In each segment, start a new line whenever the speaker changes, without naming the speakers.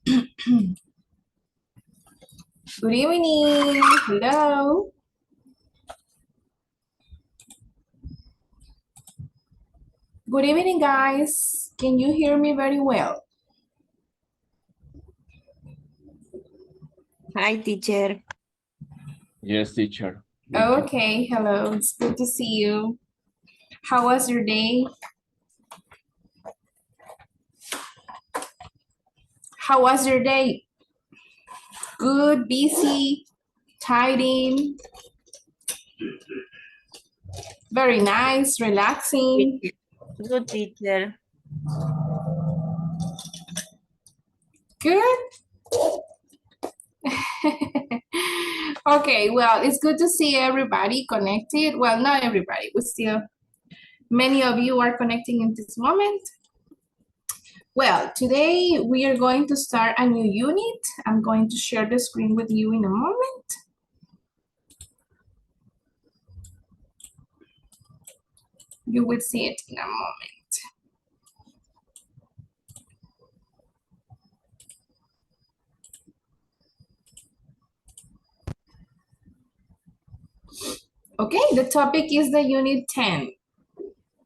Good evening. Hello. Good evening, guys. Can you hear me very well?
Hi, teacher.
Yes, teacher.
Okay, hello. It's good to see you. How was your day? How was your day? Good, busy, tidying, very nice, relaxing.
Good, teacher.
Good. Okay, well, it's good to see everybody connected. Well, not everybody, but still many of you are connecting in this moment. Well, today we are going to start a new unit. I'm going to share the screen with you in a moment. You will see it in a moment. Okay, the topic is the unit 10.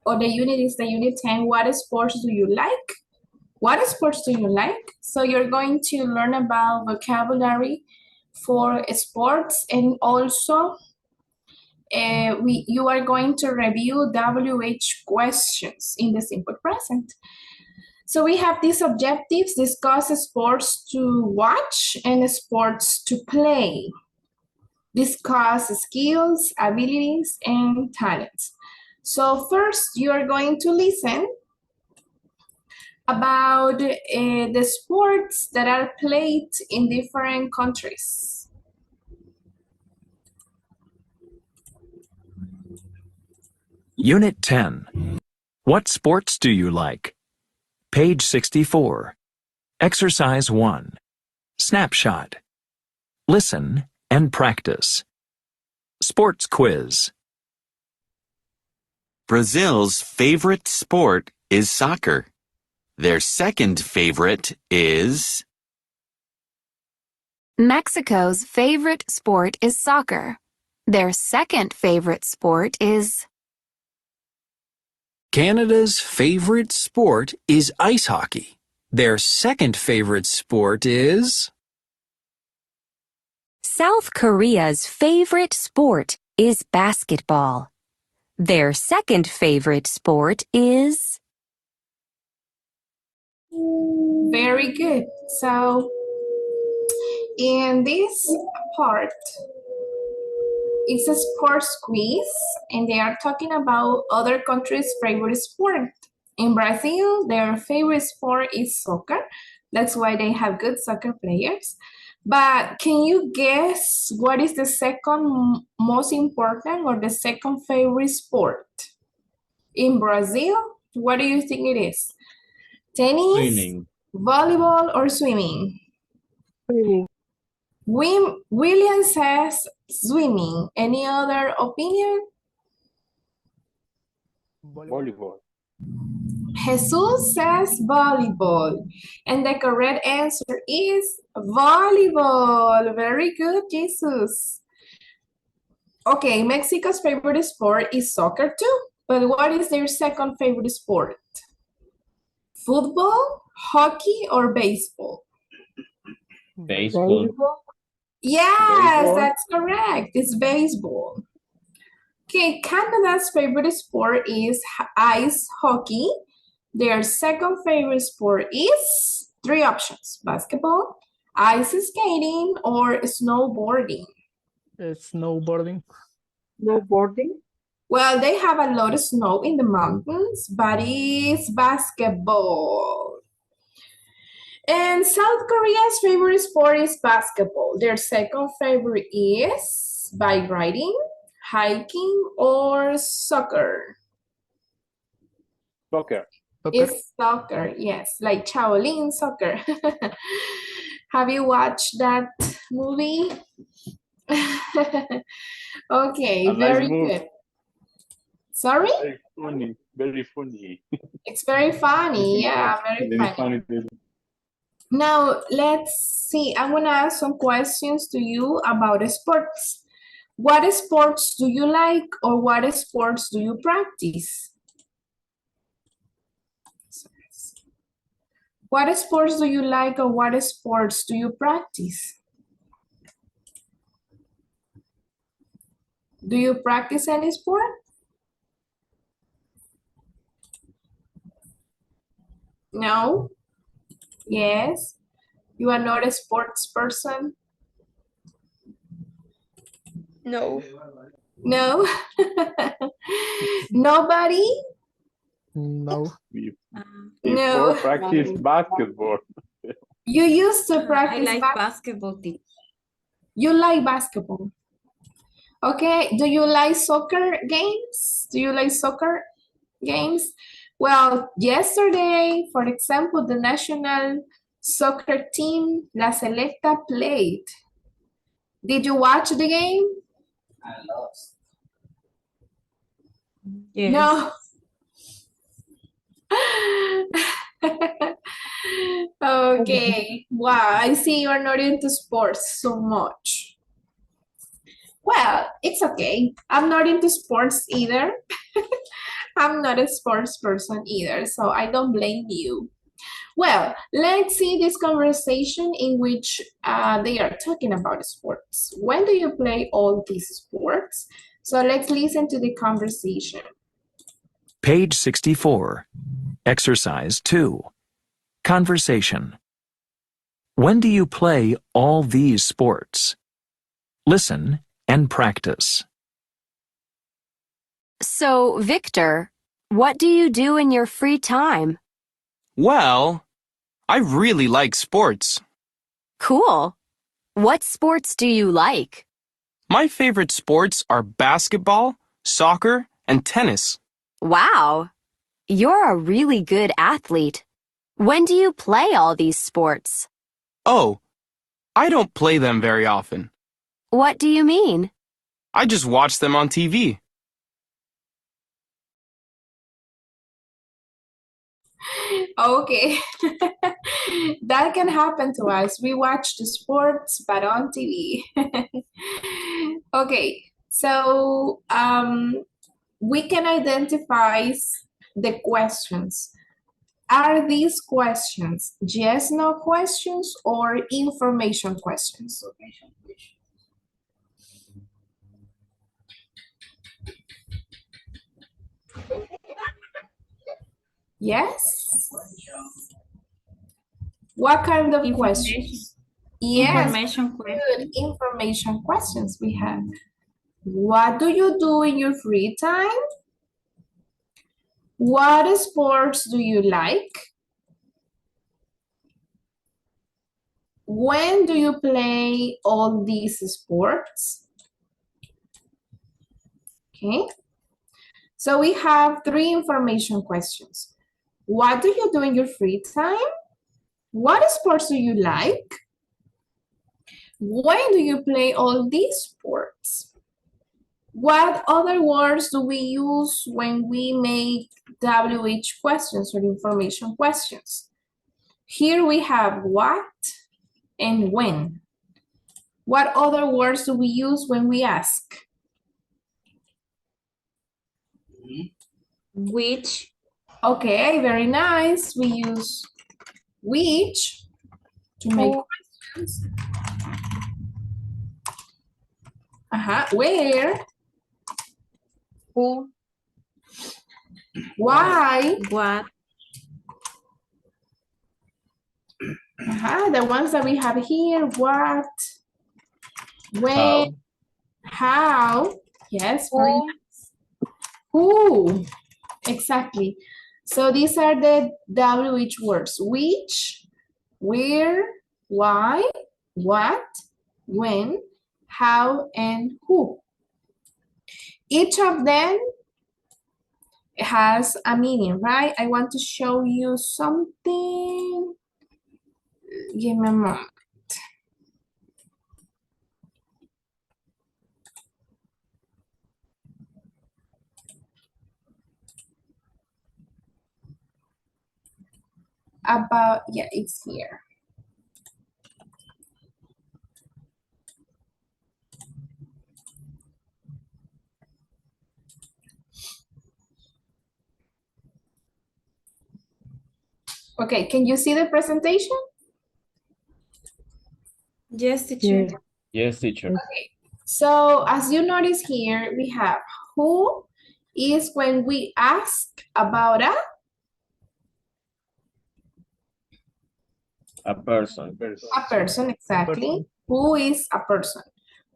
Or the unit is the unit 10. What sports do you like? What sports do you like? So you're going to learn about vocabulary for sports, and also you are going to review WH questions in the simple present. So we have these objectives: discuss sports to watch and sports to play. Discuss skills, abilities, and talents. So first, you are going to listen about the sports that are played in different countries.
Unit 10. What sports do you like? Page 64. Exercise 1. Snapshot. Listen and practice. Sports quiz.
Brazil's favorite sport is soccer. Their second favorite is...
Mexico's favorite sport is soccer. Their second favorite sport is...
Canada's favorite sport is ice hockey. Their second favorite sport is...
South Korea's favorite sport is basketball. Their second favorite sport is...
Very good. So in this part, it's a sports quiz, and they are talking about other countries' favorite sport. In Brazil, their favorite sport is soccer. That's why they have good soccer players. But can you guess what is the second most important or the second favorite sport? In Brazil, what do you think it is? Tennis,
Swimming.
volleyball, or swimming?
Swimming.
William says swimming. Any other opinion?
Volleyball.
Jesus says volleyball. And the correct answer is volleyball. Very good, Jesus. Okay, Mexico's favorite sport is soccer too. But what is their second favorite sport? Football, hockey, or baseball?
Baseball.
Yes,
Baseball.
that's correct. It's baseball. Okay, Canada's favorite sport is ice hockey. Their second favorite sport is 3 options: basketball, ice skating, or snowboarding.
Snowboarding.
Snowboarding.
Well, they have a lot of snow in the mountains, but it's basketball. And South Korea's favorite sport is basketball. Their second favorite is bike riding, hiking, or soccer.
Soccer.
It's soccer, yes, like Shaolin soccer. Have you watched that movie? Okay,
A nice
very
move.
good. Sorry?
Very funny. Very funny.
It's very funny, yeah, very funny. Now, let's see. I'm going to ask some questions to you about sports. What sports do you like or what sports do you practice? What sports do you like or what sports do you practice? Do you practice any sport? No? Yes? You are not a sports person?
No.
No? Nobody?
No.
No.
Before practice basketball.
You used to
I
practice
like
basketball.
basketball team.
You like basketball. Okay, do you like soccer games? Do you like soccer games? Well, yesterday, for example, the national soccer team, La Selecta, played. Did you watch the game?
Yes.
No. Okay, wow, I see you're not into sports so much. Well, it's okay. I'm not into sports either. I'm not a sports person either, so I don't blame you. Well, let's see this conversation in which they are talking about sports. When do you play all these sports? So let's listen to the conversation.
Page 64. Exercise 2. Conversation. When do you play all these sports? Listen and practice.
So, Victor, what do you do in your free time?
Well, I really like sports.
Cool. What sports do you like?
My favorite sports are basketball, soccer, and tennis.
Wow, you're a really good athlete. When do you play all these sports?
Oh, I don't play them very often.
What do you mean?
I just watch them on TV.
Okay, that can happen to us. We watch the sports, but on TV. Okay, so we can identify the questions. Are these questions yes, no questions or information questions? Yes? What kind of questions? Yes,
Information question.
good information questions we have. What do you do in your free time? What sports do you like? When do you play all these sports? Okay, so we have 3 information questions. What do you do in your free time? What sports do you like? When do you play all these sports? What other words do we use when we make WH questions or information questions? Here we have what and when. What other words do we use when we ask?
Which?
Okay, very nice. We use which to make questions. Where?
Who?
Why?
What?
The ones that we have here. What? When? How? Yes, very
Who?
nice. Who? Exactly. So these are the WH words. Which, where, why, what, when, how, and who. Each of them has a meaning, right? I want to show you something. Give me a moment. About, yeah, it's here. Okay, can you see the presentation?
Yes, teacher.
Yes, teacher.
So as you notice here, we have who is when we ask about
A person.
a person, exactly. Who is a person?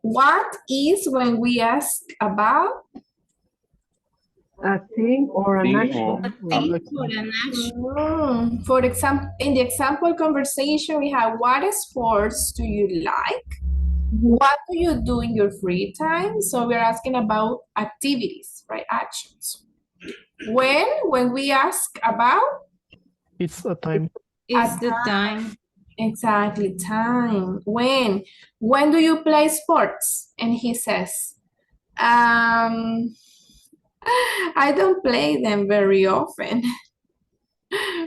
What is when we ask about
A thing or an
Thing
action.
For example, in the example conversation, we have what sports do you like? What do you do in your free time? So we're asking about activities, right? Actions. When we ask about
It's a time.
It's the time.
exactly time. When do you play sports? And he says, I don't play them very often,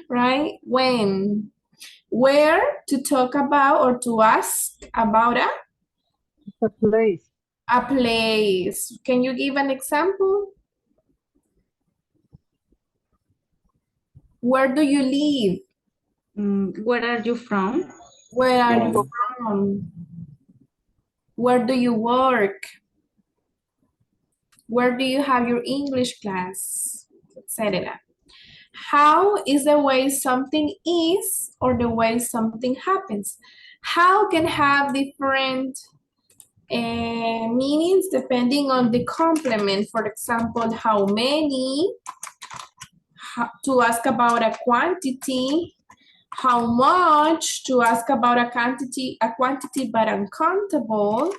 right? When, where to talk about or to ask about
A place.
a place. Can you give an example? Where do you live?
Where are you from?
Where are you
From.
from? Where do you work? Where do you have your English class? Etc. How is the way something is or the way something happens? How can have different meanings depending on the complement. For example, how many, to ask about a quantity, how much, to ask about a quantity but uncountable,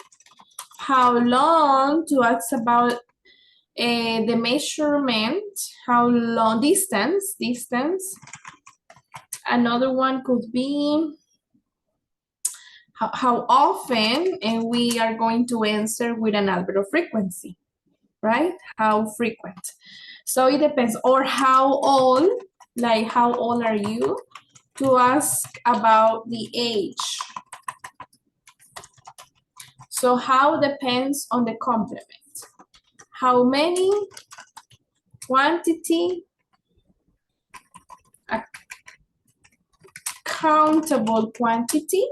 how long, to ask about the measurement, how long, distance. Another one could be how often, and we are going to answer with an albedo frequency, right? How frequent. So it depends, or how old, like how old are you? To ask about the age. So how depends on the complement. How many, quantity, a countable quantity,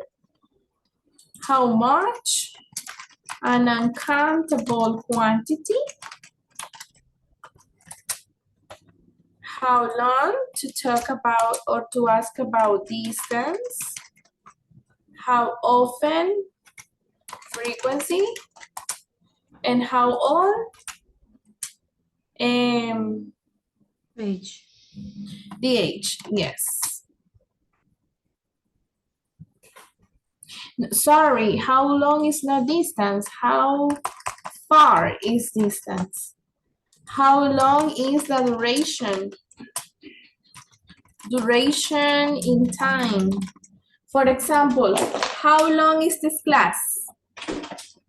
how much, an uncountable quantity, how long, to talk about or to ask about distance, how often, frequency, and how old,
Age.
the age, yes. Sorry, how long is not distance? How far is distance? How long is the duration? Duration in time. For example, how long is this class?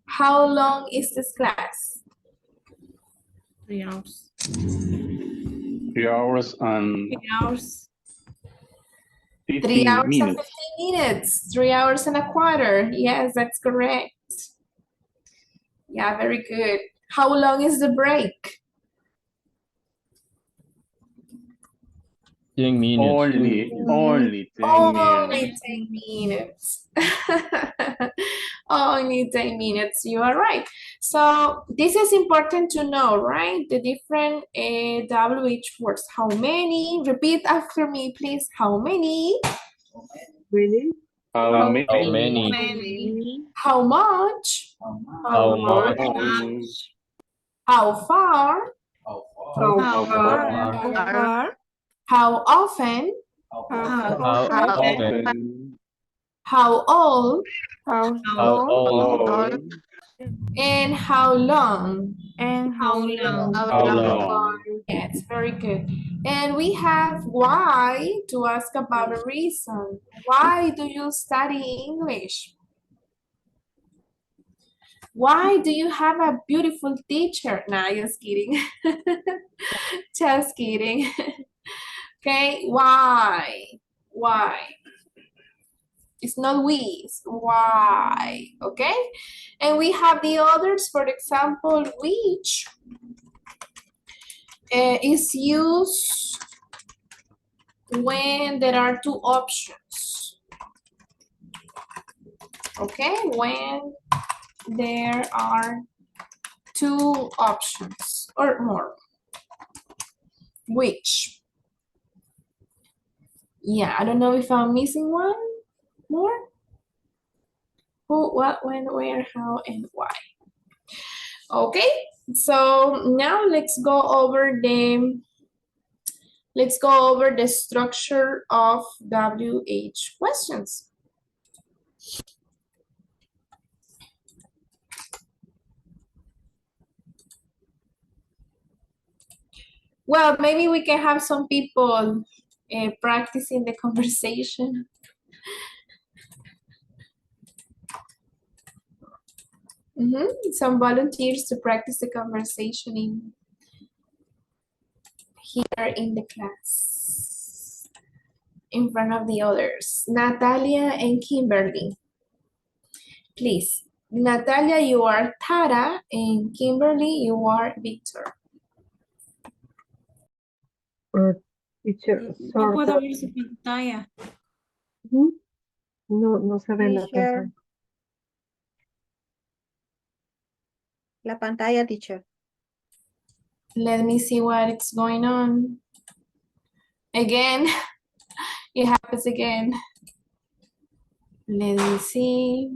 How long is this class?
3 hours.
3 hours and
3 hours.
3
15
hours and
minutes.
15 minutes. 3 hours and a quarter. Yes, that's correct. Yeah, very good. How long is the break?
10 minutes.
Only 10
Only
minutes.
10 minutes. Only 10 minutes, you are right. So this is important to know, right? The different WH words. How many? Repeat after me, please. How many?
Really?
How
How
many?
many?
Many.
How much?
How much?
How far?
How
How
far?
far?
How often?
How
How
often?
How old?
How
How
old?
And how long?
How long?
How long?
Yes, very good. And we have why to ask about a reason. Why do you study English? Why do you have a beautiful teacher? Nah, just kidding. Just kidding. Okay, why? Why? It's not we, it's why, okay? And we have the others, for example, which is used when there are two options. Okay, when there are two options or more. Which? Yeah, I don't know if I'm missing one more. Who, what, when, where, how, and why. Okay, so now let's go over the structure of WH questions. Well, maybe we can have some people practicing the conversation. Some volunteers to practice the conversation here in the class in front of the others. Natalia and Kimberly. Please. Natalia, you are Tara, and Kimberly, you are Victor.
Teacher,
No
sorry.
puedo ver su pantalla.
Ujú. No se ve en la
Teacher.
pantalla.
La pantalla, teacher.
Let me see what is going on. Again, it happens again. Let me see.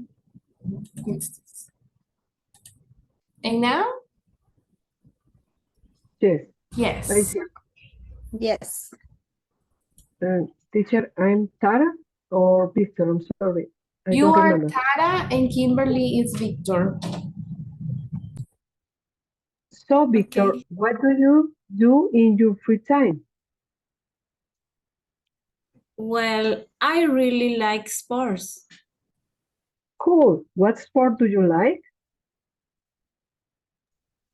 And now?
Yes,
Yes.
I see.
Yes.
Teacher, I'm Tara or Victor, I'm sorry. I
You
don't
are
remember.
Tara and Kimberly is Victor.
So, Victor,
Okay.
what do you do in your free time?
Well, I really like sports.
Cool. What sport do you like?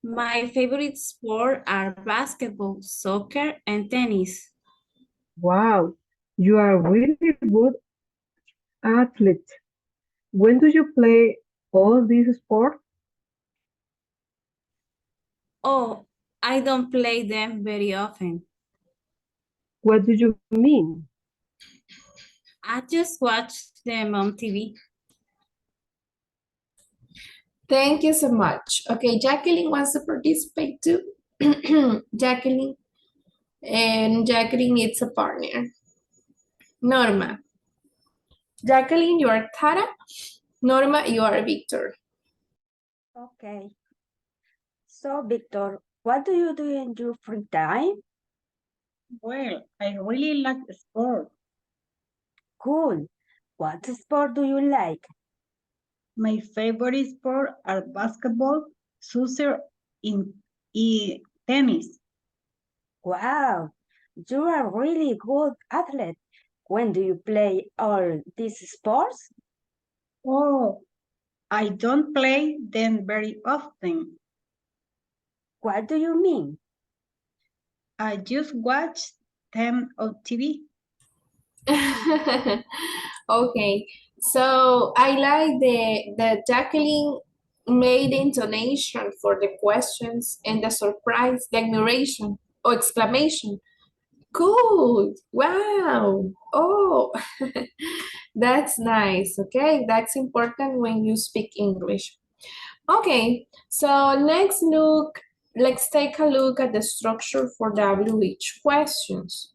My favorite sport are basketball, soccer, and tennis.
Wow, you are really good athlete. When do you play all these sports?
Oh, I don't play them very often.
What do you mean?
I just watch them on TV.
Thank you so much. Okay, Jacqueline wants to participate too. Jacqueline. And Jacqueline needs a partner. Norma. Jacqueline, you are Tara. Norma, you are Victor.
Okay. So, Victor, what do you do in your free time?
Well, I really like sport.
Cool. What sport do you like?
My favorite sport are basketball, soccer, and tennis.
Wow, you are really good athlete. When do you play all these sports?
Oh, I don't play them very often.
What do you mean?
I just watch them on TV.
Okay, so I like the Jacqueline made intonation for the questions and the surprise, the admiration or exclamation. Cool, wow, oh, that's nice, okay? That's important when you speak English. Okay, so let's take a look at the structure for WH questions.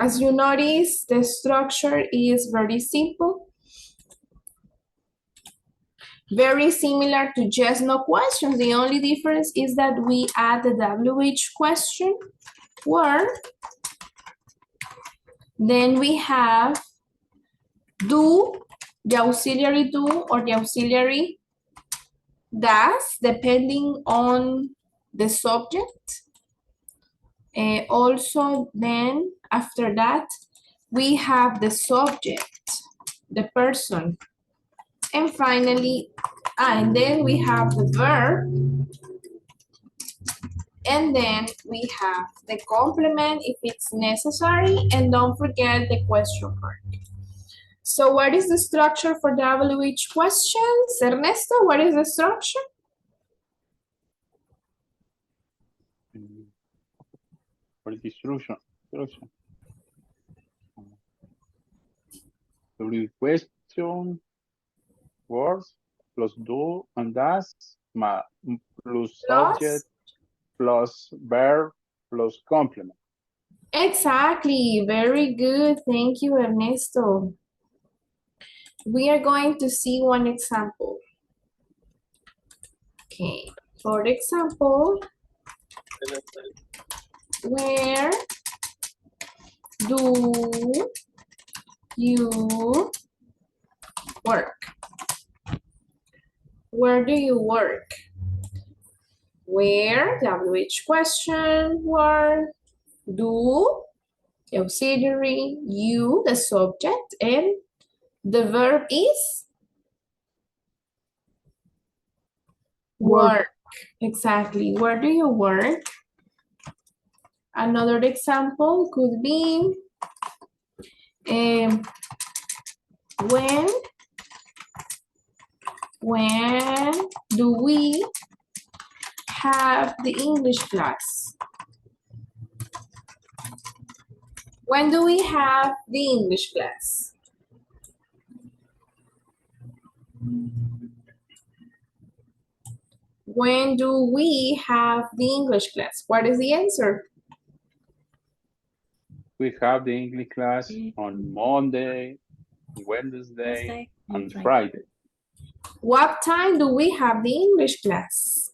As you notice, the structure is very simple, very similar to yes, no questions. The only difference is that we add the WH question word. Then we have do, the auxiliary do or the auxiliary does, depending on the subject. Also, then after that, we have the subject, the person. And finally, and then we have the verb. And then we have the complement if it's necessary. And don't forget the question mark. So what is the structure for WH questions? Ernesto, what is the structure?
What is the instruction? Rocio. Three question, words, plus do and does, plus subject,
Plus?
plus verb, plus complement.
Exactly. Very good. Thank you, Ernesto. We are going to see one example. Okay. For example, where do you work? Where do you work? Where, WH question, word, do, the auxiliary, you, the subject, and the verb is work. Exactly. Where do you work? Another example could be um, when do we have the English class? When do we have the English class? When do we have the English class? What is the answer?
We have the English class on Monday, Wednesday, and Friday.
What time do we have the English class?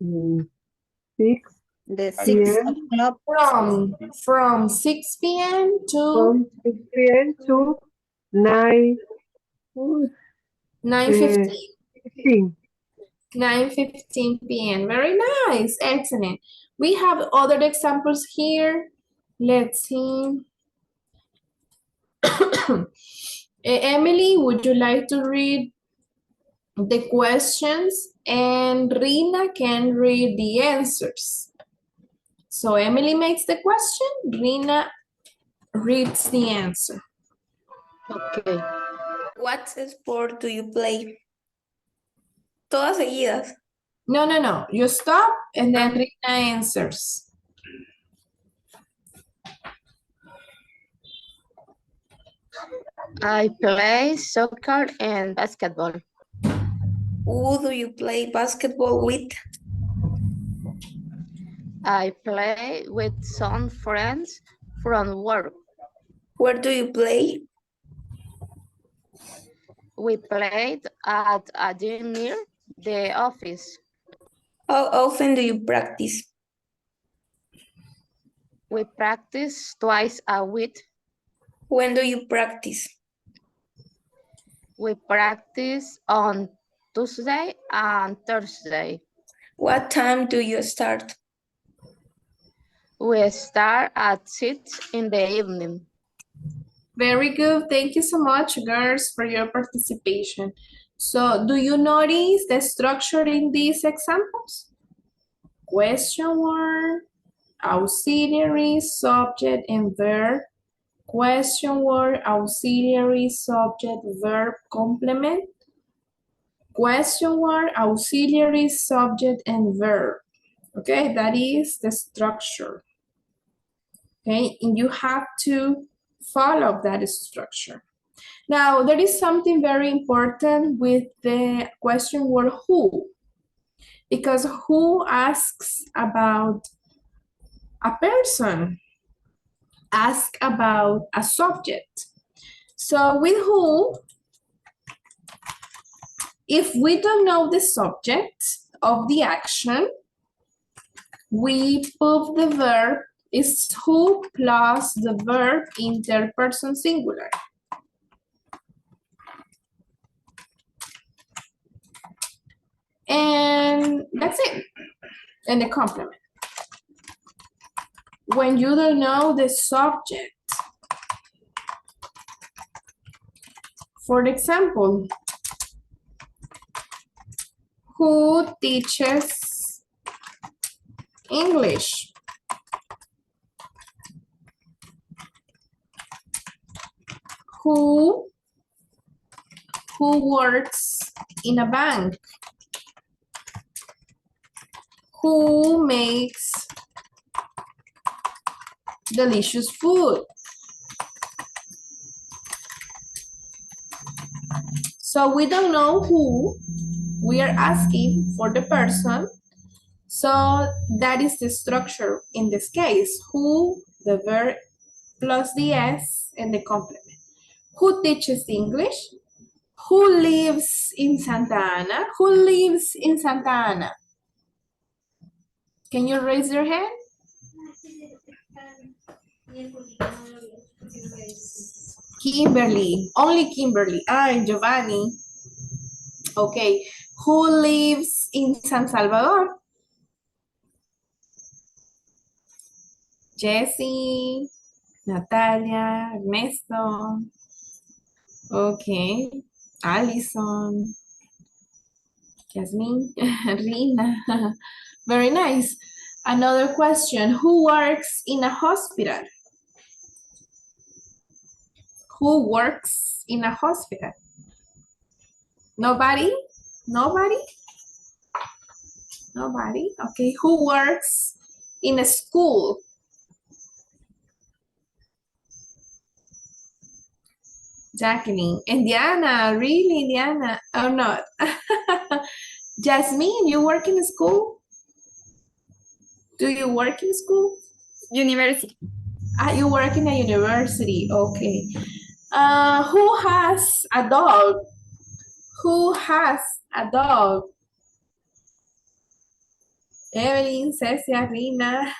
6
The 6
p.m.
o'clock.
From 6 p.m. to
from 6 p.m. to 9
9:15.
15.
9:15 p.m. Very nice. Excellent. We have other examples here. Let's see. Emily, would you like to read the questions? And Rina can read the answers. So Emily makes the question, Rina reads the answer.
Okay. What sport do you play? Todas seguidas.
No. You stop and then Rina answers.
I play soccer and basketball. Who do you play basketball with? I play with some friends from work. Where do you play? We played at a gym near the office. How often do you practice? We practice twice a week. When do you practice? We practice on Tuesday and Thursday. What time do you start? We start at 6 in the evening.
Very good. Thank you so much, girls, for your participation. So, do you notice the structure in these examples? Question word, auxiliary, subject, and verb. Question word, auxiliary, subject, verb, complement. Question word, auxiliary, subject, and verb. Okay, that is the structure. Okay, and you have to follow that structure. Now, there is something very important with the question word who, because who asks about a person, ask about a subject. So with who, if we don't know the subject of the action, we put the verb is who plus the verb in third person singular. And that's it. And the complement. When you don't know the subject, for example, who teaches English? Who works in a bank? Who makes delicious food. So we don't know who, we are asking for the person. So that is the structure in this case. Who, the verb plus the S and the complement. Who teaches English? Who lives in Santa Ana? Who lives in Santa Ana? Can you raise your hand? Kimberly, only Kimberly. And Giovanni. Okay. Who lives in San Salvador? Jessie, Natalia, Ernesto. Okay. Allison, Jasmine, Rina. Very nice. Another question. Who works in a hospital? Who works in a hospital? Nobody? Nobody? Nobody? Okay. Who works in a school? Jacqueline. And Diana, really, Diana? Oh, not. Jasmine, you work in school? Do you work in school?
University.
Ah, you work in a university. Okay. Who has a dog? Who has a dog? Evelyn, Cecia, Rina.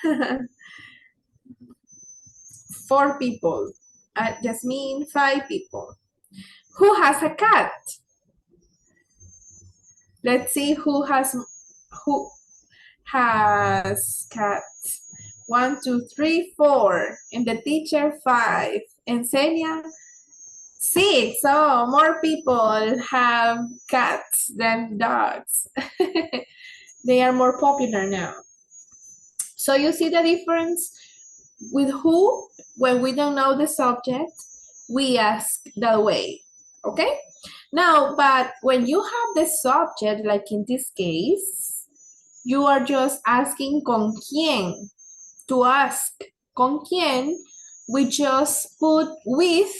4 people. Jasmine, 5 people. Who has a cat? Let's see who has cats. 1, 2, 3, 4. And the teacher 5. And Senia 6. So more people have cats than dogs. They are more popular now. So you see the difference with who? When we don't know the subject, we ask that way. Okay? Now, but when you have the subject, like in this case, you are just asking con quién. To ask con quién, we just put with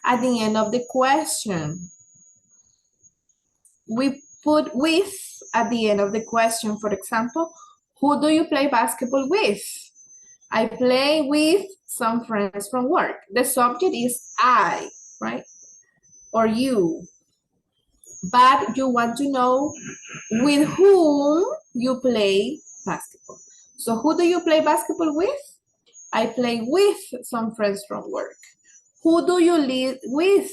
at the end of the question. We put with at the end of the question. For example, who do you play basketball with? I play with some friends from work. The subject is I, right? Or you. But you want to know with whom you play basketball. So who do you play basketball with? I play with some friends from work. Who do you live with?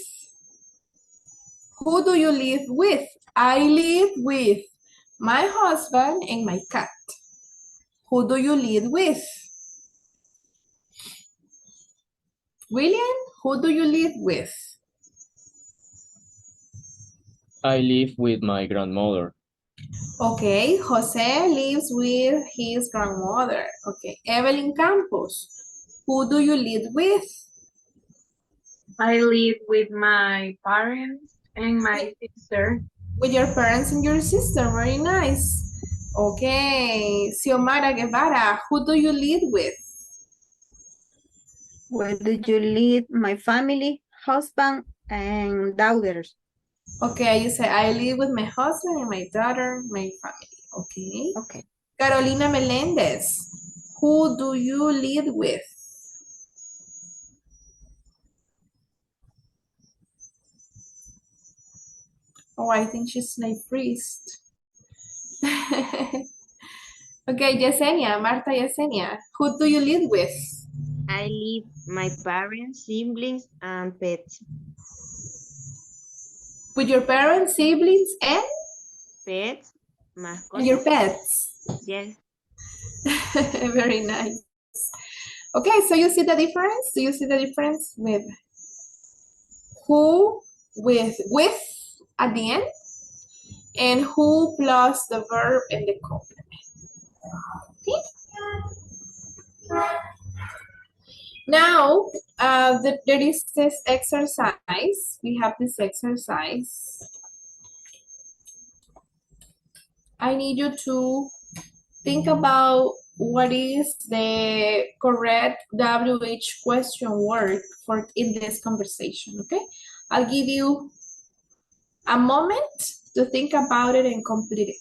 Who do you live with? I live with my husband and my cat. Who do you live with? William, who do you live with?
I live with my grandmother.
Okay, Jose lives with his grandmother. Okay, Evelyn Campos, who do you live with?
I live with my parents and my sister.
With your parents and your sister, very nice. Okay, Xiomara Guevara, who do you live with?
Where do you live? My family, husband, and daughters.
Okay, you say I live with my husband and my daughter, my family. Okay.
Okay.
Carolina Melendez, who do you live with? Oh, I think she's my priest. Okay, Yesenia, Marta Yesenia, who do you live with?
I live my parents, siblings, and pets.
With your parents, siblings, and
Pets, mascotas.
your pets.
Yes.
Very nice. Okay, so you see the difference? Do you see the difference with who with at the end and who plus the verb and the complement? Okay. Now, there is this exercise. We have this exercise. I need you to think about what is the correct WH question word for in this conversation, okay? I'll give you a moment to think about it and complete it.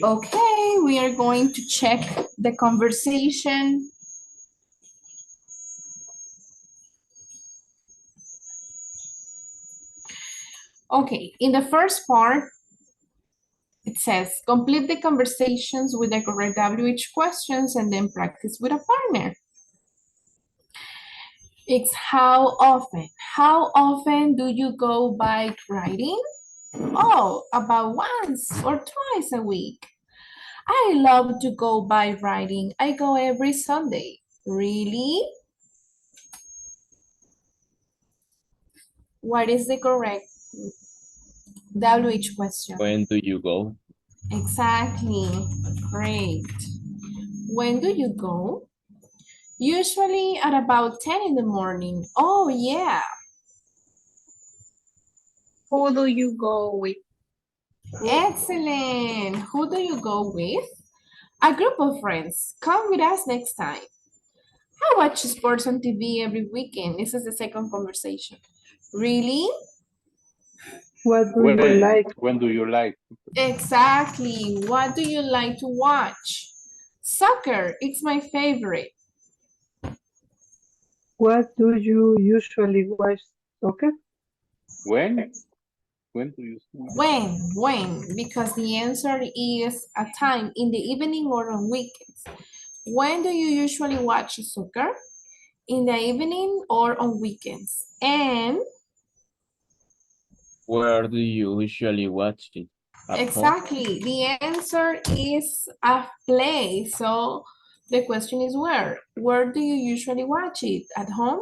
Okay, we are going to check the conversation. Okay, in the first part, it says, complete the conversations with the correct WH questions and then practice with a partner. It's how often? How often do you go bike riding? Oh, about once or twice a week. I love to go bike riding. I go every Sunday. Really? What is the correct WH question?
When do you go?
Exactly. Great. When do you go? Usually at about 10 in the morning. Oh, yeah.
Who do you go with?
Excellent. Who do you go with? A group of friends. Come with us next time. I watch sports on TV every weekend. This is the second conversation. Really?
What do you like?
When do you like?
Exactly. What do you like to watch? Soccer. It's my favorite.
What do you usually watch soccer?
When? When do you?
When? Because the answer is a time in the evening or on weekends. When do you usually watch soccer? In the evening or on weekends? And
Where do you usually watch it? At home?
exactly, the answer is a play. So the question is where? Where do you usually watch it? At home?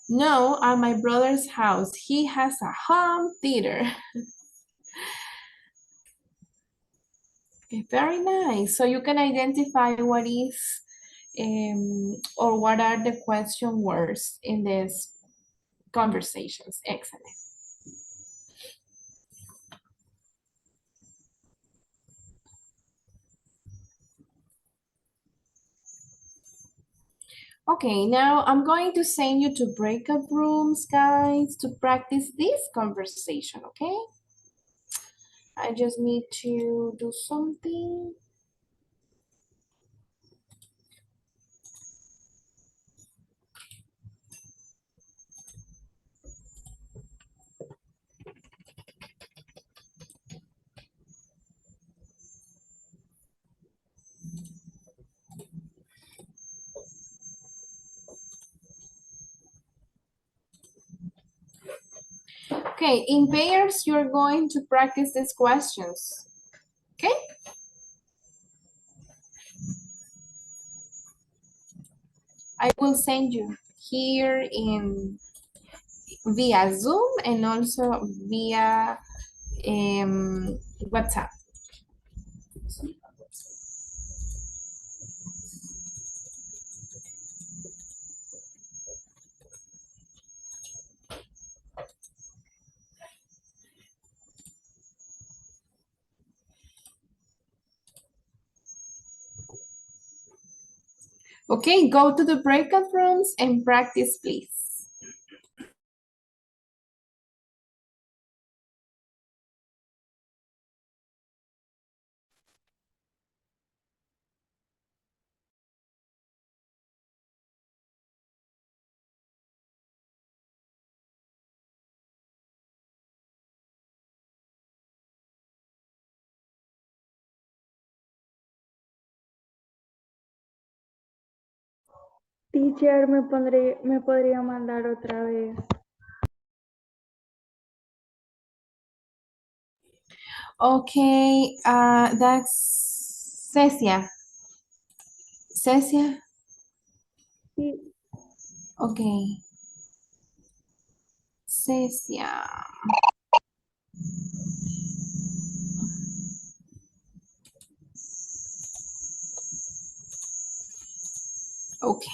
No, at my brother's house. He has a home theater. Okay, very nice. So you can identify what is or what are the question words in these conversations. Excellent. Okay, now I'm going to send you to breakout rooms, guys, to practice this conversation, okay? I just need to do something. Okay, in pairs, you're going to practice these questions, okay? I will send you here in via Zoom and also via WhatsApp. Okay, go to the breakout rooms and practice, please.
Teacher, me podría mandar otra vez.
Okay, that's Cecia. Cecia?
Sí.
Okay. Cecia. Okay.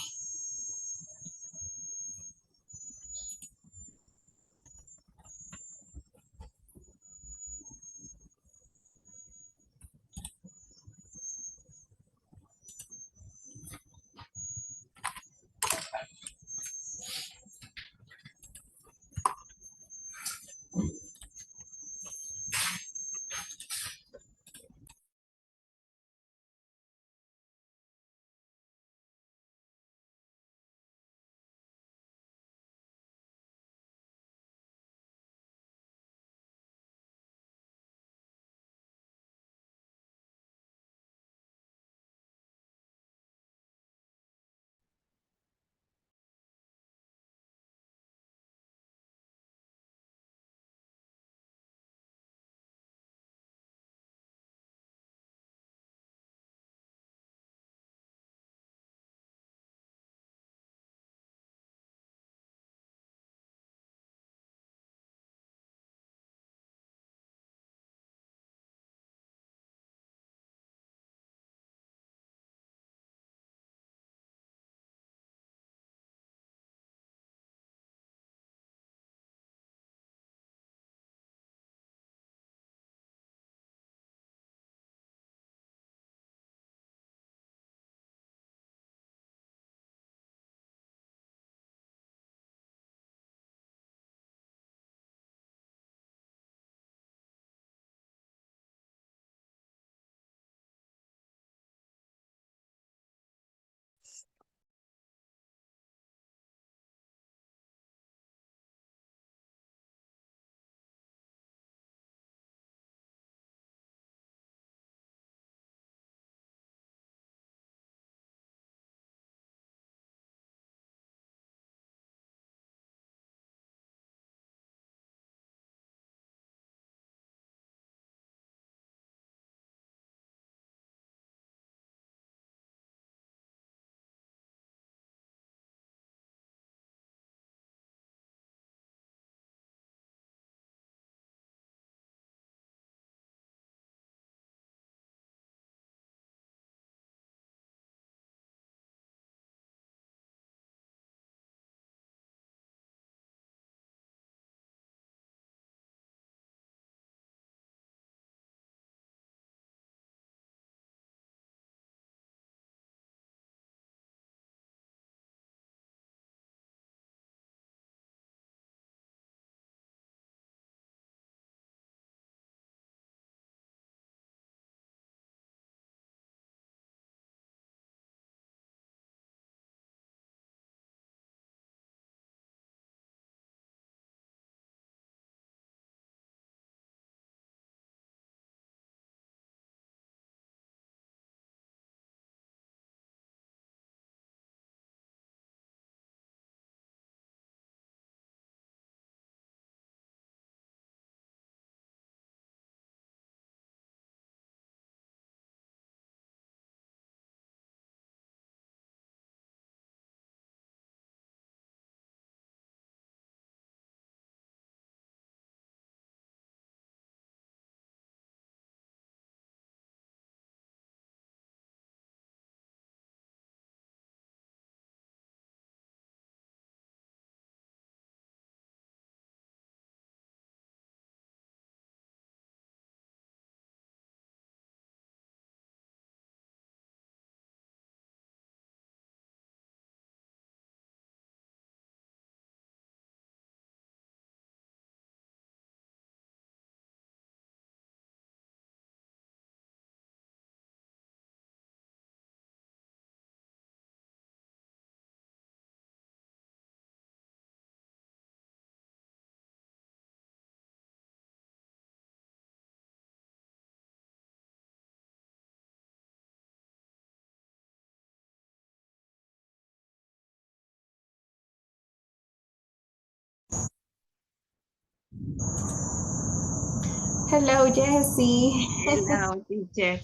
Hello, Jessie.
Hello, teacher.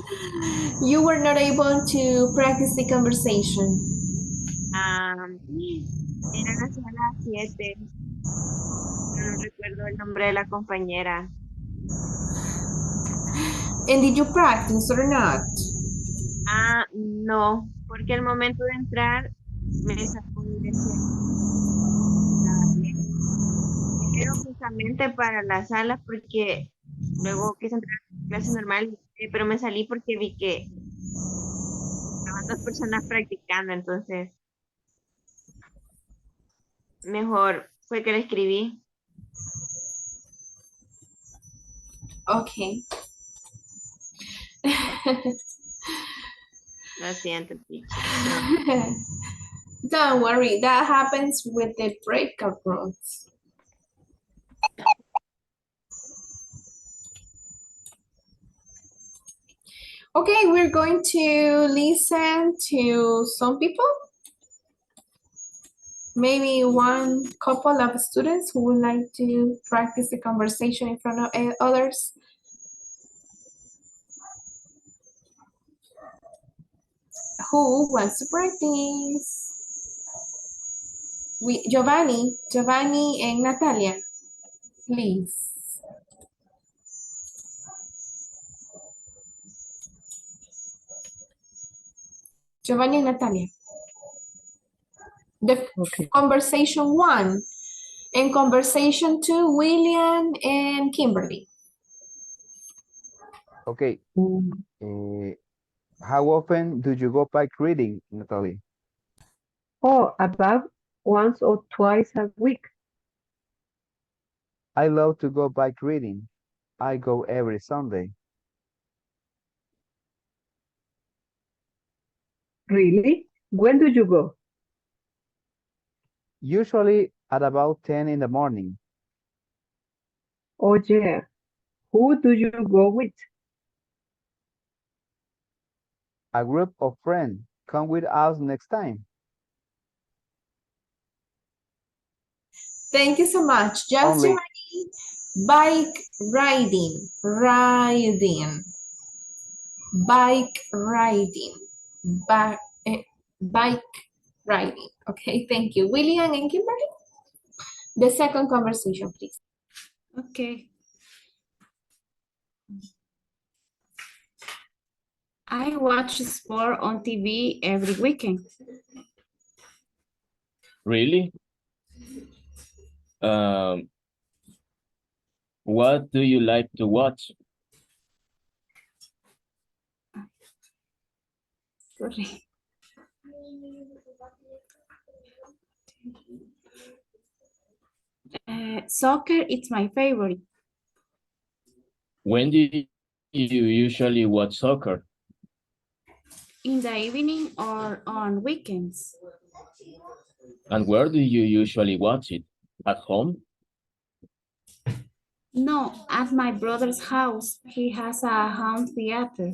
You were not able to practice the conversation.
Era la sala 7, pero no recuerdo el nombre de la compañera.
And did you practice or not?
No, porque al momento de entrar me sacó y decía primero justamente para la sala porque luego quise entrar a clase normal, pero me salí porque vi que estaban dos personas practicando, entonces mejor fue que le escribí.
Okay.
Lo siento, teacher.
Don't worry, that happens with the breakout rooms. Okay, we're going to listen to some people. Maybe one couple of students who would like to practice the conversation in front of others. Who wants to practice? Giovanni and Natalia, please. Giovanni and Natalia. The conversation 1 and conversation 2, William and Kimberly.
Okay. How often do you go bike riding, Natalie?
Oh, about once or twice a week.
I love to go bike riding. I go every Sunday.
Really? When do you go?
Usually at about 10 in the morning.
Oh, yeah. Who do you go with?
A group of friends. Come with us next time.
Thank you so much. Just
Only
bike riding, bike riding, bike riding. Okay, thank you. William and Kimberly, the second conversation, please.
Okay. I watch sport on TV every weekend.
Really? What do you like to watch?
Sorry. Soccer is my favorite.
When do you usually watch soccer?
In the evening or on weekends.
And where do you usually watch it? At home?
No, at my brother's house. He has a home theater.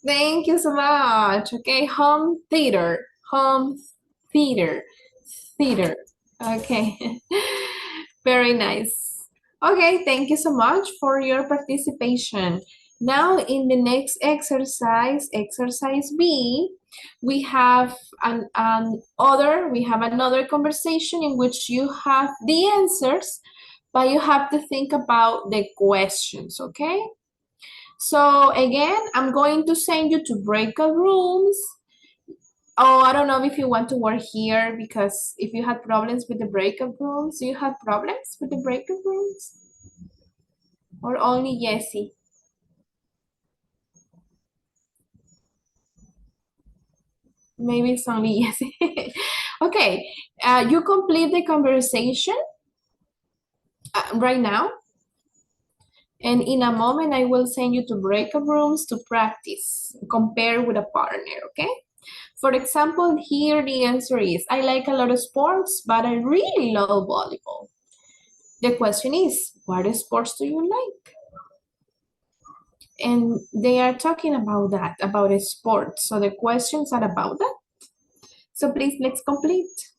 Thank you so much. Okay, home theater. Okay, very nice. Okay, thank you so much for your participation. Now in the next exercise, exercise B, we have another conversation in which you have the answers, but you have to think about the questions, okay? So again, I'm going to send you to breakout rooms. Oh, I don't know if you want to work here because if you had problems with the breakout rooms, do you have problems with the breakout rooms? Or only Jessie? Maybe it's only Jessie. Okay, you complete the conversation right now. And in a moment, I will send you to breakout rooms to practice, compare with a partner, okay? For example, here the answer is, I like a lot of sports, but I really love volleyball. The question is, what sports do you like? And they are talking about that, about a sport. So the questions are about that. So please, let's complete.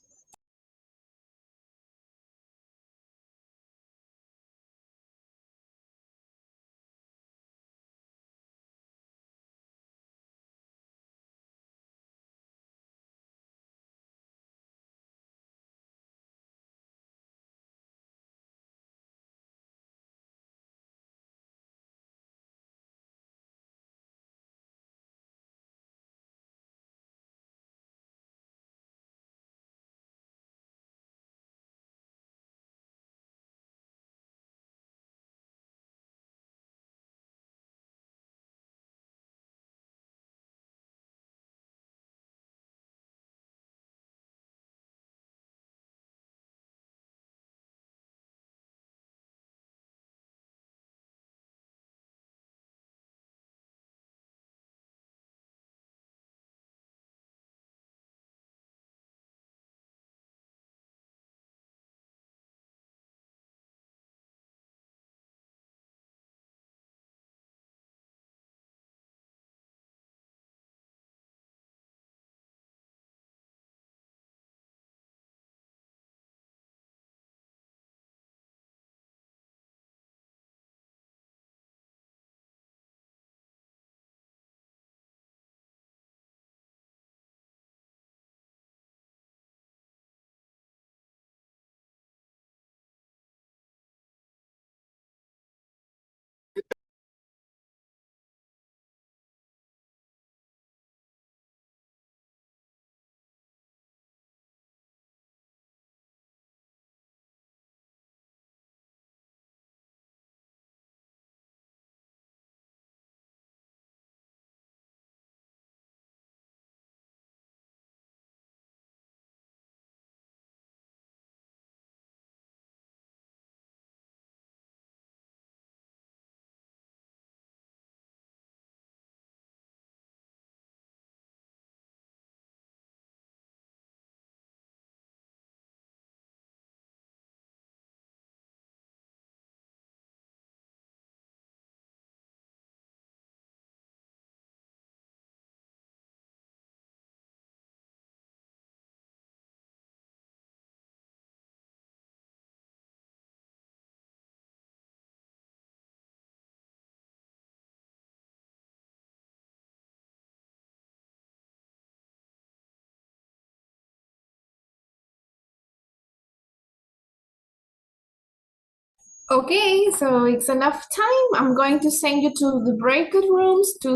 Okay, so it's enough time. I'm going to send you to the breakout rooms to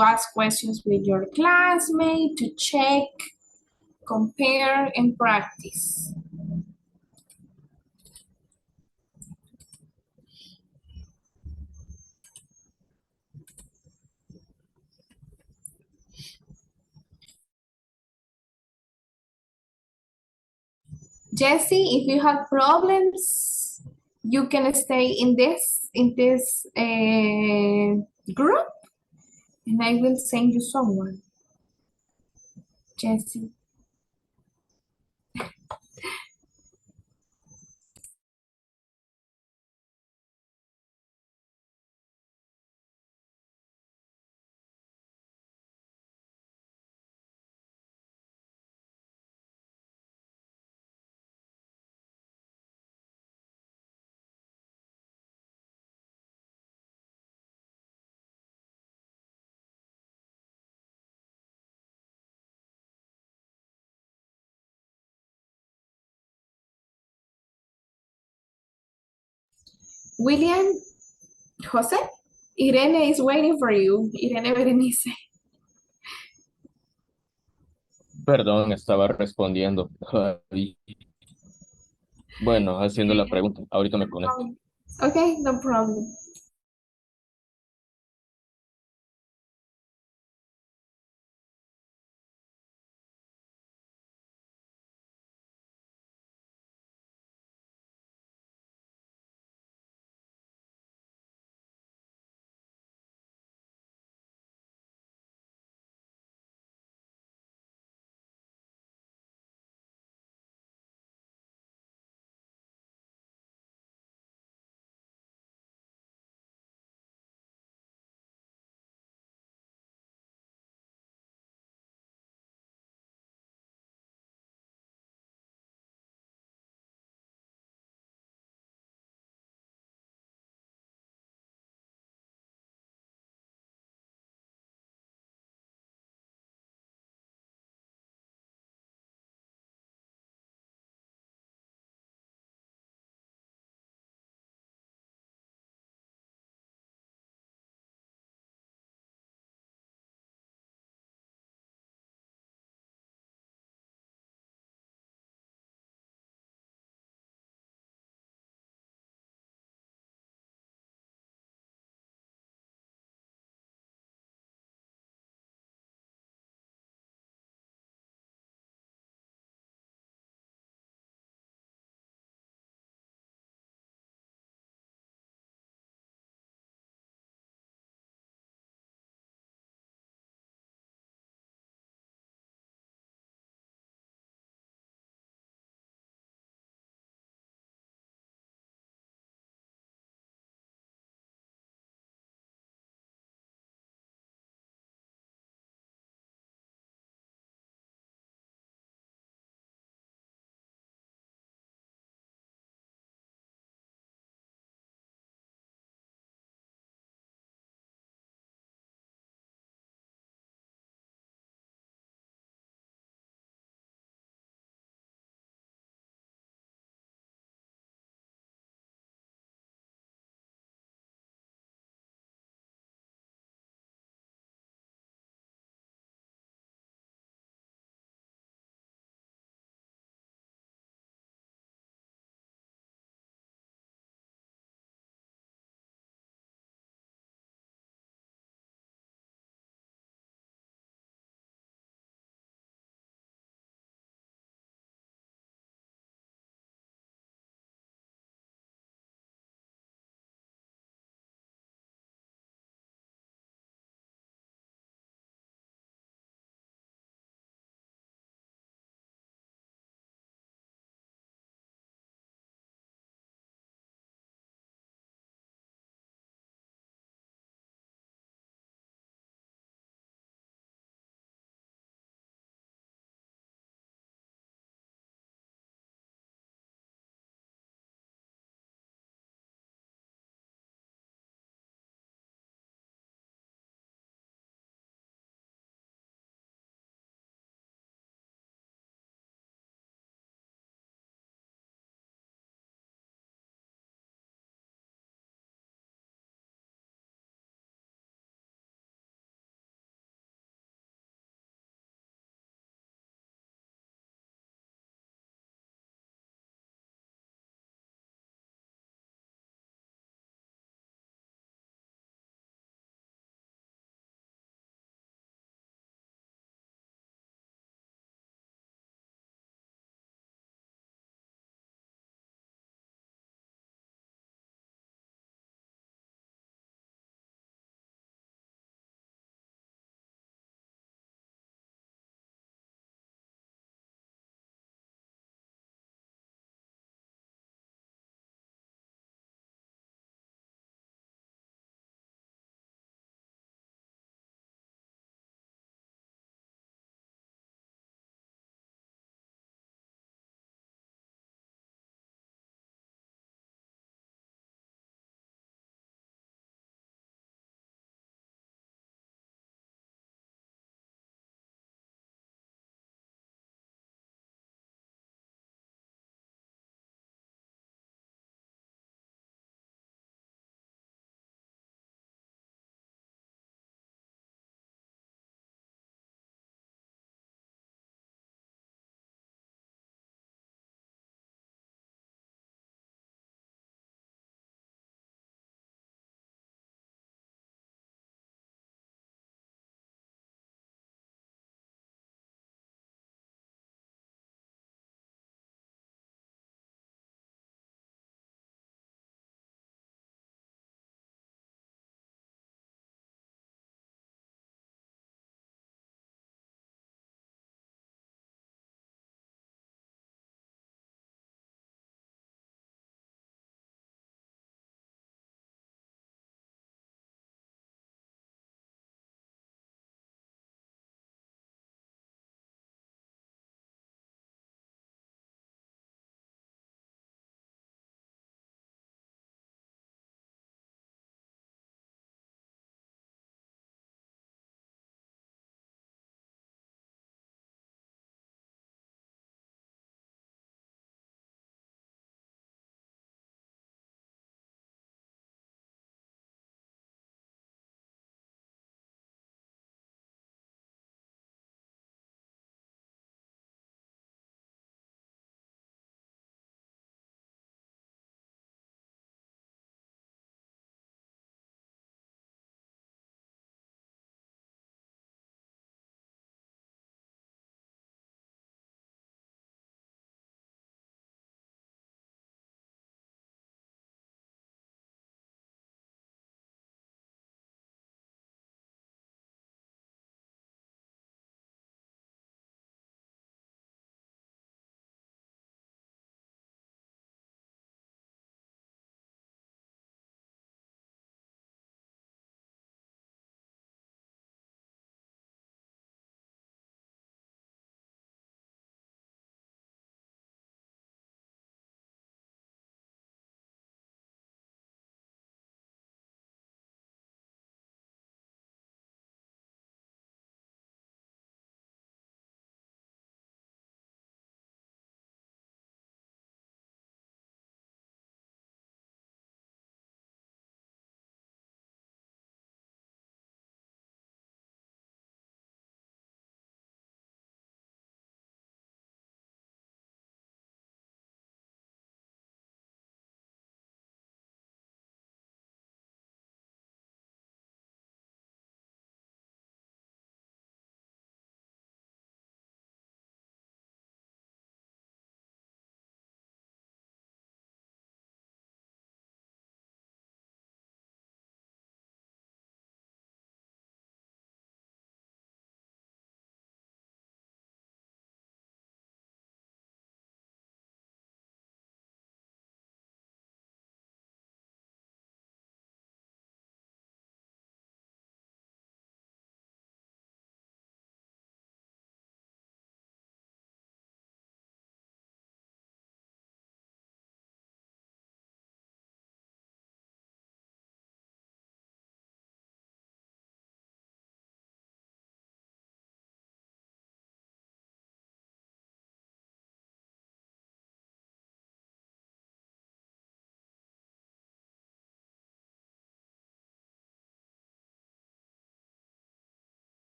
ask questions with your classmate, to check, compare, and practice. Jesse, if you have problems, you can stay in this group, and I will send you someone. Jesse. William, Jose, Irene is waiting for you. Irene Berenice.
Perdón, estaba respondiendo. Bueno, haciendo la pregunta. Ahorita me conecto.
Okay, no problem.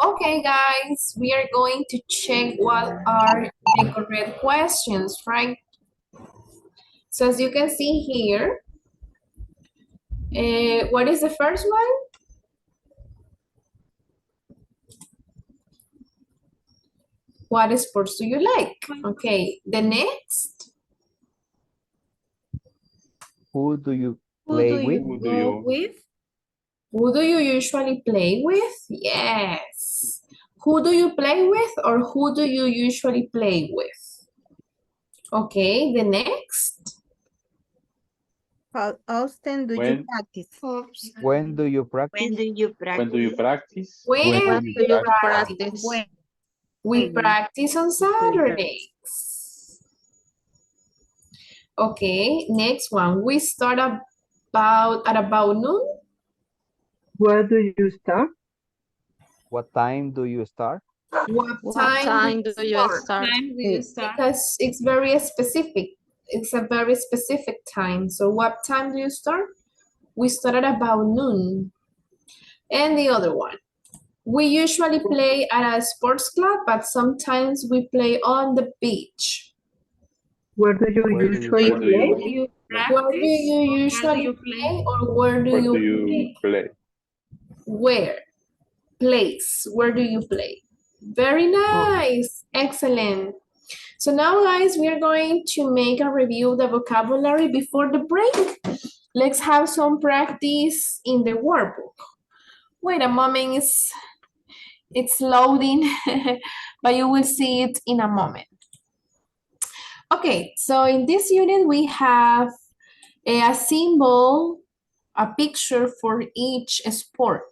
Okay, guys, we are going to check what are the correct questions, right? So as you can see here, what is the first one? What sports do you like? Okay, the next.
Who do you
Who
play
do you
with?
Who do
go
you
with?
Who do you usually play with? Yes. Who do you play with or who do you usually play with? Okay, the next.
How often do you
when
practice?
When do you
When
practice?
do you
when do you
practice?
practice?
When
When
do
When
you
do you
practice?
practice?
practice?
We practice on Saturdays. Okay, next one. We start at about noon.
Where do you start?
What time do you start?
What
What
time do
time
you
do you
start?
start?
Time do you start?
Because it's very specific. It's a very specific time. So what time do you start? We start at about noon. And the other one. We usually play at a sports club, but sometimes we play on the beach.
Where do you
Where do you
usually
Where do
play?
you
You
play?
Where do
practice
you
or where do
usually
you
play
play?
or where do
Where do
you
you
play?
play?
Where? Place. Where do you play? Very nice. Excellent. So now, guys, we are going to make a review of the vocabulary before the break. Let's have some practice in the workbook. Wait a moment, it's loading, but you will see it in a moment. Okay, so in this unit, we have a symbol, a picture for each sport.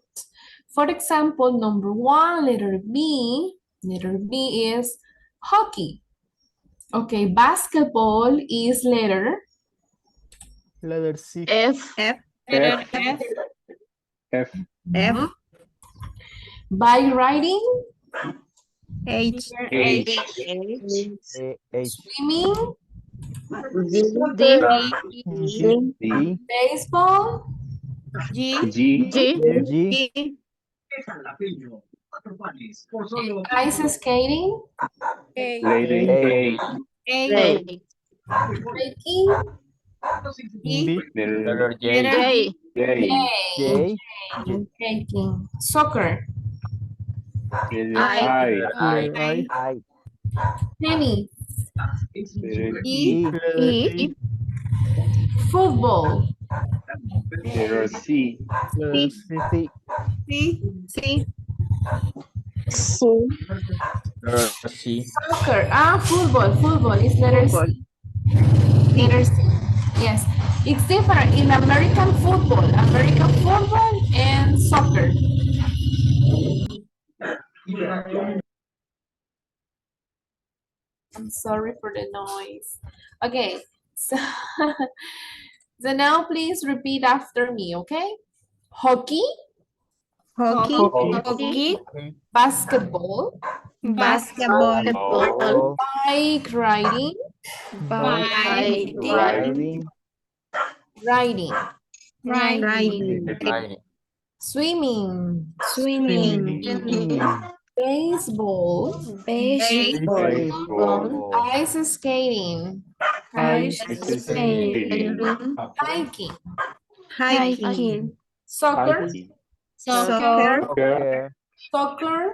For example, number one, letter B is hockey. Okay, basketball is letter
Letter C.
F.
F,
Letter
F.
F.
F.
F,
bike riding,
H,
Letter
H.
H.
H.
swimming,
D.
D.
baseball,
G,
G.
G.
G.
G,
ice skating,
H,
Lady
A.
A.
A,
A.
hiking,
G,
Letter
J.
Letter
J.
J.
J.
hiking, soccer,
Letter
I.
I.
I.
I.
tennis,
Letter
E,
E.
E.
football,
Letter C.
C,
C.
C,
C.
Letter C.
soccer. Football is letter
Football.
C. Letter C. Yes, it's different in American football and soccer. I'm sorry for the noise. Okay, so, so now please repeat after me, okay? Hockey,
hockey,
Hockey.
Hockey.
basketball,
basketball,
Basketball.
Ball.
bike riding,
Bike
bike
riding.
Riding.
riding,
riding,
Riding.
swimming,
swimming,
Swimming.
baseball,
baseball,
Baseball.
ice skating,
ice
Ice
skating,
skating.
hiking,
hiking,
soccer,
Hiking.
Soccer.
soccer,
Soccer.
soccer,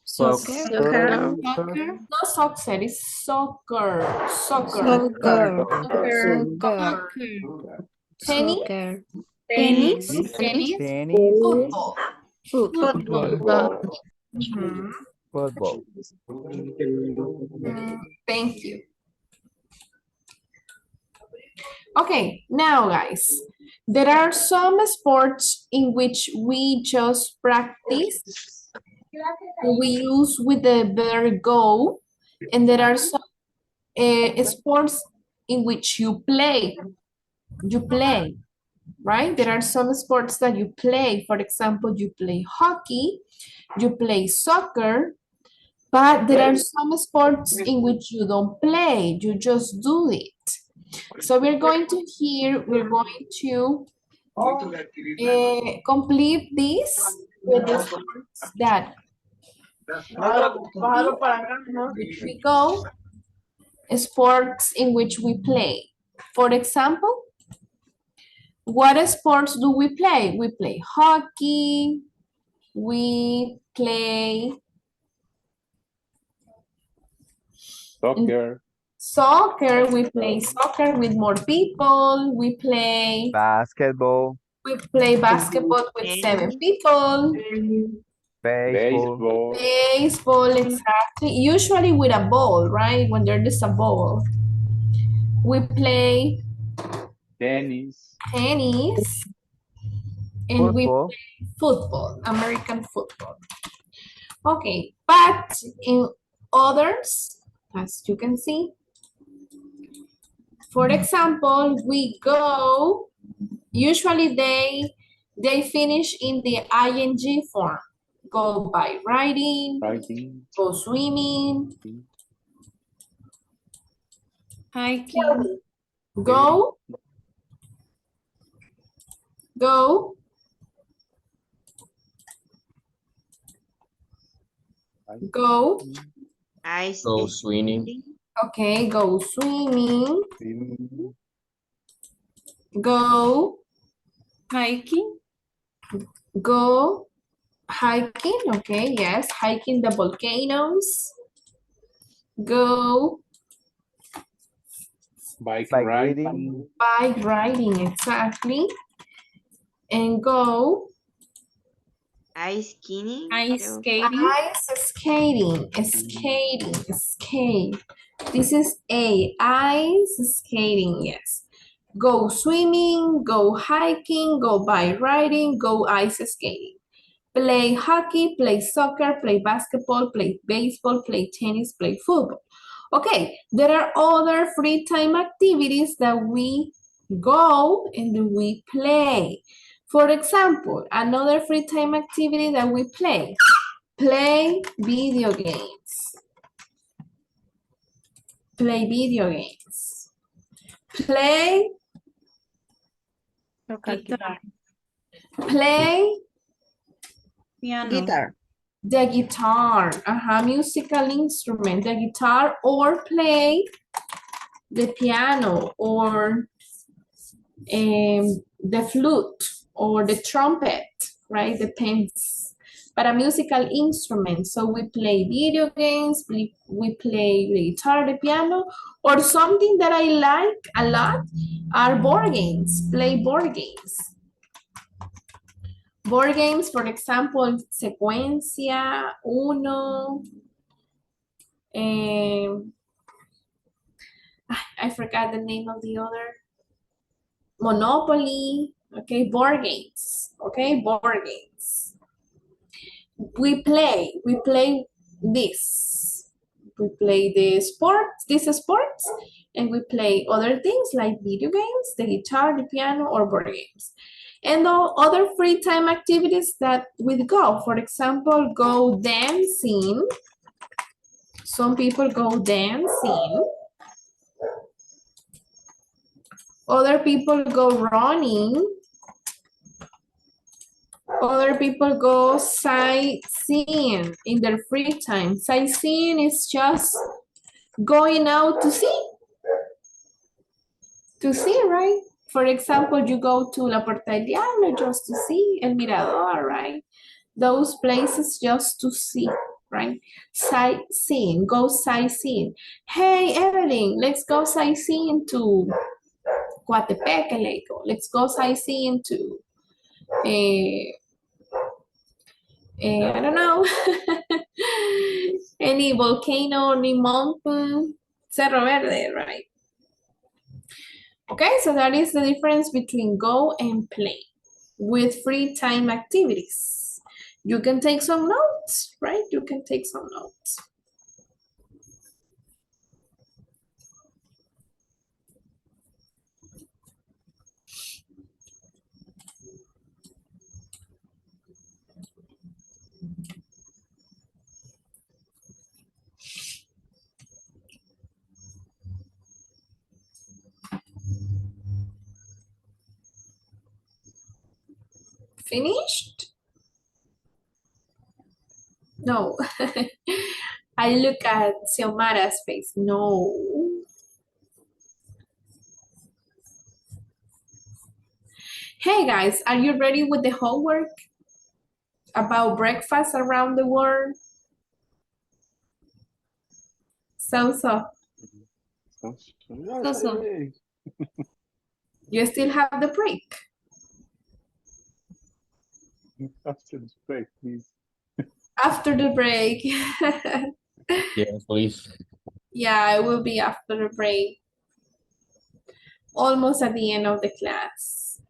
Soccer.
soccer,
Soccer.
no soccer, it's soccer,
soccer,
Soccer.
soccer,
tennis,
tennis,
Tennis.
Tennis.
football.
football,
Football.
Mhm.
Football.
Thank you. Okay, now guys, there are some sports in which we just practice. We use with the verb go, and there are some sports in which you play. You play, right? There are some sports that you play. For example, you play hockey, you play soccer, but there are some sports in which you don't play, you just do it. So we're going to complete this with the sports that which we go, sports in which we play. For example, what sports do we play? We play hockey, we play
Soccer.
soccer, we play soccer with more people,
basketball,
basketball with 7 people,
baseball,
Baseball.
baseball, exactly, usually with a ball, right? When there is a ball. We play
Tennis.
tennis, and we
football,
play football, American football. Okay, but in others, as you can see, for example, we go, usually they finish in the ing form. Go by riding,
Riding.
go swimming,
Hiking.
go, go, go,
Go swimming.
okay, go swimming,
Swimming.
go,
Hiking.
go, hiking, okay, yes, hiking the volcanoes, go,
Bike
bike
riding.
riding,
bike riding, exactly, and go,
Ice skating.
Ice skating.
ice skating, skate. This is ice skating, yes. Go swimming, go hiking, go bike riding, go ice skating. Play hockey, play soccer, play basketball, play baseball, play tennis, play football. Okay, there are other free time activities that we go and we play. For example, another free time activity that we play video games. Play video games. Play
Guitar.
play
Piano.
Guitar.
the guitar, musical instrument, the guitar, or play the piano, or the flute, or the trumpet, right? Depends. But a musical instrument, so we play video games, we play the guitar, the piano, or something that I like a lot are board games, play board games. Board games, for example, Secuencia, Uno, I forgot the name of the other, Monopoly, okay, board games, okay, board games. We play this. We play these sports, and we play other things like video games, the guitar, the piano, or board games. And all other free time activities that we go, for example, go dancing. Some people go dancing. Other people go running. Other people go sightseeing in their free time. Sightseeing is just going out to see. To see, right? For example, you go to La Puerta del Diablo just to see El Mirador, right? Those places just to see, right? Sightseeing, go sightseeing. Hey, Evelyn, let's go sightseeing to Coatepec, let's go sightseeing to I don't know, any volcano, any mountain, Cerro Verde, right? Okay, so that is the difference between go and play with free time activities. You can take some notes, right? You can take some notes. Finished? No. I look at Xiomara's face. No. Hey guys, are you ready with the homework about breakfast around the world? So.
Yes, I agree.
You still have the break.
After the break, please.
After the break.
Yes, please.
Yeah, it will be after the break. Almost at the end of the class.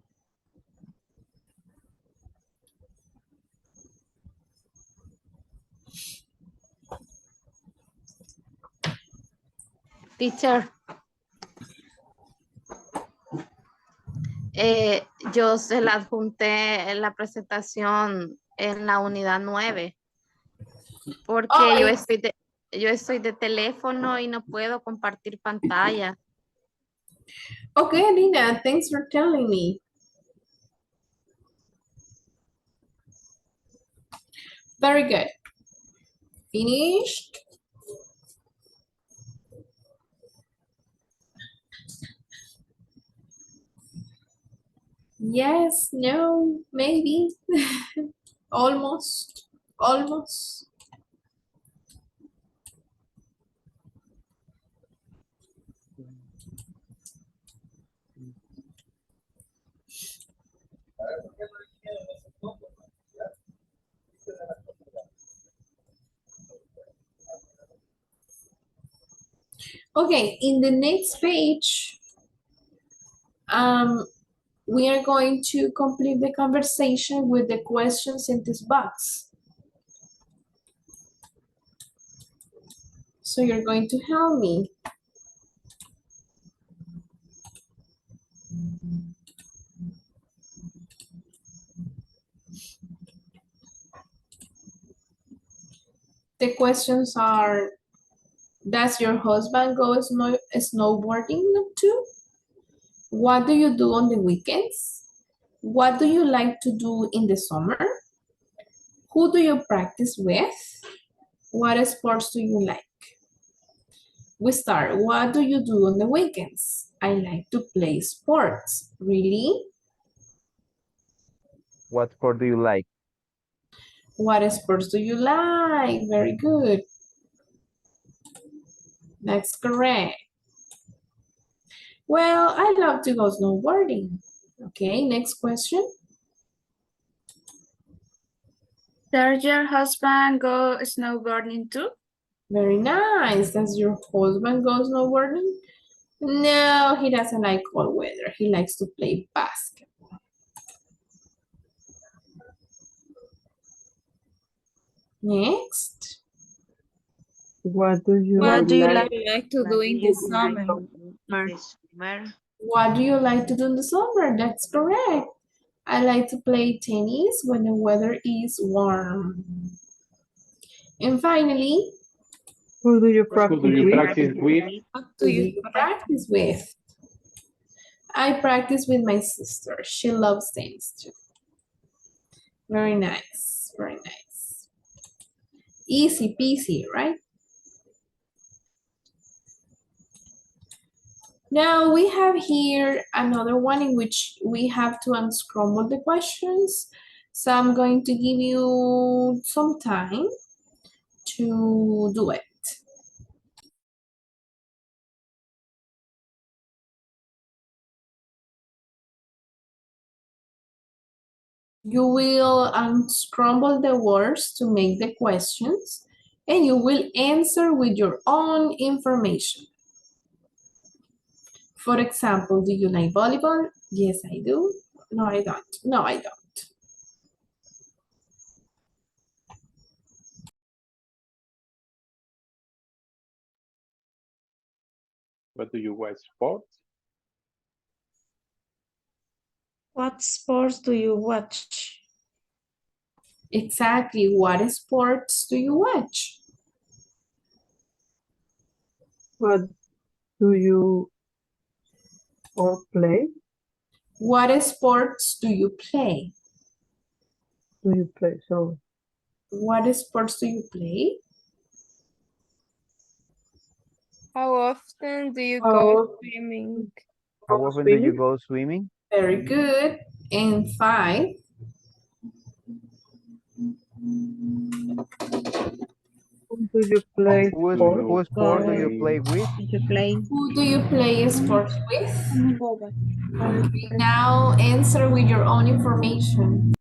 Teacher, yo se la adjunté en la presentación en la unidad 9 porque yo estoy de teléfono y no puedo compartir pantalla.
Okay, Nina, thanks for telling me. Very good. Finished? Yes, no, maybe. Almost. Okay, in the next page, we are going to complete the conversation with the questions in this box. So you're going to help me. The questions are, does your husband go snowboarding too? What do you do on the weekends? What do you like to do in the summer? Who do you practice with? What sports do you like? We start, what do you do on the weekends? I like to play sports. Really?
What sport do you like?
What sports do you like? Very good. That's correct. Well, I love to go snowboarding. Okay, next question.
Does your husband go snowboarding too?
Very nice. Does your husband go snowboarding? No, he doesn't like cold weather. He likes to play basketball. Next.
What do you
What do you
like?
like to do in the summer?
What do you like to do in the summer? That's correct. I like to play tennis when the weather is warm. And finally,
Who do you
Who do
practice
you
with?
practice with?
who do you practice with? I practice with my sister. She loves tennis too. Very nice, very nice. Easy peasy, right? Now we have here another one in which we have to unscramble the questions. So I'm going to give you some time to do it. You will unscramble the words to make the questions and you will answer with your own information. For example, do you like volleyball? Yes, I do. No, I don't. No, I don't.
What do you watch sports?
What sports do you watch?
Exactly. What sports do you watch?
What do you all play?
What sports do you play?
Do you play? So,
What sports do you play?
How often do you
how
go
often
swimming?
How
go
often do you
swimming?
go swimming?
Very good. And 5.
Who do you play
Do
sport?
you
Who sport do you
play?
play with?
You play.
Who do you play sports with? Now answer with your own information.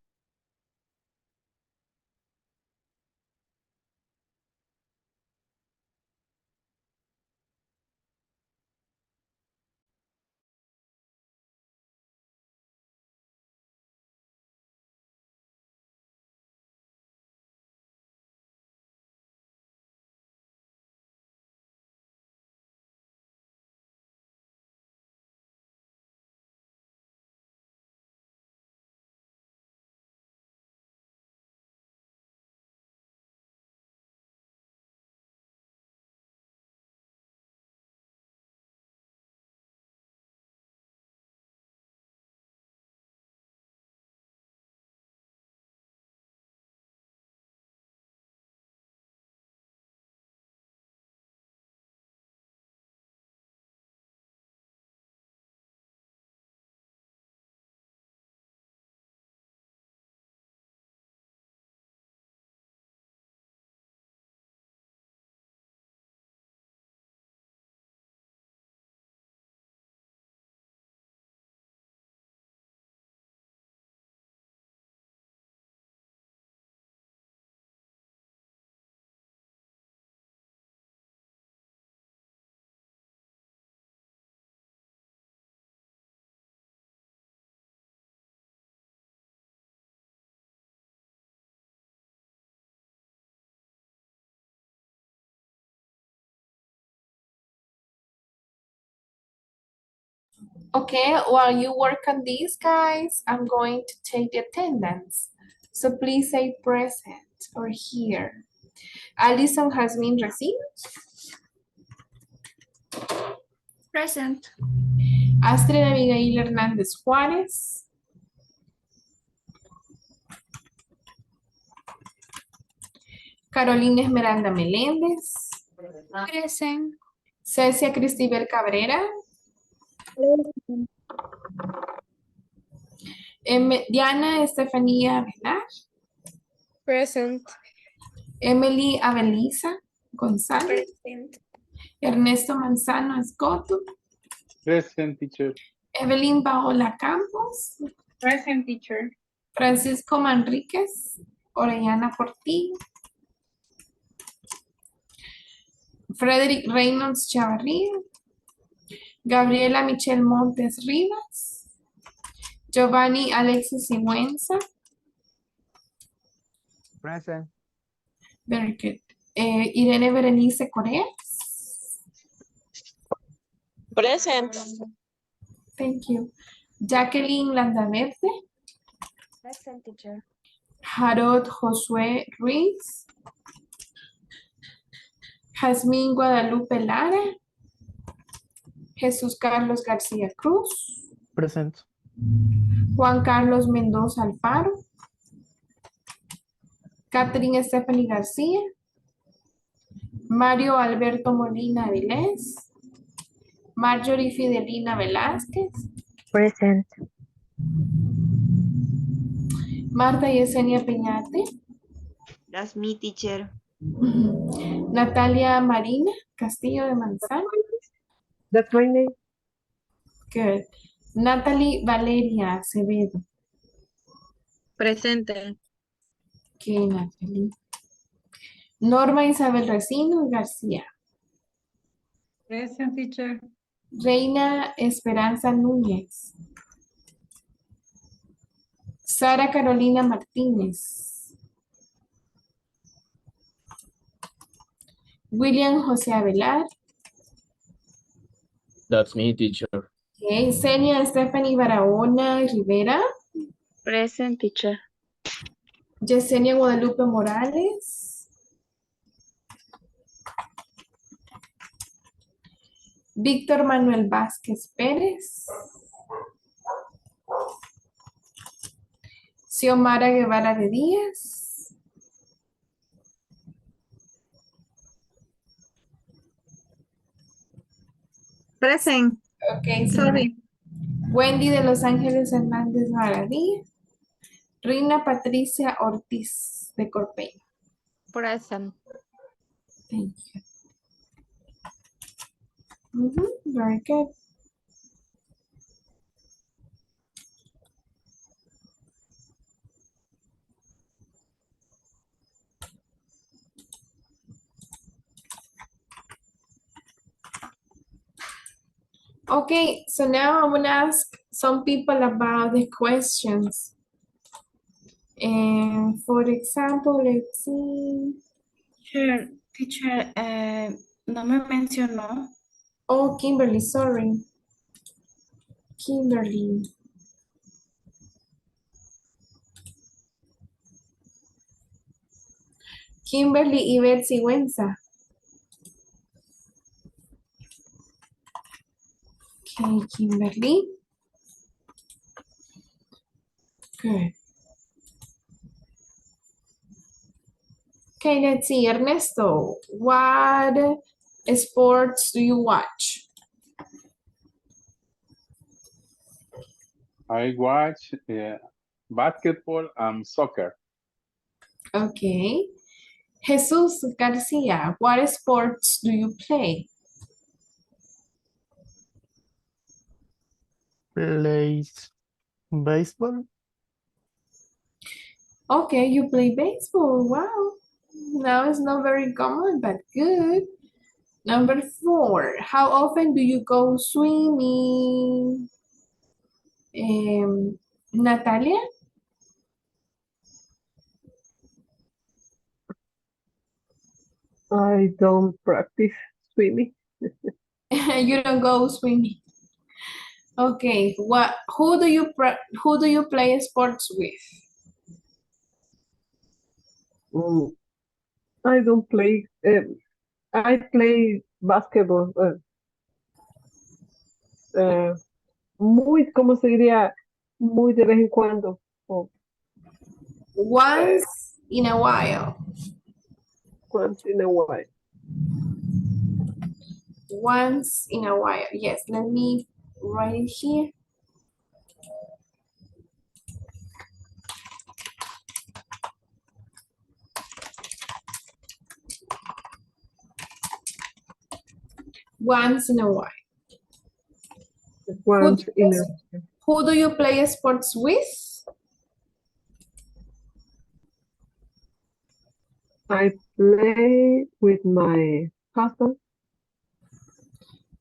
Okay, while you work on these guys, I'm going to take the attendance. So please say present or here. Alison has been received.
Present.
Astrid Abigail Hernández Juárez. Carolina Esmeralda Meléndez.
Present.
Cecia Cristibel Cabrera. Diana Estefanía Velar.
Present.
Emily Abelisa González.
Present.
Ernesto Manzano Escoto.
Present, teacher.
Evelyn Paola Campos.
Present, teacher.
Francisco Manríquez. Orellana Portillo. Frederick Reynolds Chavarría. Gabriela Michelle Montes Rivas. Giovanni Alexis Sigüenza.
Present.
Very good. Irene Berenice Corea.
Present.
Thank you. Jacqueline Landaverde.
Present, teacher.
Harold Josué Ruiz. Jazmín Guadalupe Lara. Jesús Carlos García Cruz.
Present.
Juan Carlos Mendoza Alfaro. Catherine Stephanie García. Mario Alberto Molina Avilés. Marjorie Fidelina Velázquez.
Present.
Marta Yesenia Peñate.
That's me, teacher.
Natalia Marina Castillo de Manzano.
That's my name.
Good. Natalie Valeria Acevedo.
Presente.
Okay, Natalie. Norma Isabel Racino García.
Present, teacher.
Reina Esperanza Núñez. Sara Carolina Martínez. William José Avelar.
That's me, teacher.
Okay. Senia Stephanie Barahona Rivera.
Present, teacher.
Yesenia Guadalupe Morales. Víctor Manuel Vázquez Pérez. Xiomara Guevara de Díaz.
Present.
Okay,
Sorry.
Wendy de Los Ángeles Hernández Baradí. Rina Patricia Ortiz de Corpeño.
Present.
Thank you. Very good. Okay, so now I'm gonna ask some people about the questions. And for example, let's see.
Sure, teacher, no me mencionó.
Oh, Kimberly, sorry. Kimberly. Kimberly y Betsy Wenza. Okay, Kimberly. Good. Okay, let's see. Ernesto, what sports do you watch?
I watch basketball and soccer.
Okay. Jesus Garcia, what sports do you play?
Plays baseball.
Okay, you play baseball. Wow. Now it's not very common, but good. Number 4, how often do you go swimming? Natalia?
I don't practice swimming.
You don't go swimming. Okay, who do you play sports with?
I don't play. I play basketball. Muy, ¿cómo se diría? Muy de vez en cuando.
Once in a while.
Once in a while.
Once in a while. Yes, let me write it here. Once in a while.
Once in a
Who do you play sports with?
I play with my husband.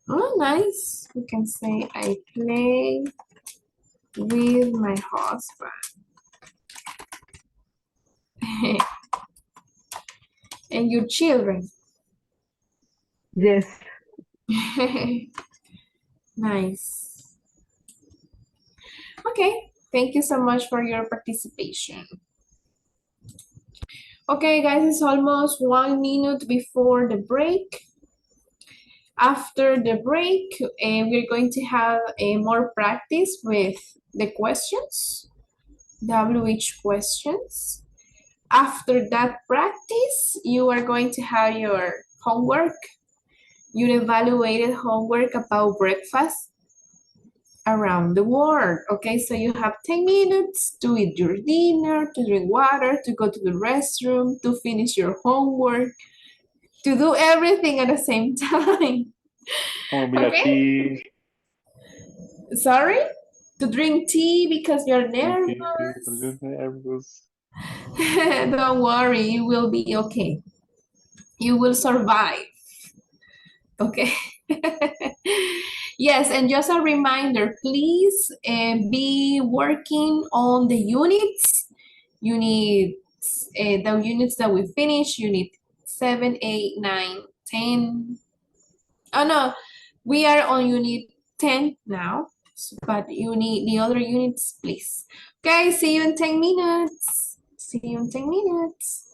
Oh, nice. You can say I play with my husband. And your children.
Yes.
Nice. Okay, thank you so much for your participation. Okay, guys, it's almost 1 minute before the break. After the break, we're going to have a more practice with the questions, WH questions. After that practice, you are going to have your homework, your evaluated homework about breakfast around the world. Okay, so you have 10 minutes to eat your dinner, to drink water, to go to the restroom, to finish your homework, to do everything at the same time. Okay? Sorry? To drink tea because you're nervous. Don't worry, you will be okay. You will survive. Okay. Yes, and just a reminder, please be working on the units. The units that we finished, unit 7, 8, 9, 10. Oh no, we are on unit 10 now, but you need the other units, please. Okay, see you in 10 minutes. See you in 10 minutes.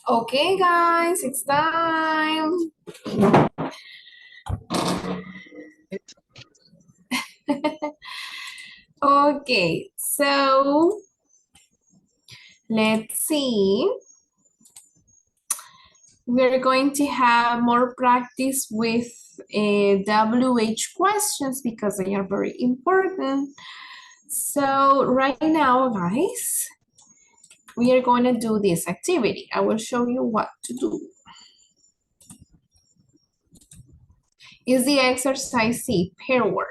Okay, guys, it's time. Okay, so let's see. We're going to have more practice with WH questions because they are very important. So right now, guys, we are going to do this activity. I will show you what to do. Is the exercise C, pair work.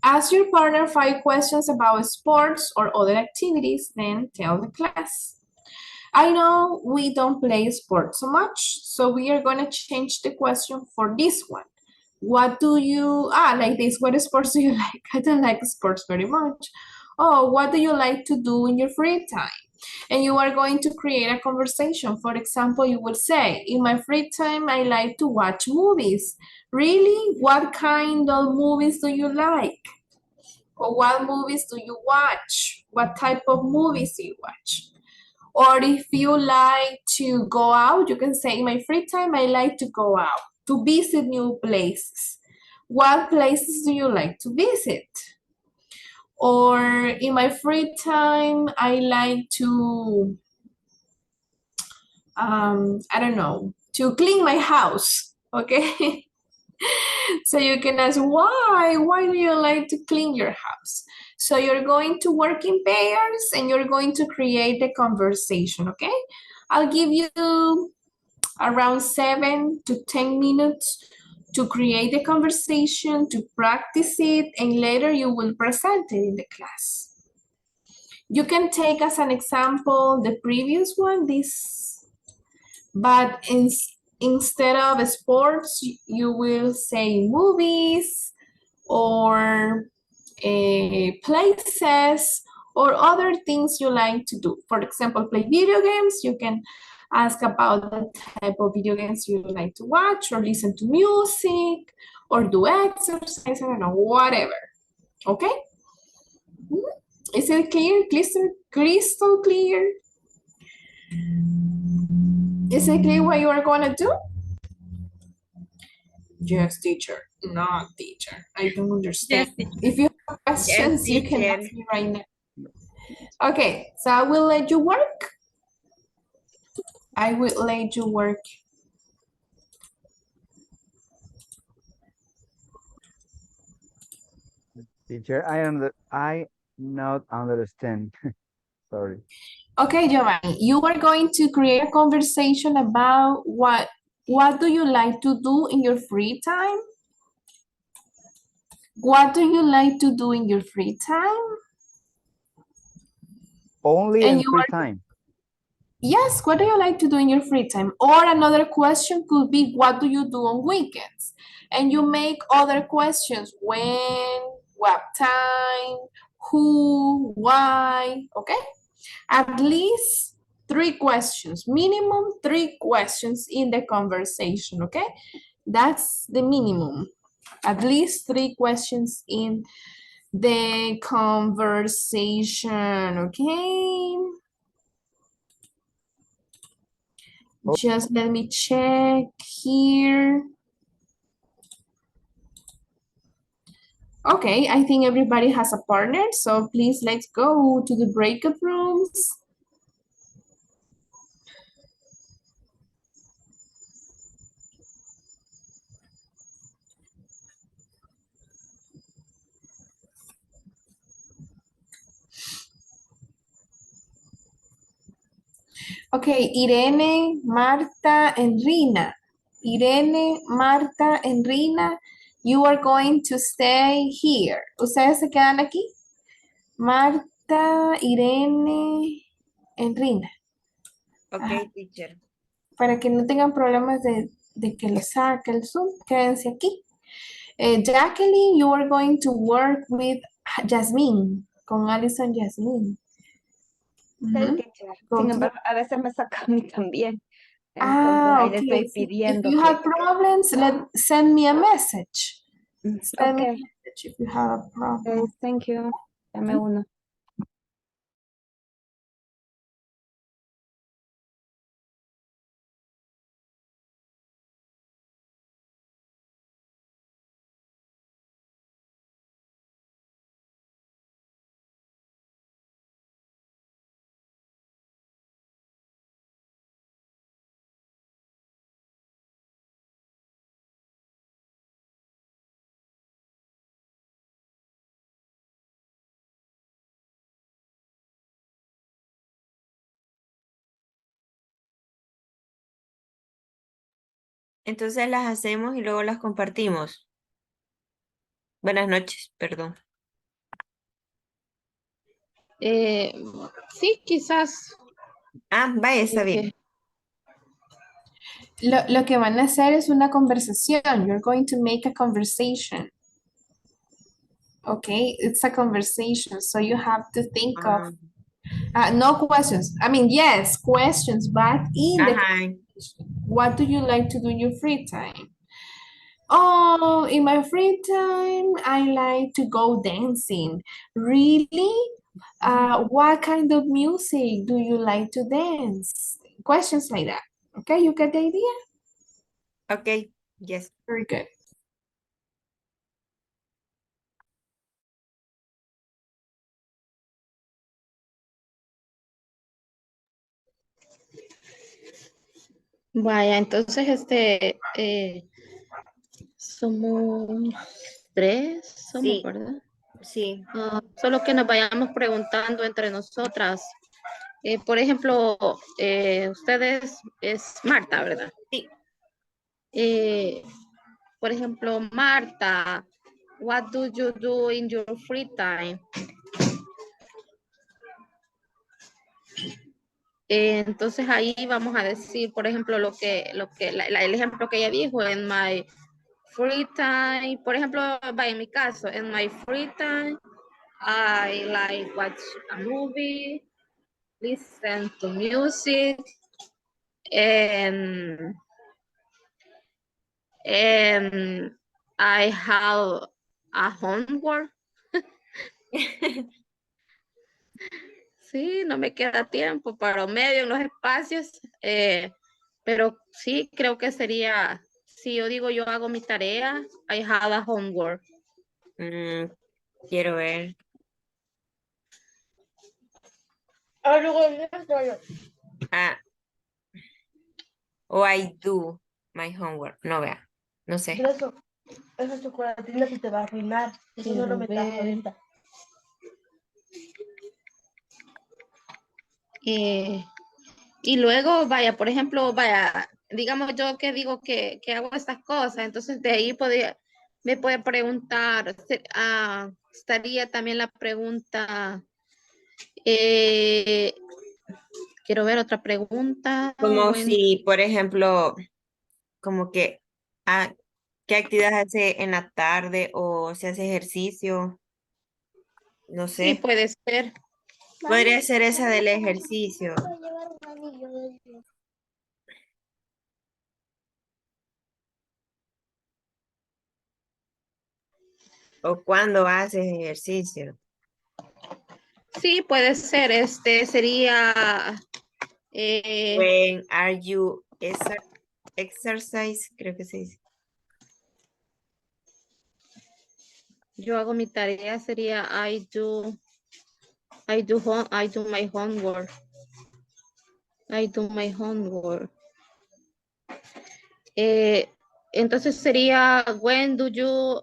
Ask your partner 5 questions about sports or other activities, then tell the class. I know we don't play sports so much, so we are going to change the question for this one. What do you, like this, what sports do you like? I don't like sports very much. Oh, what do you like to do in your free time? And you are going to create a conversation. For example, you would say, in my free time, I like to watch movies. Really? What kind of movies do you like? Or what movies do you watch? What type of movies do you watch? Or if you like to go out, you can say, in my free time, I like to go out, to visit new places. What places do you like to visit? Or in my free time, I like to, I don't know, to clean my house, okay? So you can ask, why? Why do you like to clean your house? So you're going to work in pairs and you're going to create a conversation, okay? I'll give you around 7 to 10 minutes to create the conversation, to practice it, and later you will present it in the class. You can take as an example the previous one, this, but instead of sports, you will say movies or places or other things you like to do. For example, play video games. You can ask about the type of video games you like to watch or listen to music or do exercise, I don't know, whatever. Okay? Is it clear? Crystal clear? Is it clear what you are going to do? Yes, teacher. Not teacher. I don't understand.
Yes, teacher.
If you have
Yes,
questions, you can
teacher.
ask me right now. Okay, so I will let you work. I will let you work.
Teacher, I not understand. Sorry.
Okay, Giovanni, you are going to create a conversation about what do you like to do in your free time? What do you like to do in your free time?
Only
And
in
you
free
are,
time.
yes, what do you like to do in your free time? Or another question could be, what do you do on weekends? And you make other questions, when, what time, who, why, okay? At least 3 questions, minimum 3 questions in the conversation, okay? That's the minimum. At least 3 questions in the conversation, okay? Just let me check here. Okay, I think everybody has a partner, so please let's go to the breakout rooms. Okay, Irene, Marta, and Rina. Irene, Marta, and Rina, you are going to stay here. ¿Ustedes se quedan aquí? Marta, Irene, and Rina.
Okay, teacher.
Para que no tengan problemas de que lo saque el Zoom, quédense aquí. Jacqueline, you are going to work with Jasmine, con Alison Jasmine.
Sí, teacher. Sin embargo, a veces me saca a mí también. Entonces ahí le
Okay.
estoy
If
pidiendo
you
que...
have problems, send me a message. Send me a
Okay.
message if you have a problem.
Okay, thank you. Dame uno.
Entonces las hacemos y luego las compartimos. Buenas noches, perdón.
Sí, quizás.
Ah, vaya, está bien.
Lo que van a hacer es una conversación. You're going to make a conversation. Okay, it's a conversation. So you have to think of no questions. I mean, yes, questions, but in the
Ajá.
what do you like to do in your free time? Oh, in my free time, I like to go dancing. Really? What kind of music do you like to dance? Questions like that. Okay, you get the idea?
Okay, yes.
Very good.
Vaya, entonces somos somos,
Sí,
¿verdad?
sí.
Solo que nos vayamos preguntando entre nosotras. Por ejemplo, ustedes es Marta, ¿verdad?
Sí.
Por ejemplo, Marta, what do you do in your free time? Entonces ahí vamos a decir, por ejemplo, el ejemplo que ella dijo, en my free time, por ejemplo, en mi caso, en my free time, I like watch a movie, listen to music, and I have a homework. Sí, no me queda tiempo para medio en los espacios, pero sí creo que sería, si yo digo yo hago mi tarea, I have a homework.
Quiero ver. O I do my homework. No vea. No sé.
Esa chocolatina se te va a arruinar. Eso no lo metas ahorita.
Y luego, vaya, por ejemplo, vaya, digamos yo que digo que hago estas cosas, entonces de ahí me puede preguntar, estaría también la pregunta, quiero ver otra pregunta.
Como si, por ejemplo, como que, ¿qué actividad hace en la tarde o si hace ejercicio? No
Sí,
sé.
puede ser.
Podría ser esa del ejercicio. O cuando haces ejercicio.
Sí, puede ser, sería...
When are you exercise? Creo que se dice.
Yo hago mi tarea, sería I do my homework. I do my homework. Entonces sería when do you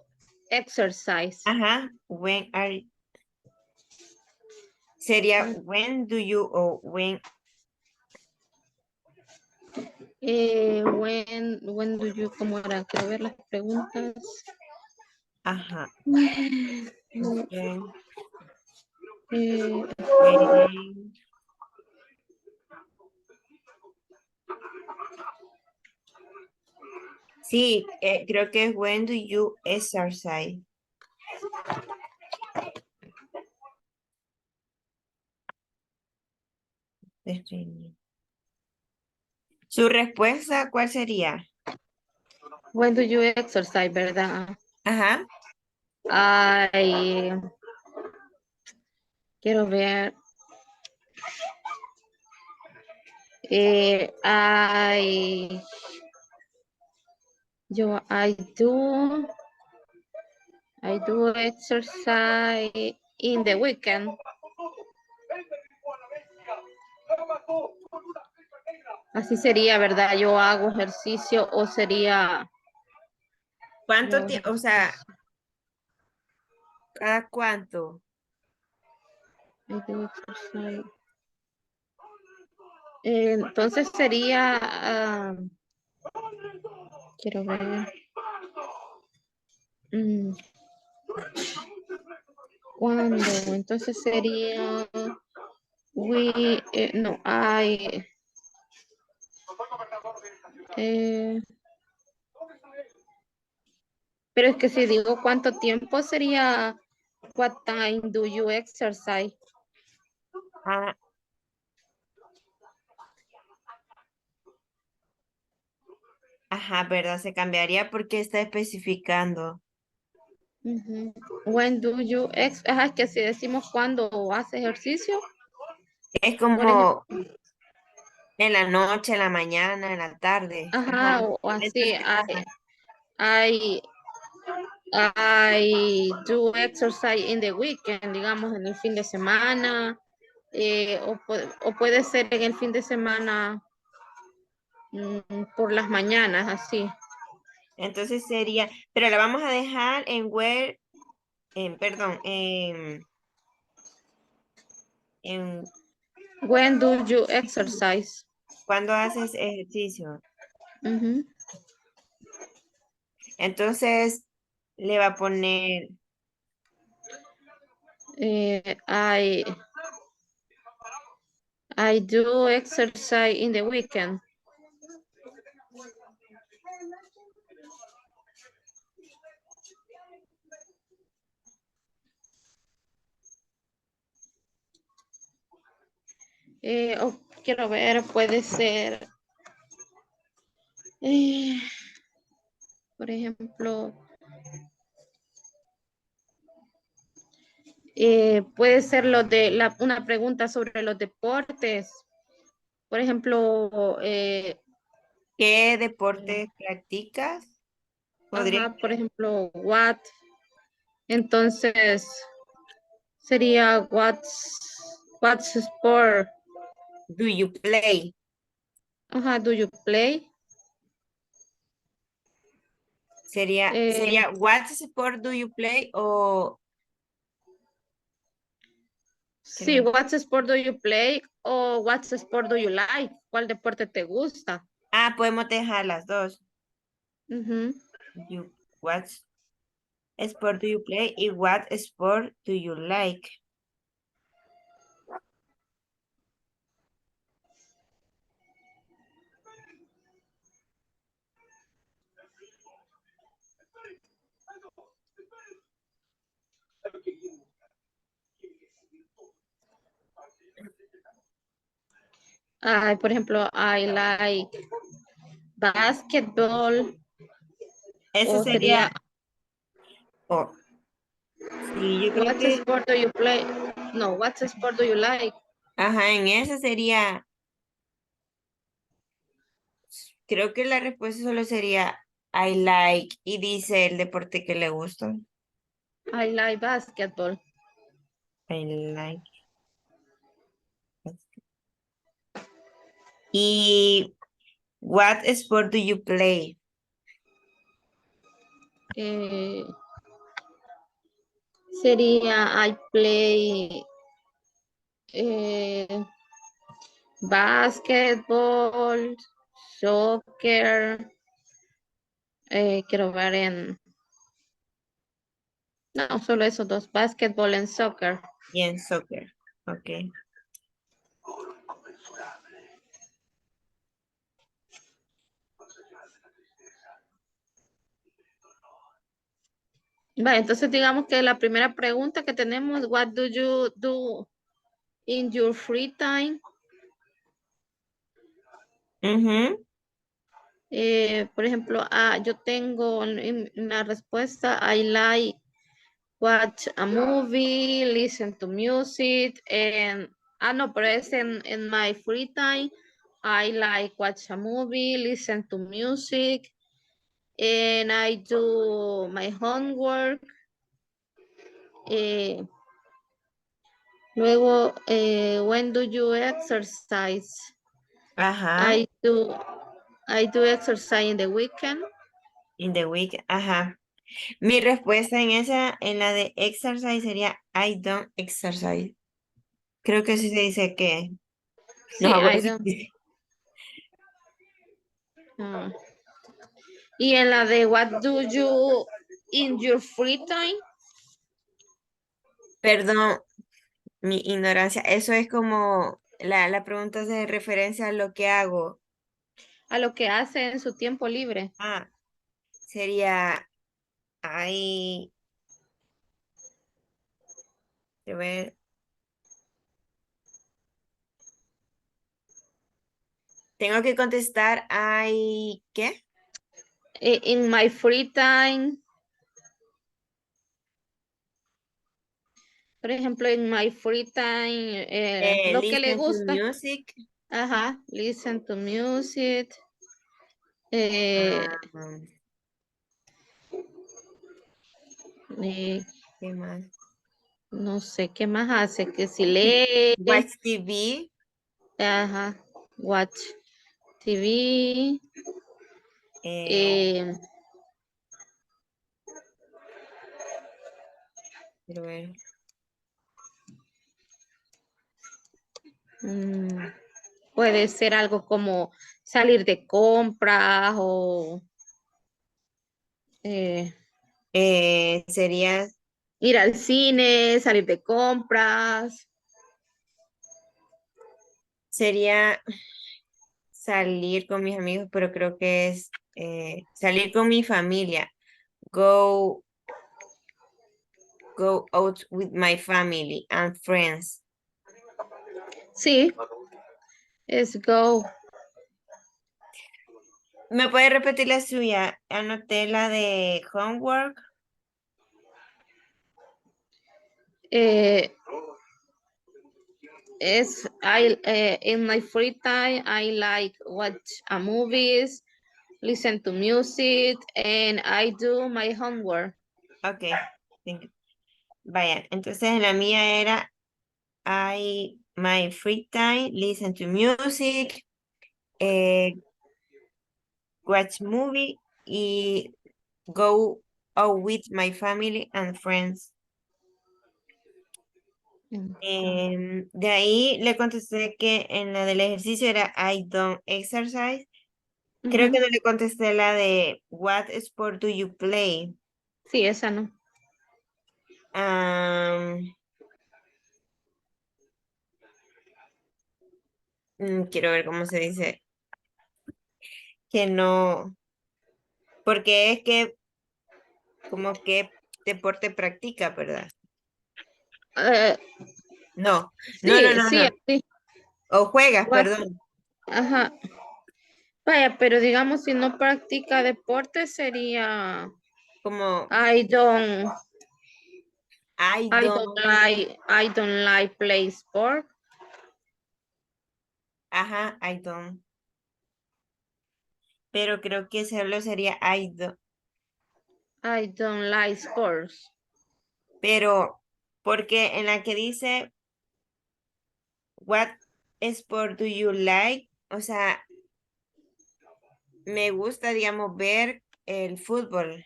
exercise?
Ajá. Sería when do you o when.
When do you, ¿cómo era? Quiero ver las preguntas.
Ajá.
Okay.
Sí, creo que es when do you exercise. Su respuesta, ¿cuál sería?
When do you exercise, ¿verdad?
Ajá.
Quiero ver. I do exercise in the weekend. Así sería, ¿verdad? Yo hago ejercicio o sería...
¿Cuánto tiempo? O sea, ¿cada cuánto?
Entonces sería Quiero ver. Mm, ¿Cuándo? Entonces sería no, I pero es que si digo cuánto tiempo sería what time do you exercise?
Ah, ajá, ¿verdad? Se cambiaría porque está especificando.
Ujú. When do you ajá, es que si decimos cuándo hace ejercicio,
Es
por ejemplo,
como en la noche, en la mañana, en la tarde.
ajá,
Ajá.
o así,
Ajá.
I, I do exercise in the weekend, digamos, en el fin de semana, o puede ser en el fin de semana por las mañanas, así.
Entonces sería, pero la vamos a dejar en where, perdón, en
When do you exercise?
cuando haces ejercicio.
Ujú.
Entonces le va a poner,
I do exercise in the weekend. Quiero ver, puede ser, por ejemplo, puede ser una pregunta sobre los deportes. Por ejemplo,
¿qué deporte practicas? Podría.
ajá, por ejemplo, what. Entonces, sería what's sport?
Do you play?
Ajá, do you play?
Sería what sport do you play o quiero
Sí,
ver.
what sport do you play o what sport do you like? ¿Cuál deporte te gusta?
Ah, podemos dejar las dos.
Ujú.
What sport do you play y what sport do you like?
Por ejemplo, I like basketball
Eso
o
sería,
sería
oh, sí, yo creo
what
que,
sport do you play? No, what sport do you like?
ajá, en esa sería, creo que la respuesta solo sería I like y dice el deporte que le gusta.
I like basketball.
I like. Y what sport do you play?
Eh, Sería I play basketball, soccer, quiero ver no, solo esos dos, basketball and soccer.
Y en soccer. Ok.
Vale, entonces digamos que la primera pregunta que tenemos, what do you do in your free time? Por ejemplo, yo tengo en la respuesta, I like watch a movie, listen to music, no, pero es en my free time, I like watch a movie, listen to music, and I do my homework. Luego, when do you exercise?
Ajá.
I do exercise in the weekend.
In the week. Ajá. Mi respuesta en esa, en la de exercise sería I don't exercise. Creo que sí se dice que. No,
Sí,
a ver
I
si
don't.
dice.
Ah. Y en la de what do you in your free time?
Perdón, mi ignorancia. Eso es como la pregunta de referencia a lo que hago.
A lo que hace en su tiempo libre.
Ah, sería I. A ver. Tengo que contestar I. ¿Qué?
In my free time. Por ejemplo, in my free time, lo que le
Listen to
gusta.
music.
Ajá, listen to music.
Um,
Eh,
¿Qué más?
no sé, ¿qué más hace? Que si lee.
Watch TV.
Ajá, watch TV.
Eh, Quiero ver.
Puede ser algo como salir de compras o
Sería
ir al cine, salir de compras.
sería salir con mis amigos, pero creo que es salir con mi familia. Go out with my family and friends.
Sí, es go.
¿Me puede repetir la suya? Anoté la de homework.
Es in my free time I like watch a movies, listen to music, and I do my homework.
Ok. Vaya, entonces la mía era my free time, listen to music, watch movie y go out with my family and friends. De ahí le contesté que en la del ejercicio era I don't exercise. Creo que no le contesté la de what sport do you play.
Sí, esa no.
Quiero ver cómo se dice. Que no. Porque es que como que deporte practica, ¿verdad? No, no, no,
Sí,
no,
sí,
no.
así.
O juegas,
What-
perdón.
Ajá. Vaya, pero digamos, si no practica deporte sería
Como
I don't,
I don't.
I don't like play sport.
Ajá, I don't. Pero creo que solo sería I don't.
I don't like sports.
Pero, porque en la que dice what sport do you like? O sea, me gusta, digamos, ver el fútbol.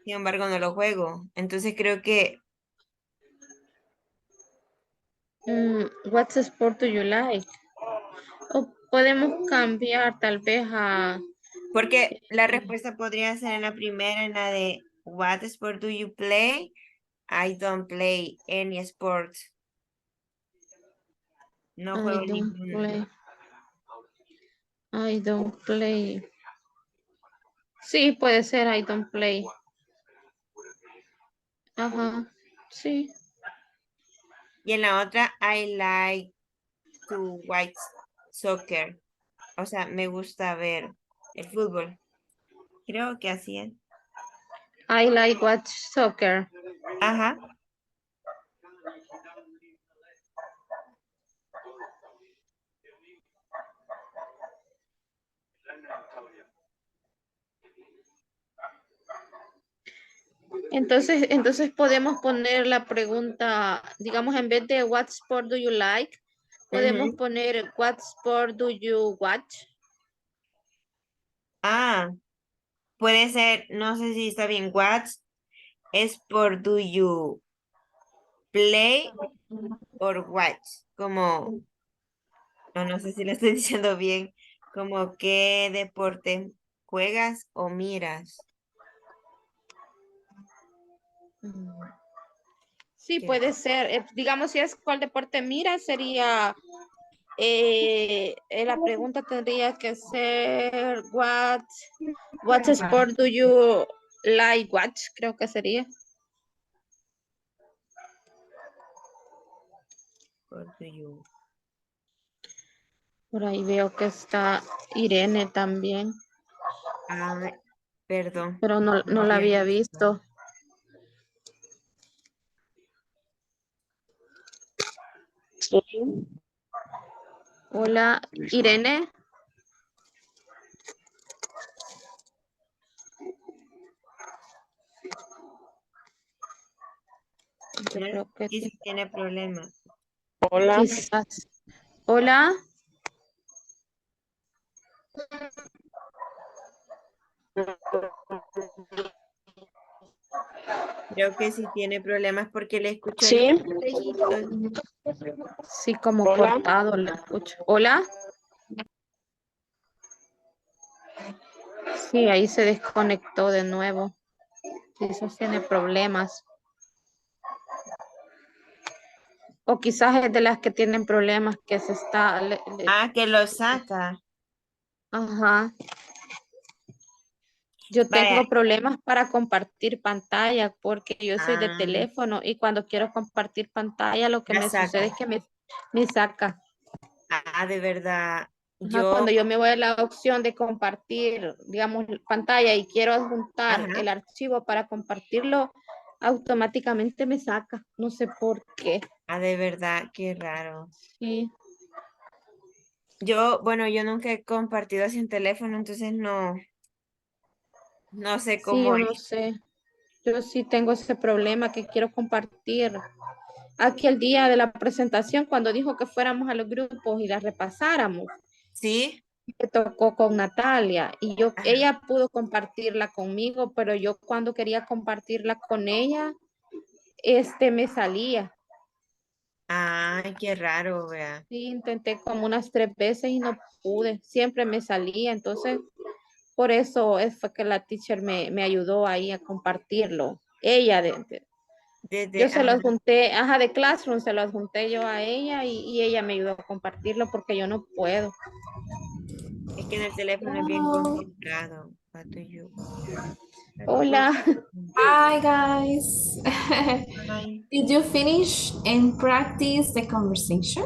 Sin embargo, no lo juego. Entonces creo que
What sport do you like? O podemos cambiar tal vez a
porque la respuesta podría ser en la primera, en la de what sport do you play? I don't play any sport. No
I
juego
don't
ninguno.
play. I don't play. Sí, puede ser I don't play. Ajá, sí.
Y en la otra, I like to watch soccer. O sea, me gusta ver el fútbol. Creo que así es.
I like watch soccer.
Ajá.
Entonces podemos poner la pregunta, digamos, en vez de what sport do you like, podemos
Ujú.
poner what sport do you watch.
Ah, puede ser, no sé si está bien, what sport do you play or watch? Como, no sé si lo estoy diciendo bien, como qué deporte ¿Juegas o miras?
Sí, puede ser. Digamos, si es cuál deporte mira, sería, la pregunta tendría que ser, what sport do you like watch? Creo que sería. Por ahí veo que está Irene también.
Ah, perdón.
Pero no la había visto. Hola, Irene. Yo creo que
Y si tiene problemas.
quizás. Hola.
Creo que sí tiene problemas porque le escucho ahí
Sí.
lejitos.
Sí, como cortado la escucho. Hola. Sí, ahí se desconectó de nuevo. Quizás tiene problemas. O quizás es de las que tienen problemas que se está...
Ah, que lo saca.
Ajá. Yo
Vaya.
tengo problemas para compartir pantalla porque yo soy de
Ah,
teléfono y cuando quiero compartir pantalla lo que
la
me sucede
saca.
es que me saca.
Ah, de verdad.
Ajá,
Yo,
cuando yo me voy a la opción de compartir, digamos, pantalla y quiero adjuntar
ajá.
el archivo para compartirlo, automáticamente me saca. No sé por qué.
Ah, de verdad, qué raro.
Sí,
Bueno, yo nunca he compartido así un teléfono, entonces no sé
sí,
cómo
yo
es.
no sé. Yo sí tengo ese problema que quiero compartir. Aquí el día de la presentación, cuando dijo que fuéramos a los grupos y las repasáramos,
¿Sí?
me tocó con Natalia y
Ajá.
ella pudo compartirla conmigo, pero yo cuando quería compartirla con ella, me salía.
Ay, qué raro, vea.
Sí, intenté como unas 3 veces y no pude, siempre me salía, entonces por eso fue que la teacher me ayudó ahí a compartirlo. Ella, yo se lo
Ajá.
adjunté, de Classroom, se lo adjunté yo a ella y ella me ayudó a compartirlo porque yo no puedo.
Es que en el teléfono es bien
Hello.
complicado. What do you-
Hola.
Hi, guys.
Ay,
Did you finish and practice the conversation?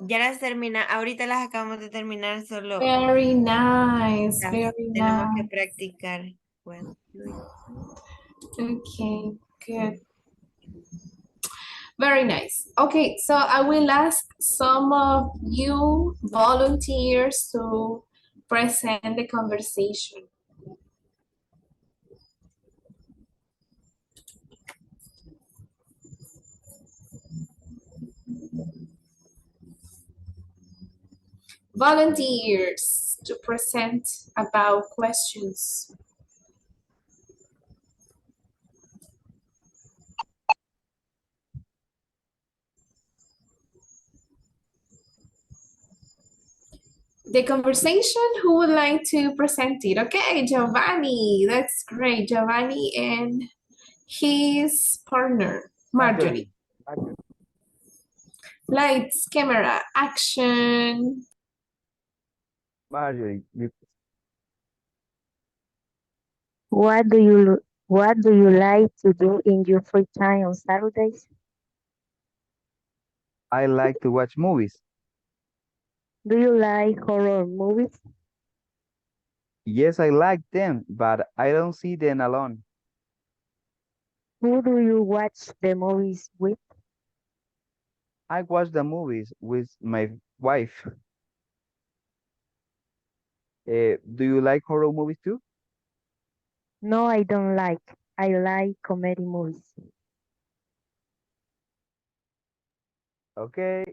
ya las termina, ahorita las acabamos de terminar, solo
Very nice.
las
Very
tenemos que
nice.
practicar. What do you-
Okay, good. Very nice. Okay, so I will ask some of you volunteers to present the conversation. Volunteers to present about questions. The conversation, who would like to present it? Okay, Giovanni, that's great. Giovanni and his partner, Marjorie.
Marjorie.
Lights, camera, action.
Marjorie,
What do you like to do in your free time on Saturdays?
I like to watch movies.
Do you like horror movies?
Yes, I like them, but I don't see them alone.
Who do you watch the movies with?
I watch the movies with my wife. Do you like horror movies too?
No, I don't like. I like comedy movies.
Okay.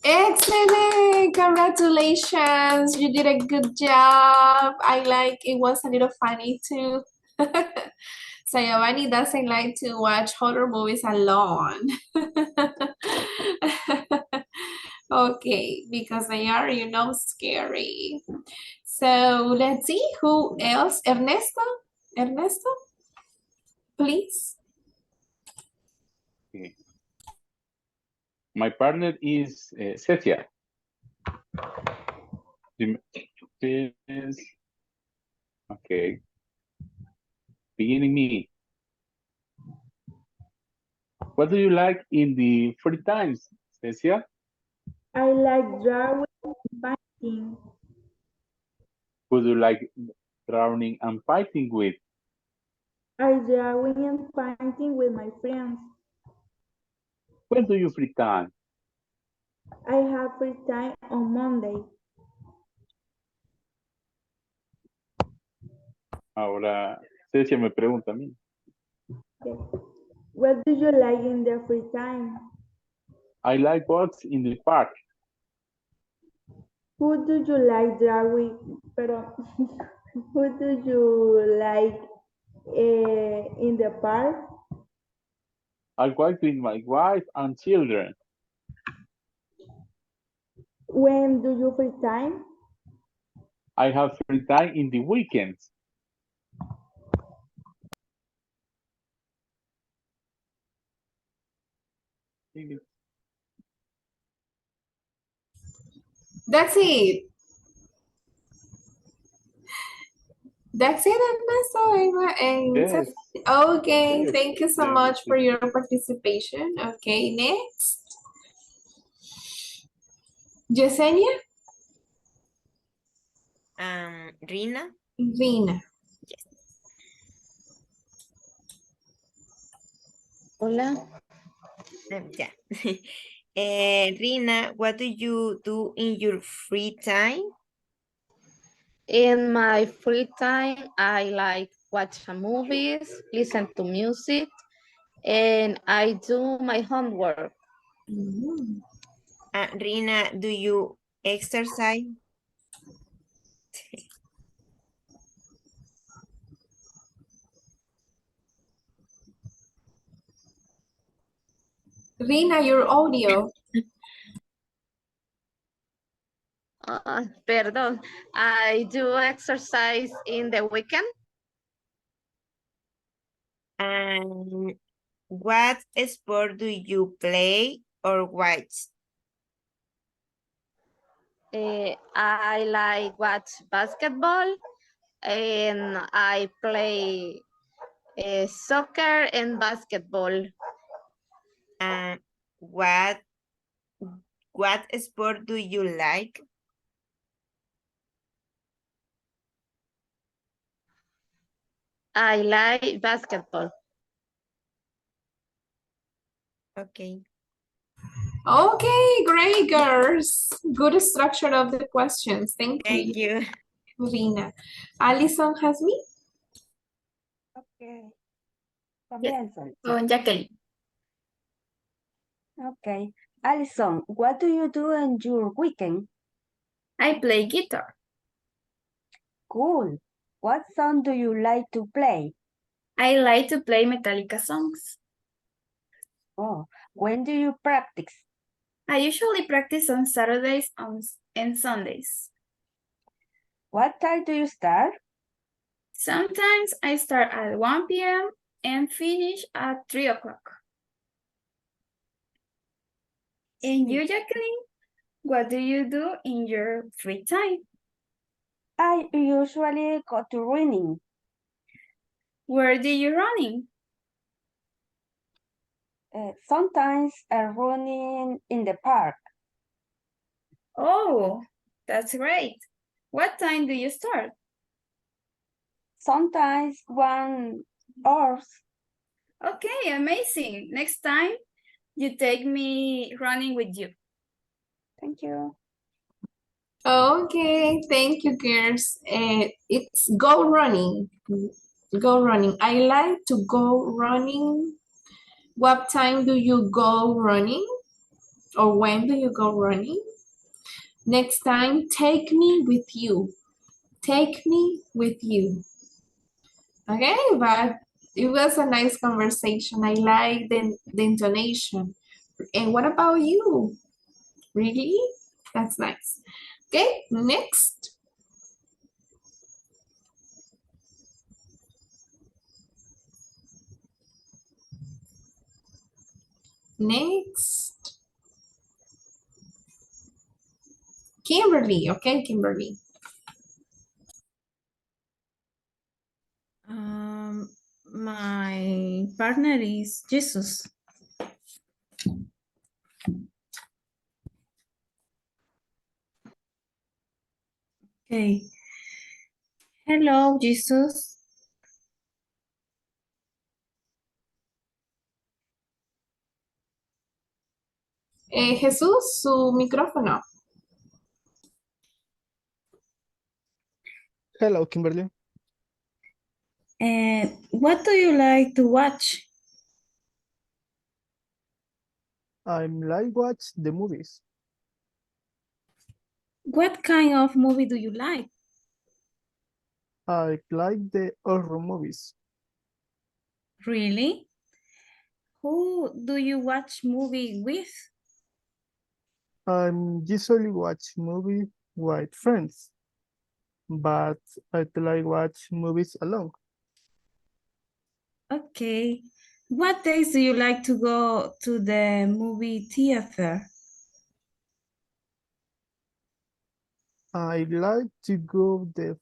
Excellent! Congratulations! You did a good job. I like it was a little funny too. So Giovanni doesn't like to watch horror movies alone. Okay, because they are, scary. So let's see who else. Ernesto? Ernesto, please.
Okay. My partner is Cecia. Is okay. Beginning me. What do you like in the free times, Cecia?
I like drawing and painting.
Who do you like drawing and fighting with?
I drawing and painting with my friends.
When do you free time?
I have free time on Monday.
Ahora, Cecia me pregunta a mí.
Okay. What do you like in the free time?
I like walks in the park.
Who do you like drawing? Pero, who do you like in the park?
I walk with my wife and children.
When do you free time?
I have free time in the weekends.
That's it. That's it, Ernesto.
Yes.
Okay,
Yes.
thank you so much for your participation. Okay, next. Yesenia?
Rina.
Rina.
Hola. Yeah. Rina, what do you do in your free time?
In my free time, I like watch movies, listen to music, and I do my homework.
Rina, do you exercise?
Rina, your audio.
Perdón, I do exercise in the weekend.
And what sport do you play or watch?
I like watch basketball and I play soccer and basketball.
And what sport do you like?
I like basketball.
Okay.
Okay, great, girls. Good structure of the questions. Thank you. Rina. Alison has me?
Okay.
Yes.
Comienzo.
Con Jacqueline.
Okay. Alison, what do you do on your weekend?
I play guitar.
Cool. What song do you like to play?
I like to play Metallica songs.
Oh, when do you practice?
I usually practice on Saturdays and Sundays.
What time do you start?
Sometimes I start at 1 p.m. and finish at 3 o'clock. And you, Jacqueline, what do you do in your free time?
I usually go to running.
Where do you running?
Sometimes I'm running in the park.
Oh, that's great. What time do you start?
Sometimes 1 hour.
Okay, amazing. Next time, you take me running with you.
Thank you.
Okay, thank you, girls. It's go running. Go running. I like to go running. What time do you go running? Or when do you go running? Next time, take me with you. Take me with you. Okay, but it was a nice conversation. I like the intonation. And what about you? Really? That's nice. Okay, next. Next. Kimberly, okay, Kimberly.
My partner is Jesus. Okay. Hello, Jesus.
Jesús, su micrófono.
Hello, Kimberly.
What do you like to watch?
I like watch the movies.
What kind of movie do you like?
I like the horror movies.
Really? Who do you watch movie with?
I usually watch movie with friends, but I like watch movies alone.
Okay. What days do you like to go to the movie theater?
I like to go the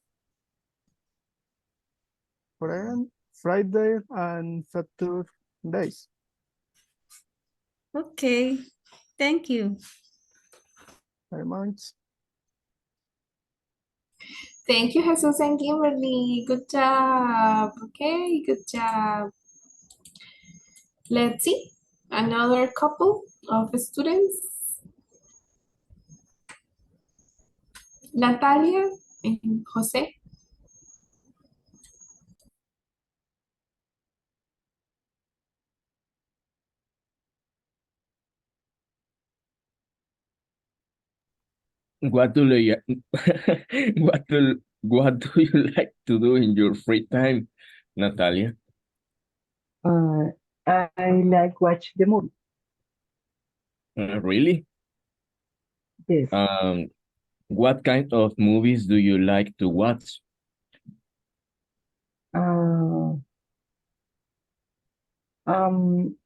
Friday and Saturdays.
Okay. Thank you.
Very much.
Thank you, Jesus and Kimberly. Good job. Okay, good job. Let's see. Another couple of students. Natalia and Jose.
What do you what do you like to do in your free time, Natalia?
Uh, I like watch the movie.
Really?
Yes.
What kind of movies do you like to watch?
Uh, um,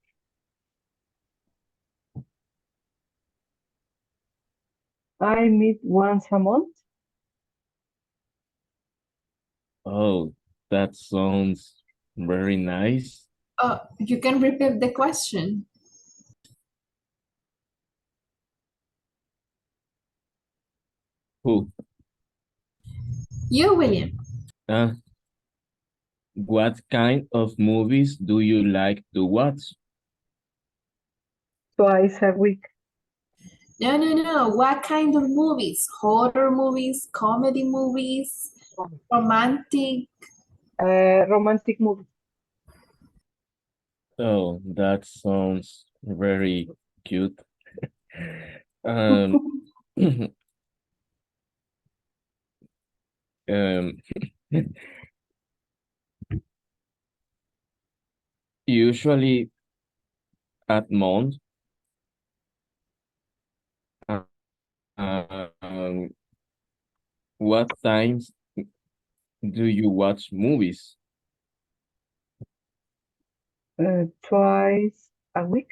I meet once a month.
Oh, that sounds very nice.
You can repeat the question.
Who?
You, William.
Uh, what kind of movies do you like to watch?
Twice a week.
No. What kind of movies? Horror movies, comedy movies, romantic.
Romantic movie.
Oh, that sounds very cute. Um, um, usually at month, uh, um, what times do you watch movies?
Twice a week.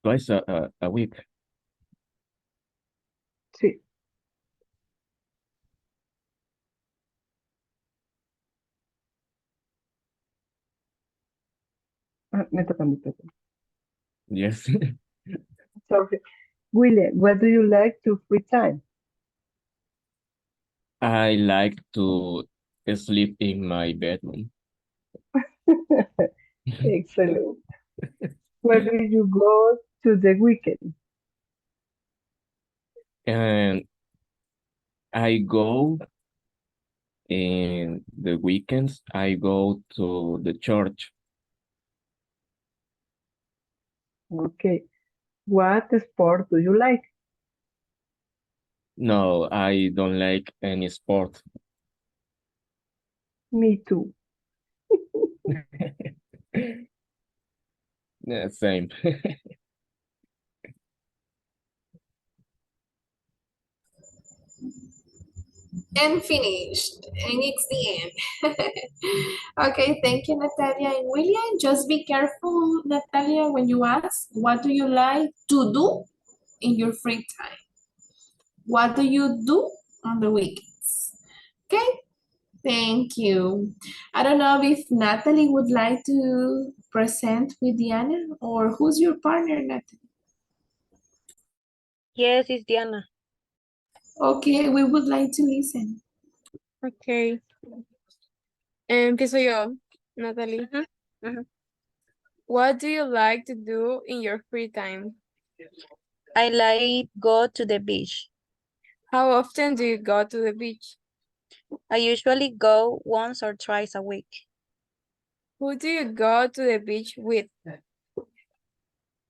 Twice a week.
Sí. Me toca, me toca.
Yes.
Sorry. William, what do you like to free time?
I like to sleep in my bedroom.
Excellent. Where do you go to the weekend?
And I go in the weekends, I go to the church.
Okay. What sport do you like?
No, I don't like any sport.
Me too.
Yeah, same.
And finished. And it's the end. Okay, thank you, Natalia and William. Just be careful, Natalia, when you ask, what do you like to do in your free time? What do you do on the weekends? Okay, thank you. I don't know if Natalie would like to present with Diana, or who's your partner, Natalie?
Yes, it's Diana.
Okay, we would like to listen.
Okay. Empiezo yo, Natalie. What do you like to do in your free time?
I like go to the beach.
How often do you go to the beach?
I usually go once or twice a week.
Who do you go to the beach with?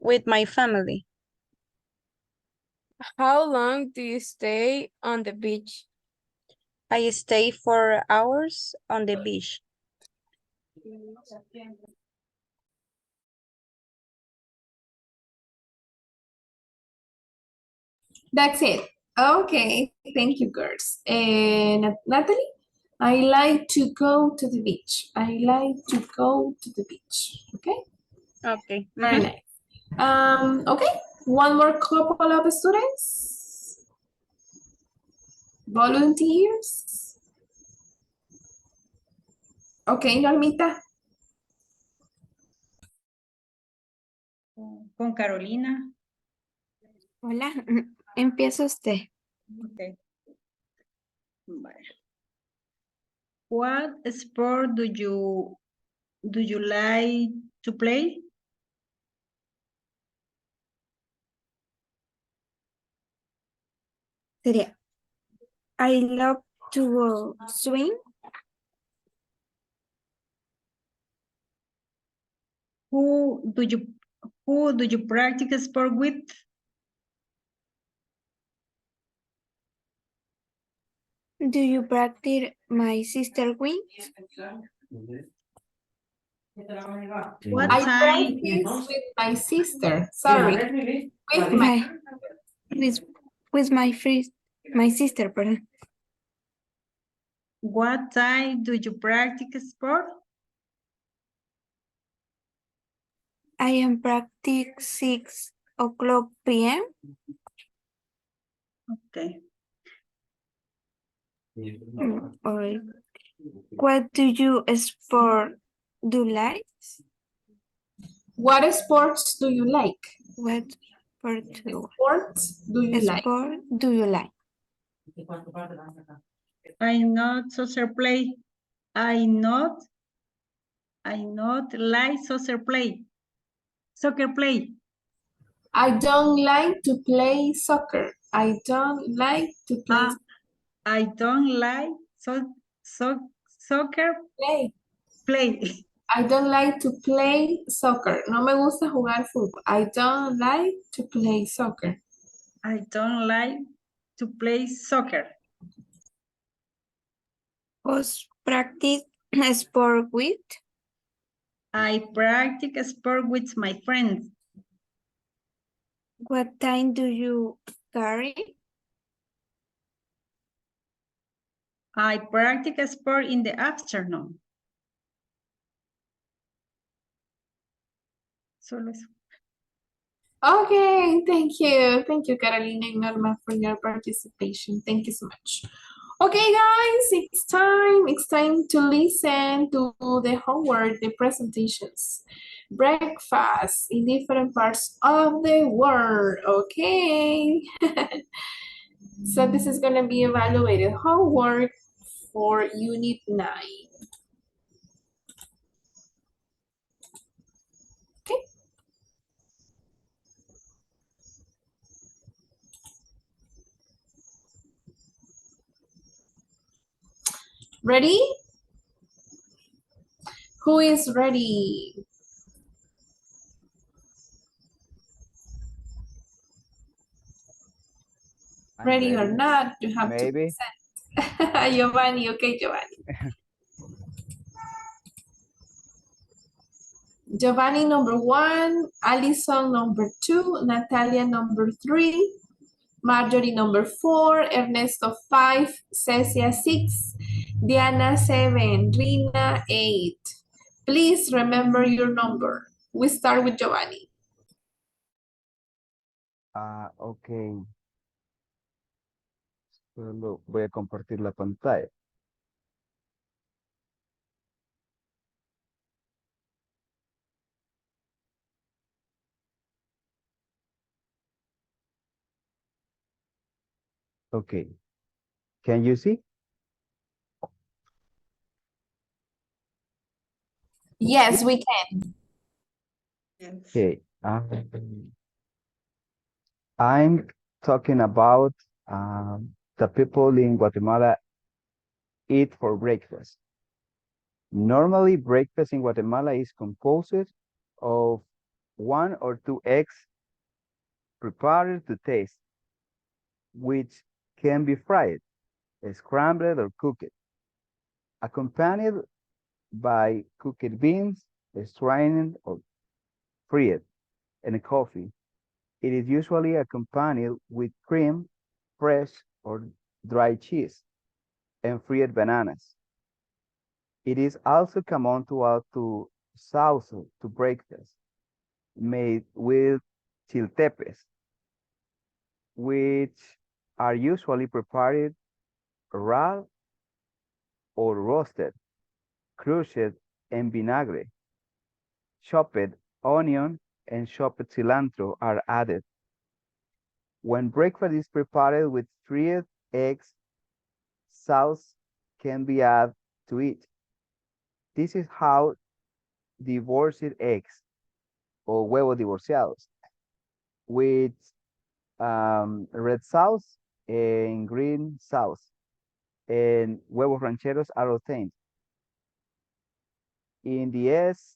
With my family.
How long do you stay on the beach?
I stay 4 hours on the beach.
That's it. Okay, thank you, girls. And Natalie, I like to go to the beach. I like to go to the beach. Okay,
Okay.
very nice. Okay, one more couple of students. Volunteers. Okay, Normita.
Con Carolina.
Hola, empieza usted.
Okay. Vale. What sport do you like to play?
Sería, I love to swim.
Who do you practice sport with?
Do you practice my sister win?
What
I
time?
practice with my sister. Sorry, with my.
With my sister, pardon.
What time do you practice sport?
I am practice 6 o'clock p.m.
Okay.
All right. What do you sport do like?
What sports do you like?
What
Sports do you like?
sport do you like?
I not soccer play. I not like soccer play. Soccer play.
I don't like to play soccer. I don't like to play
I don't like soccer play.
I don't like to play soccer. No me gusta jugar fútbol. I don't like to play soccer.
I don't like to play soccer.
Who's practice sport with?
I practice sport with my friends.
What time do you carry?
I practice sport in the afternoon. Solo eso.
Okay, thank you. Thank you, Carolina and Norma, for your participation. Thank you so much. Okay, guys, it's time. It's time to listen to the homework, the presentations. Breakfast in different parts of the world, okay? So this is gonna be evaluated homework for Unit 9. Okay. Ready? Who is ready? Ready or not, you have to
Maybe.
present. Giovanni, okay, Giovanni. Giovanni number 1, Alison number 2, Natalia number 3, Marjorie number 4, Ernesto 5, Cecia 6, Diana 7, Rina 8. Please remember your number. We start with Giovanni.
Ok. Solo voy a compartir la pantalla. Okay. Can you see?
Yes, we can.
Okay. I'm talking about the people in Guatemala eat for breakfast. Normally, breakfast in Guatemala is composed of 1 or 2 eggs prepared to taste, which can be fried, scrambled, or cooked, accompanied by cooked beans, strained or fried, and coffee. It is usually accompanied with cream, fresh or dry cheese, and fried bananas. It is also common to add to sauce to breakfast, made with chiltepes, which are usually prepared raw or roasted, crushed in vinagre. Chopped onion and chopped cilantro are added. When breakfast is prepared with fried eggs, sauce can be added to it. This is how divorced eggs or huevos divorciados with red sauce and green sauce and huevos rancheros are obtained. In the east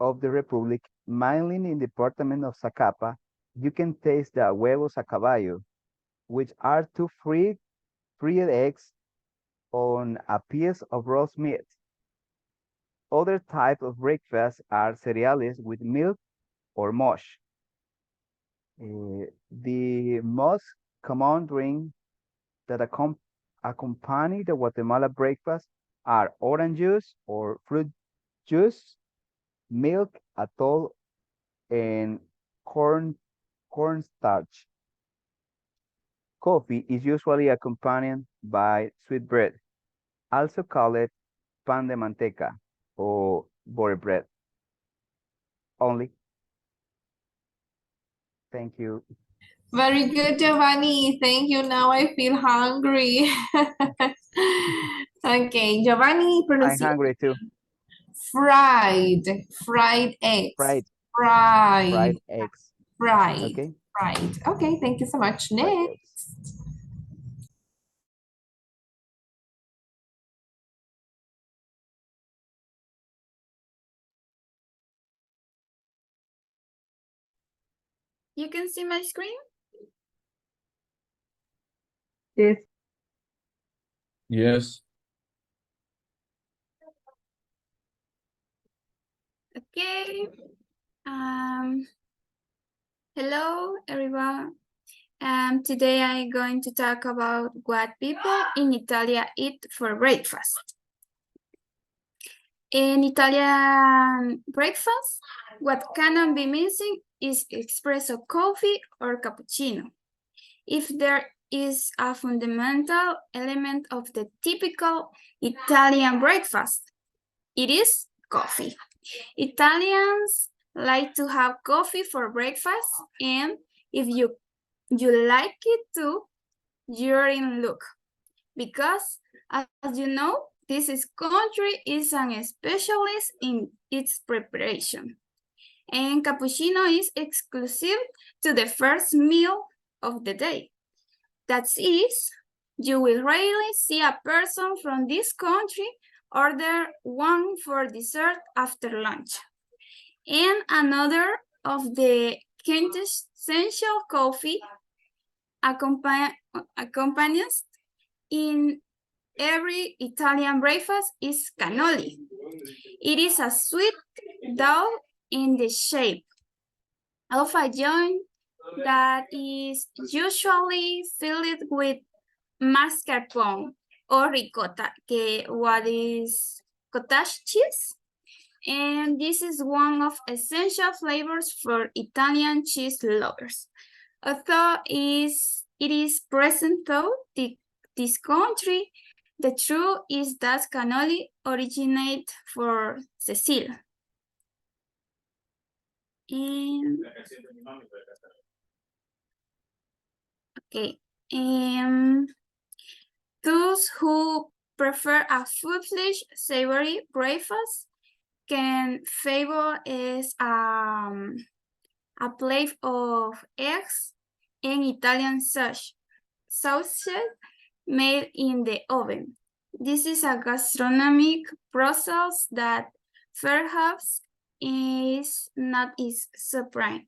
of the Republic, mainly in the department of Zacapa, you can taste the huevos a caballo, which are two fried eggs on a piece of roast meat. Other types of breakfast are cereals with milk or mush. The most common drink that accompany the Guatemala breakfast are orange juice or fruit juice, milk, atol, and cornstarch. Coffee is usually accompanied by sweet bread, also called pan de manteca or butter bread. Only. Thank you.
Very good, Giovanni. Thank you. Now I feel hungry. Okay, Giovanni,
I'm
pronunciation.
hungry too.
Fried eggs.
Fried
Fried,
eggs.
fried,
Okay.
fried. Okay, thank you so much.
Fried
Next.
eggs.
You can see my screen?
Yes.
Yes.
Okay. Hello, everyone. Today I'm going to talk about what people in Italy eat for breakfast. In Italian breakfast, what cannot be missing is espresso coffee or cappuccino. If there is a fundamental element of the typical Italian breakfast, it is coffee. Italians like to have coffee for breakfast, and if you like it too, you're in luck. Because, as you know, this country is an specialist in its preparation. And cappuccino is exclusive to the first meal of the day. That is, you will rarely see a person from this country order one for dessert after lunch. And another of the quintessential coffee accompanies in every Italian breakfast is cannoli. It is a sweet dough in the shape of a joint that is usually filled with mascarpone or ricotta, what is cottage cheese. And this is one of essential flavors for Italian cheese lovers. Although it is present throughout this country, the truth is that cannoli originate for Cecile. And, okay. Those who prefer a foolish, savory breakfast can favor is a plate of eggs and Italian sausage made in the oven. This is a gastronomic process that perhaps is not as surprising.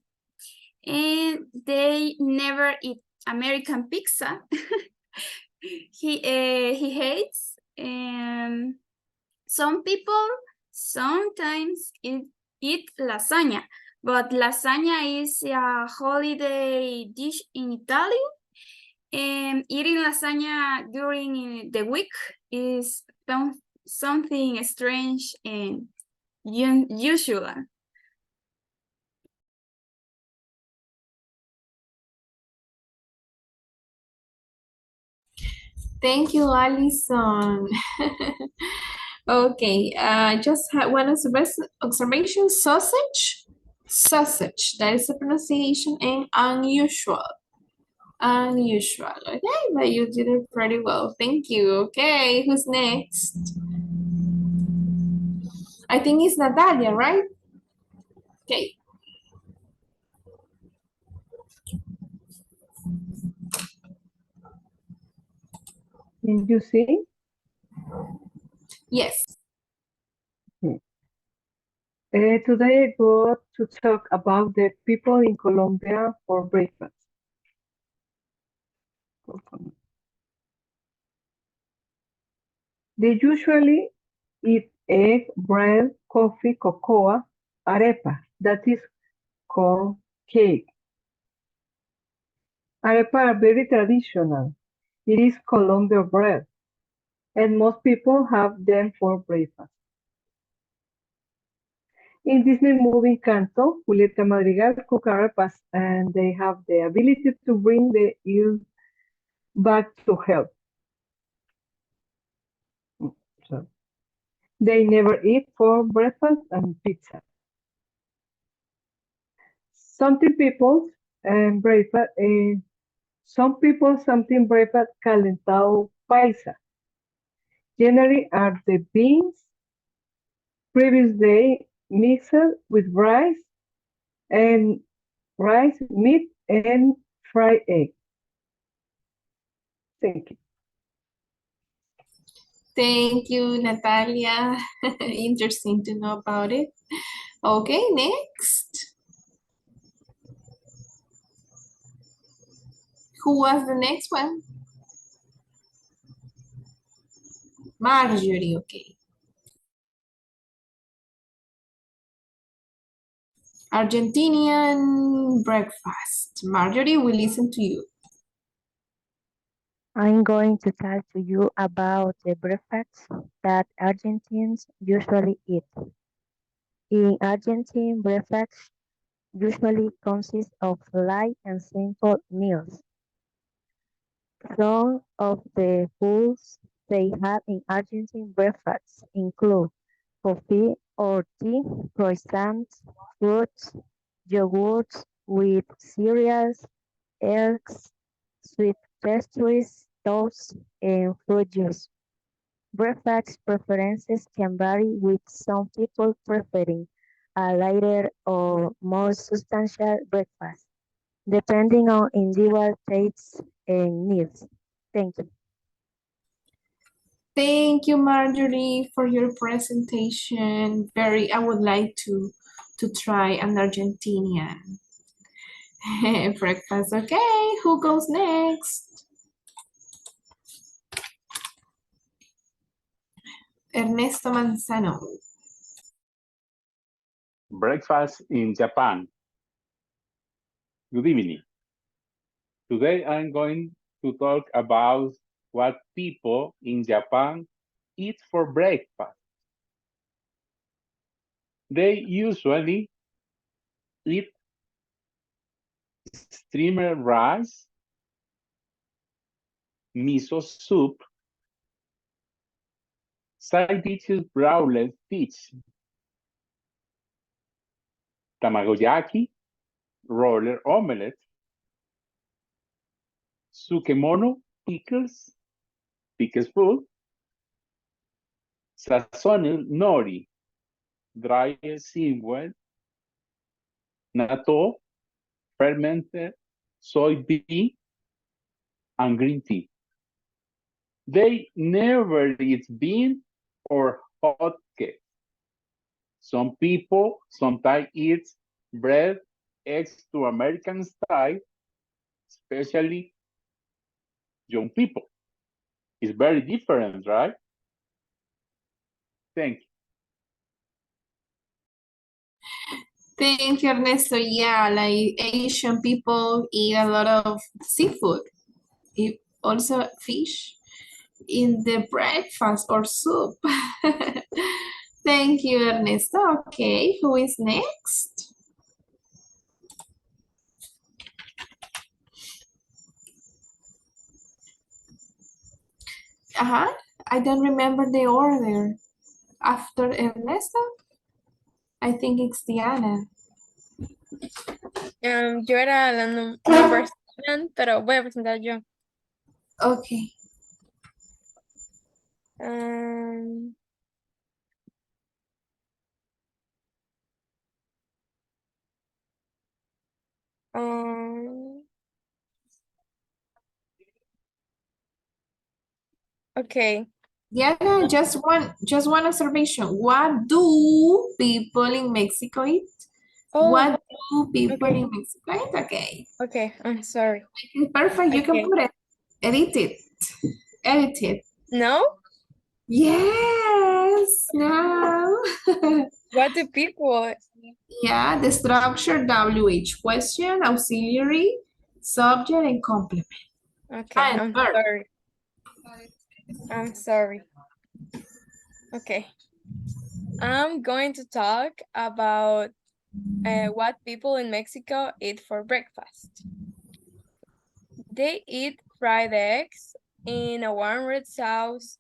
And they never eat American pizza. he hates, and some people sometimes eat lasagna, but lasagna is a holiday dish in Italy, and eating lasagna during the week is something strange and unusual.
Thank you, Alison. Okay, just one observation, sausage, that is the pronunciation, and unusual, okay, but you did it pretty well, thank you. Okay, who's next? I think it's Natalia, right? Okay.
Can you see?
Yes.
Today I got to talk about the people in Colombia for breakfast. They usually eat egg, bread, coffee, cocoa, arepa, that is corn cake. Arepa are very traditional. It is Colombian bread, and most people have them for breakfast. In Disney movie Canto, Julieta Madrigal cook arepas, and they have the ability to bring the ill back to health. So, they never eat for breakfast and pizza. Something people breakfast. Some people something breakfast calentado paisa. Generally are the beans previous day mixed with rice, meat, and fried egg. Thank you.
Thank you, Natalia. Interesting to know about it. Okay, next. Who was the next one? Marjorie, okay. Argentinian breakfast. Marjorie, we listen to you.
I'm going to talk to you about the breakfast that Argentines usually eat. In Argentine, breakfast usually consists of light and simple meals. Some of the foods they have in Argentine breakfasts include coffee or tea, croissants, fruits, yogurts with cereals, eggs, sweet pastries, toast, and fruit juice. Breakfast preferences can vary, with some people preferring a lighter or more substantial breakfast, depending on individual tastes and needs. Thank you.
Thank you, Marjorie, for your presentation. I would like to try an Argentinian breakfast. Okay, who goes next? Ernesto Manzano.
Breakfast in Japan. Good evening. Today I'm going to talk about what people in Japan eat for breakfast. They usually eat steamed rice, miso soup, side dishes broiled fish, tamagoyaki, roller omelette, sukemono, pickles food, sazonal nori, dry seaweed, natto, fermented soybean, and green tea. They never eat bean or hot cake. Some people sometimes eat bread, eggs to American style, especially young people. It's very different, right? Thank you.
Thank you, Ernesto. Yeah, like Asian people eat a lot of seafood, also fish in the breakfast or soup. Thank you, Ernesto. Okay, who is next? I don't remember the order. After Ernesto, I think it's Diana.
Yo era la number 7, pero voy a presentar yo.
Okay.
Okay.
Diana, just one observation. What do people in Mexico eat? What do people in Mexico eat? Okay.
Okay, I'm sorry.
Perfect. You can put it. Edit it. Edit it.
No?
Yes. No.
What do people?
Yeah, the structure WH question, auxiliary, subject, and complement.
Okay,
And
I'm
verb.
sorry. I'm sorry. Okay. I'm going to talk about what people in Mexico eat for breakfast. They eat fried eggs in a warm red sauce,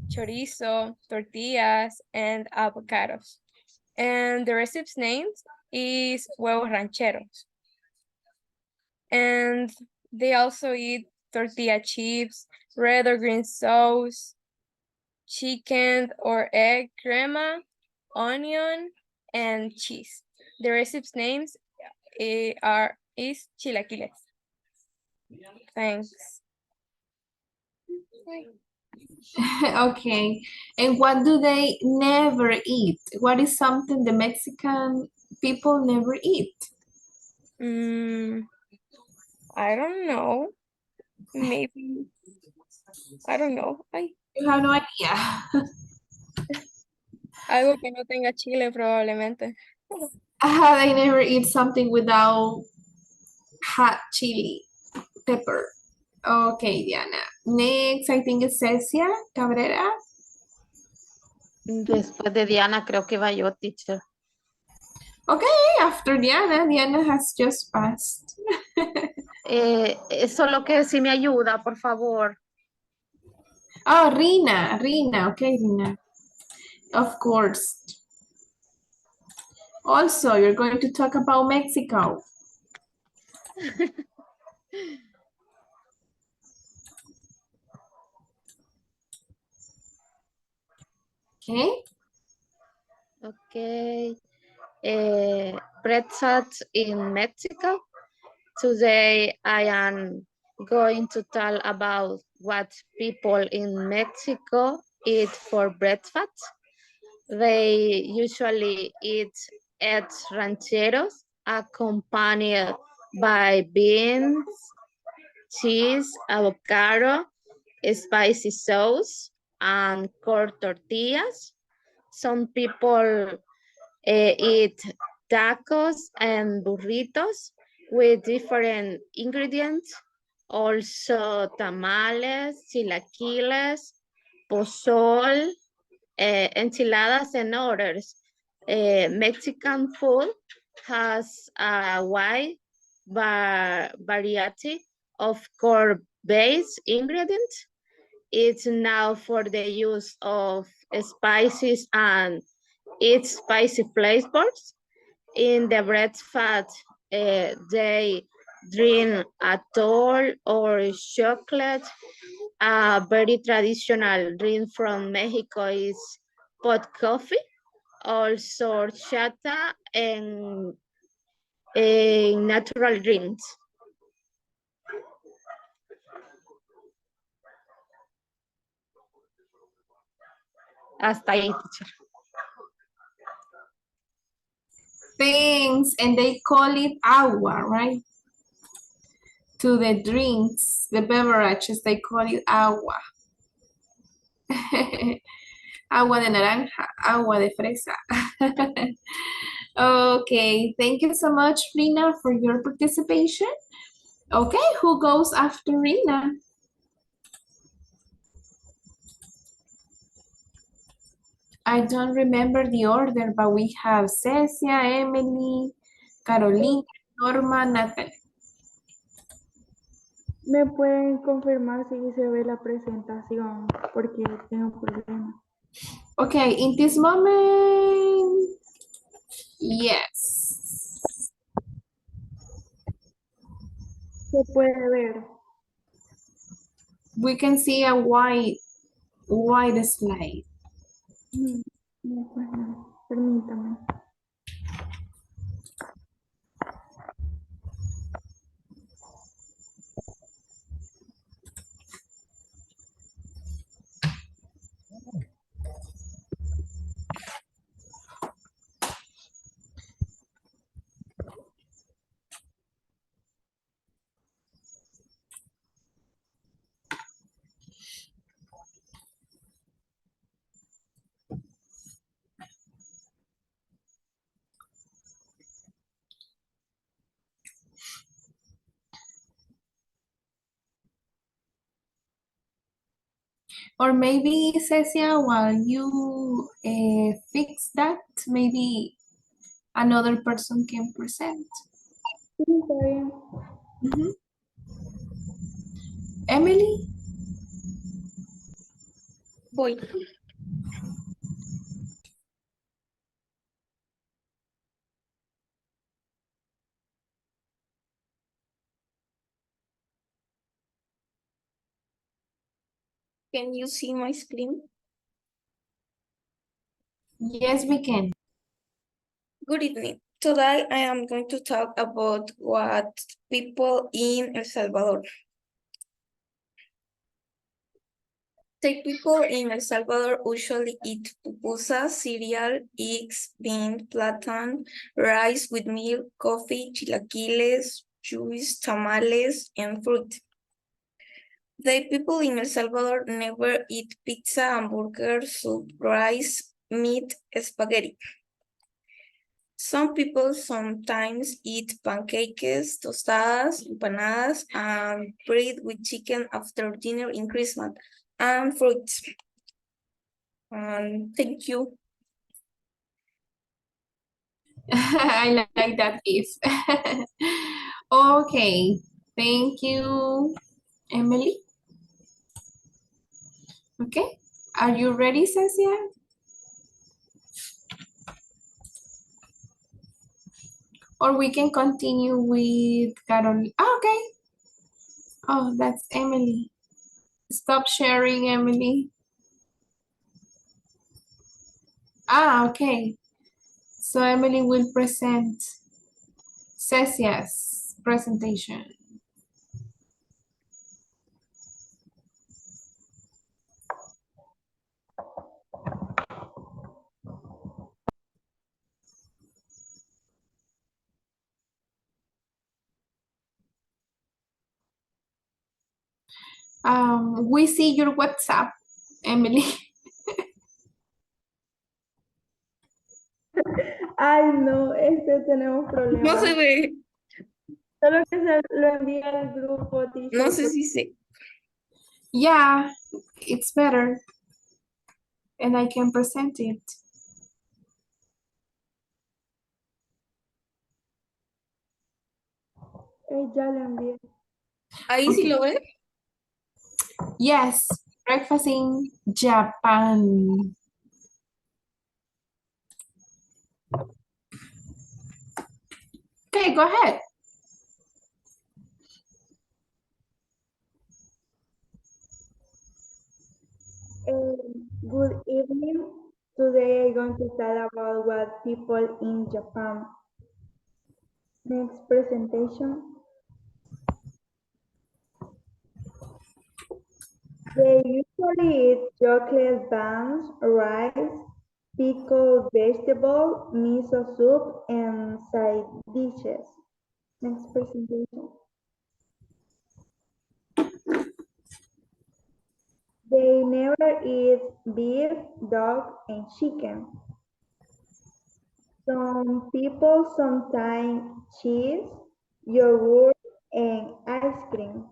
chorizo, tortillas, and avocados. And the recipe's name is huevos rancheros. And they also eat tortilla chips, red or green sauce, chicken or egg crema, onion, and cheese. The recipe's names is chilaquiles. Thanks.
Okay. And what do they never eat? What is something the Mexican people never eat?
I don't know. Maybe. I don't know.
You have no idea.
Algo que no tenga chile probablemente.
They never eat something without hot chili pepper. Okay, Diana. Next, I think it's Cecia Cabrera.
Después de Diana, creo que va yo, teacher.
Okay, after Diana, Diana has just passed.
Solo que si me ayuda, por favor.
Oh, Rina. Okay, Rina. Of course. Also, you're going to talk about Mexico. Okay.
Okay. Breakfast in Mexico. Today I am going to tell about what people in Mexico eat for breakfast. They usually eat eggs rancheros accompanied by beans, cheese, avocado, spicy sauce, and corn tortillas. Some people eat tacos and burritos with different ingredients. Also tamales, chilaquiles, pozol, enchiladas and others. Mexican food has a wide variety of core-based ingredients. It's now for the use of spices and its spicy flavors. In the breakfast, they drink atol or chocolate. A very traditional drink from Mexico is pot coffee, also chata and natural drinks. Hasta ahí, teacher.
Things, and they call it agua, right? To the drinks, the beverages, they call it agua. Agua de naranja, agua de fresa. Okay, thank you so much, Rina, for your participation. Okay, who goes after Rina? I don't remember the order, but we have Cecia, Emily, Carolina, Norma, Natalie.
¿Me pueden confirmar si se ve la presentación? Porque tengo problemas.
Okay, in this moment, yes.
Se puede ver.
We can see a white slide.
No, pues no. Permítame.
Or maybe, Cecia, while you fix that, maybe another person can present.
Sí, está bien.
Emily?
Voy. Can you see my screen?
Yes, we can.
Good evening. Today I am going to talk about what people in El Salvador. The people in El Salvador usually eat pupusas, cereal, eggs, beans, plantain, rice with milk, coffee, chilaquiles, juice, tamales, and fruit. The people in El Salvador never eat pizza, hamburger, soup, rice, meat, spaghetti. Some people sometimes eat pancakes, tostadas, empanadas, and bread with chicken after dinner in Christmas, and fruits. Thank you.
I like that if. Okay, thank you, Emily. Okay, are you ready, Cecia? Or we can continue with Carol. Okay. Oh, that's Emily. Stop sharing, Emily. Okay. So Emily will present Cecia's presentation. We see your WhatsApp, Emily.
Ay, no, tenemos
No
problemas.
se ve.
Solo que se lo envíe al grupo, teacher.
No sé si se.
Yeah, it's better. And I can present it.
Ya lo envié.
Ahí sí lo ve.
Yes, breakfast in Japan. Okay, go ahead.
Good evening. Today I'm going to tell about what people in Japan. Next presentation. They usually eat chocolate buns, rice, pickled vegetable, miso soup, and side dishes. Next presentation. They never eat beef, dog, and chicken. Some people sometimes cheese, yogurt, and ice cream.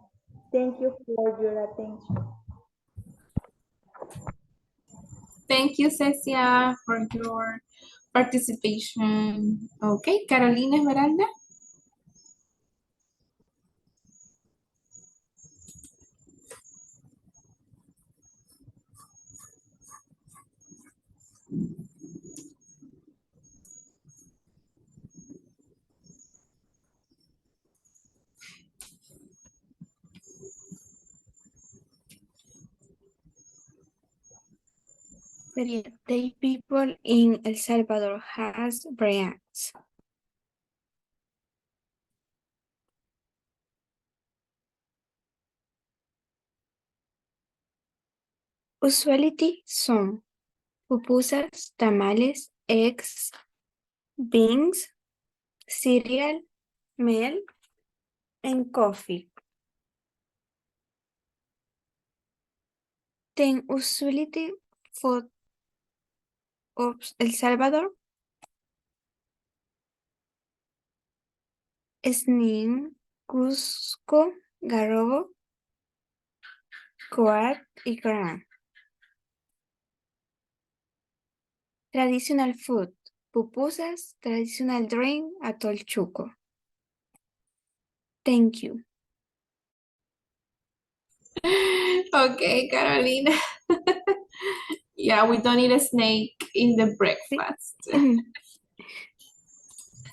Thank you for your attention.
Thank you, Cecia, for your participation. Okay, Carolina Esmeralda.
The people in El Salvador has brands. Usually son pupusas, tamales, eggs, beans, cereal, milk, and coffee. Then usually food of El Salvador Snin, Cusco, Garrobo, Coat y Gran. Traditional food, pupusas, traditional drink, atol chuco. Thank you.
Okay, Carolina. Yeah, we don't eat a snake in the breakfast.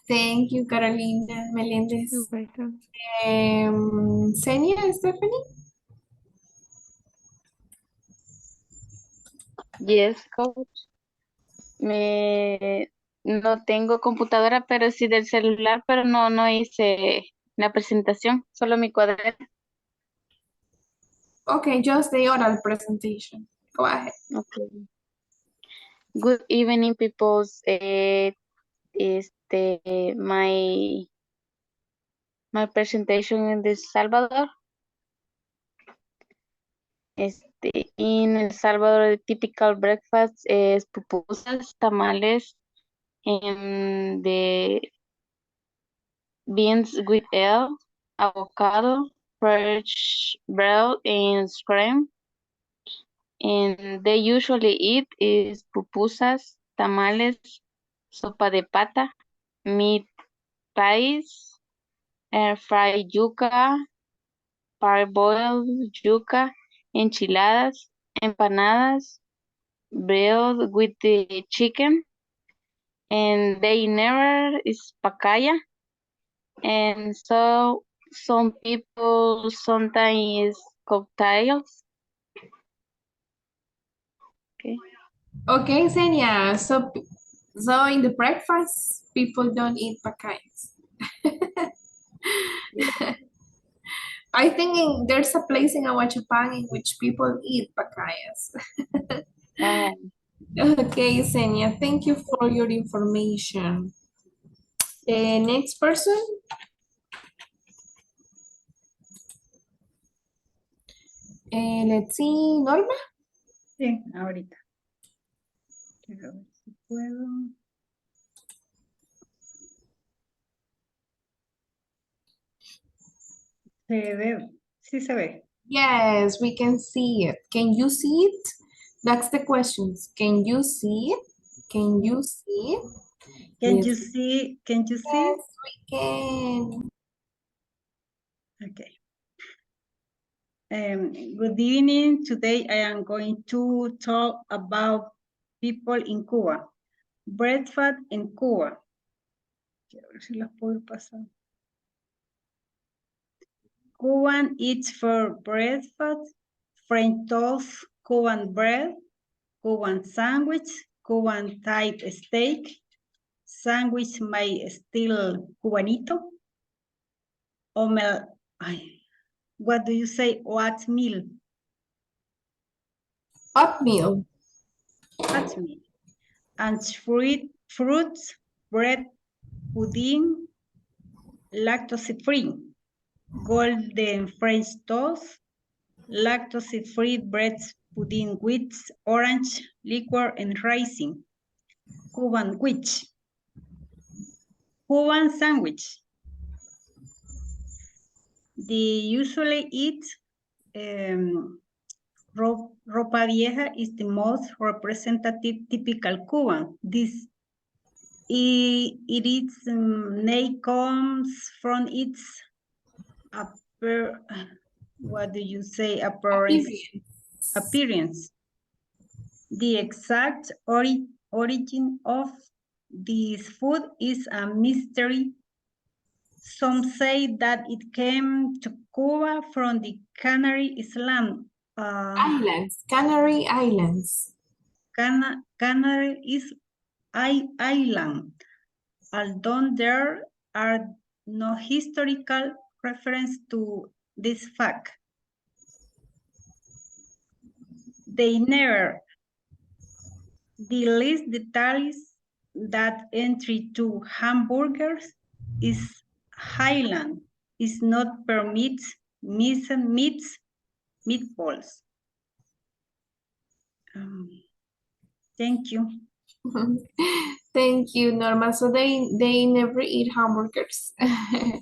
Thank you, Carolina Melendez.
You're welcome.
Senia, Stephanie?
Yes, coach. No tengo computadora, pero sí del celular, pero no hice la presentación, solo mi cuaderno.
Okay, just the oral presentation. Go ahead.
Okay. Good evening, peoples. My presentation in El Salvador. In El Salvador, the typical breakfast is pupusas, tamales, and the beans with egg, avocado, fresh bread, and cream. And they usually eat is pupusas, tamales, sopa de pata, meat pies, air fried yuca, parboiled yuca, enchiladas, empanadas, bread with the chicken, and they never is pacaya. And so some people sometimes cocktails. Okay.
Okay, Senia. So in the breakfast, people don't eat pacayas. I think there's a place in our Japan in which people eat pacayas. Okay, Senia, thank you for your information. Next person. Let's see, Norma.
Sí, ahorita. Quiero ver si puedo. Se ve, sí se ve.
Yes, we can see it. Can you see it? That's the questions. Can you see it? Can you see it?
Can you see? Can you see?
Yes, we can.
Okay. Good evening. Today I am going to talk about people in Cuba. Breakfast in Cuba. Quiero ver si las puedo pasar. Cuban eats for breakfast, French toast, Cuban bread, Cuban sandwich, Cuban type steak, sandwich may still cubanito, what do you say, oatmeal?
Oatmeal.
Oatmeal. And fruits, bread, pudding, lactose-free, golden French toast, lactose-free bread pudding with orange liquor and raisin, Cuban witch, Cuban sandwich. They usually eat ropa vieja is the most representative typical Cuban. It is name comes from its what do you say, appearance. The exact origin of this food is a mystery. Some say that it came to Cuba from the Canary
Islands, Canary Islands.
Canary Island, although there are no historical reference to this fact. They never. The least details that entry to hamburgers is Highland is not permits meats meatballs. Thank you.
Thank you, Norma. So they never eat hamburgers. I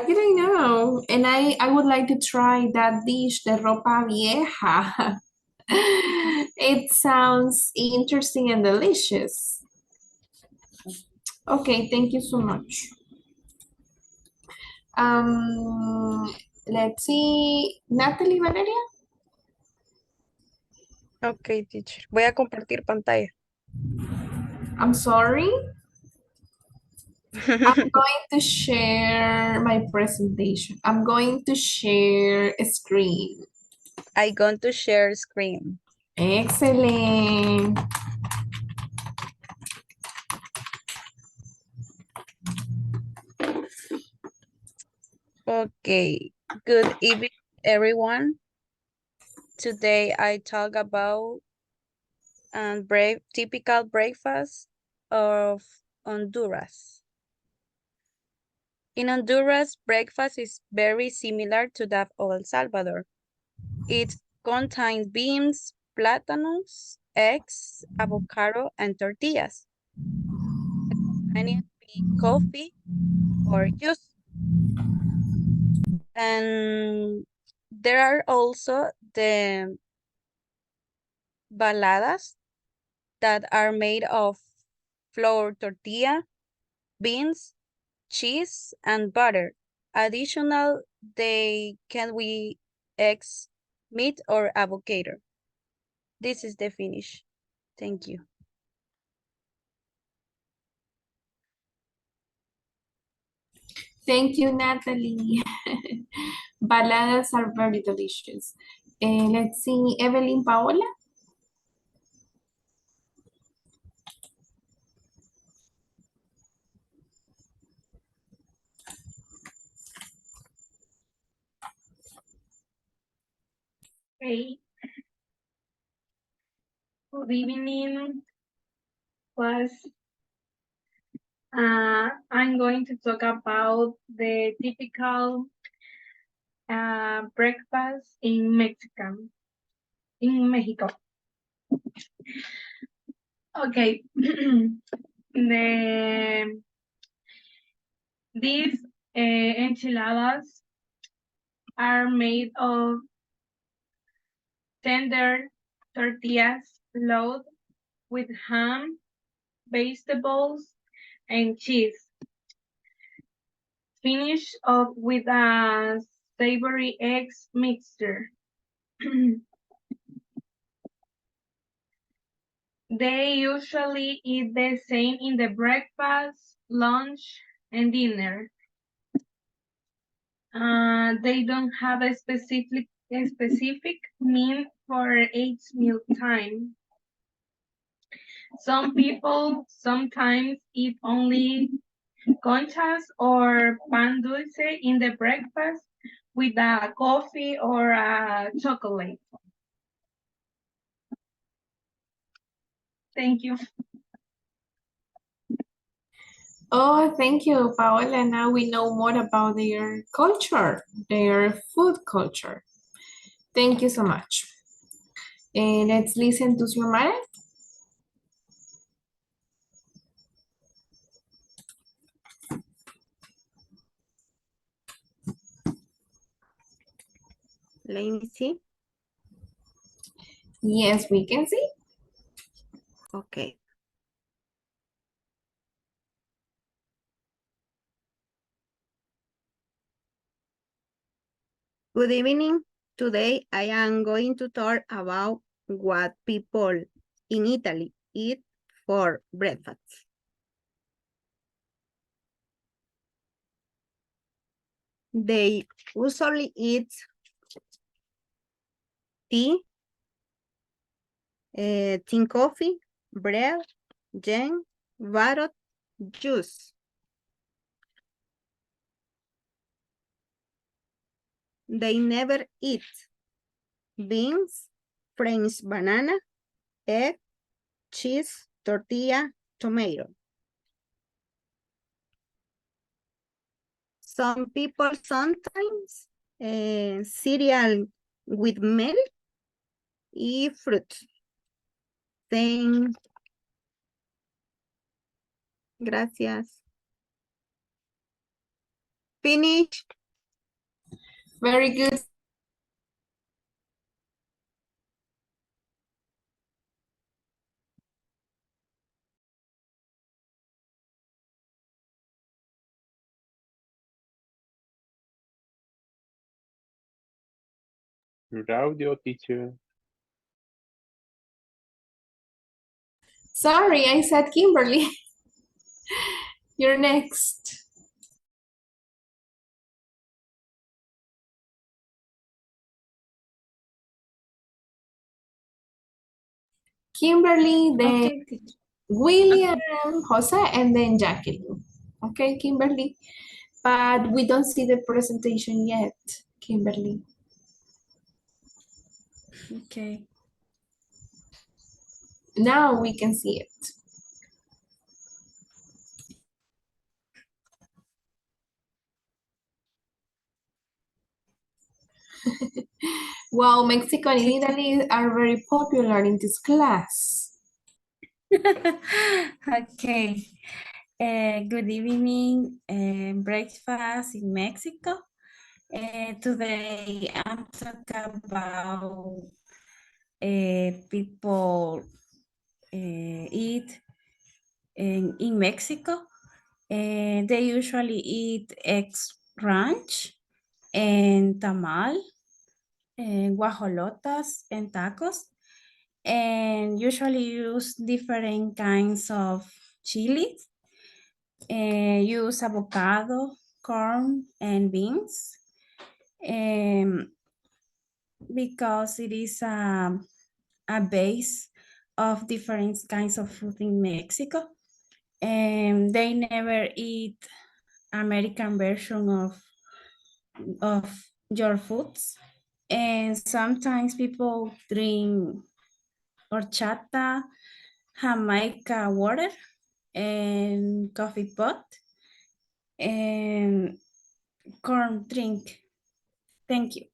didn't know. And I would like to try that dish, the ropa vieja. It sounds interesting and delicious. Okay, thank you so much. Let's see, Natalie, Valeria.
Ok, teacher. Voy a compartir pantalla.
I'm sorry. I'm going to share my presentation. I'm going to share a screen.
I'm going to share screen.
Excellent.
Okay. Good evening, everyone. Today I talk about typical breakfast of Honduras. In Honduras, breakfast is very similar to that of El Salvador. It contains beans, plátanos, eggs, avocado, and tortillas. And be coffee or juice. And there are also the baladas that are made of flour tortilla, beans, cheese, and butter. Additional, they can be eggs, meat, or avocado. This is the finish. Thank you.
Thank you, Natalie. Baladas are very delicious. Let's see, Evelyn Paola.
Hey, good evening, class. I'm going to talk about the typical breakfast in Mexico. Okay, these enchiladas are made of tender tortillas loaded with ham, vegetables, and cheese. Finish off with a savory eggs mixture. They usually eat the same in the breakfast, lunch, and dinner. They don't have a specific meal for each meal time. Some people sometimes eat only conchas or pan dulce in the breakfast with a coffee or a chocolate. Thank you.
Oh, thank you, Paola. Now we know more about their culture, their food culture. Thank you so much. And let's listen to Xiomara.
Let me see.
Yes, we can see.
Okay. Good evening. Today I am going to talk about what people in Italy eat for breakfast. They usually eat tea, tea coffee, bread, jam, carrot, juice. They never eat beans, French banana, egg, cheese, tortilla, tomato. Some people sometimes cereal with milk y fruit. Thank. Gracias. Finish.
Very good.
Your audio, teacher.
Sorry, I said Kimberly. You're next. Kimberly, then
Okay, teacher.
William, Jose, and then Jacqueline. Okay, Kimberly. But we don't see the presentation yet, Kimberly.
Okay.
Now we can see it. Well, Mexico and Italy are very popular in this class.
Okay. Good evening. Breakfast in Mexico. Today I'm talking about people eat in Mexico. They usually eat eggs ranch and tamal and guajolotas and tacos, and usually use different kinds of chilies. Use avocado, corn, and beans, because it is a base of different kinds of food in Mexico. And they never eat American version of your foods. And sometimes people drink horchata, Jamaica water, and coffee pot, and corn drink. Thank you.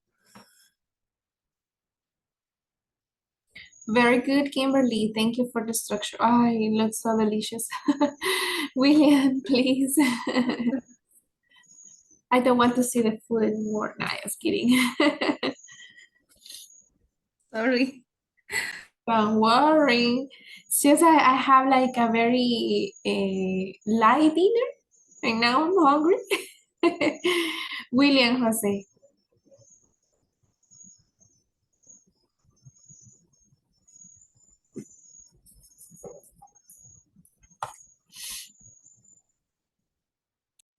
Very good, Kimberly. Thank you for the structure. Oh, it looks so delicious. William, please. I don't want to see the food anymore. No, I was kidding.
Sorry.
Don't worry. Since I have like a very light dinner, and now I'm hungry. William Jose.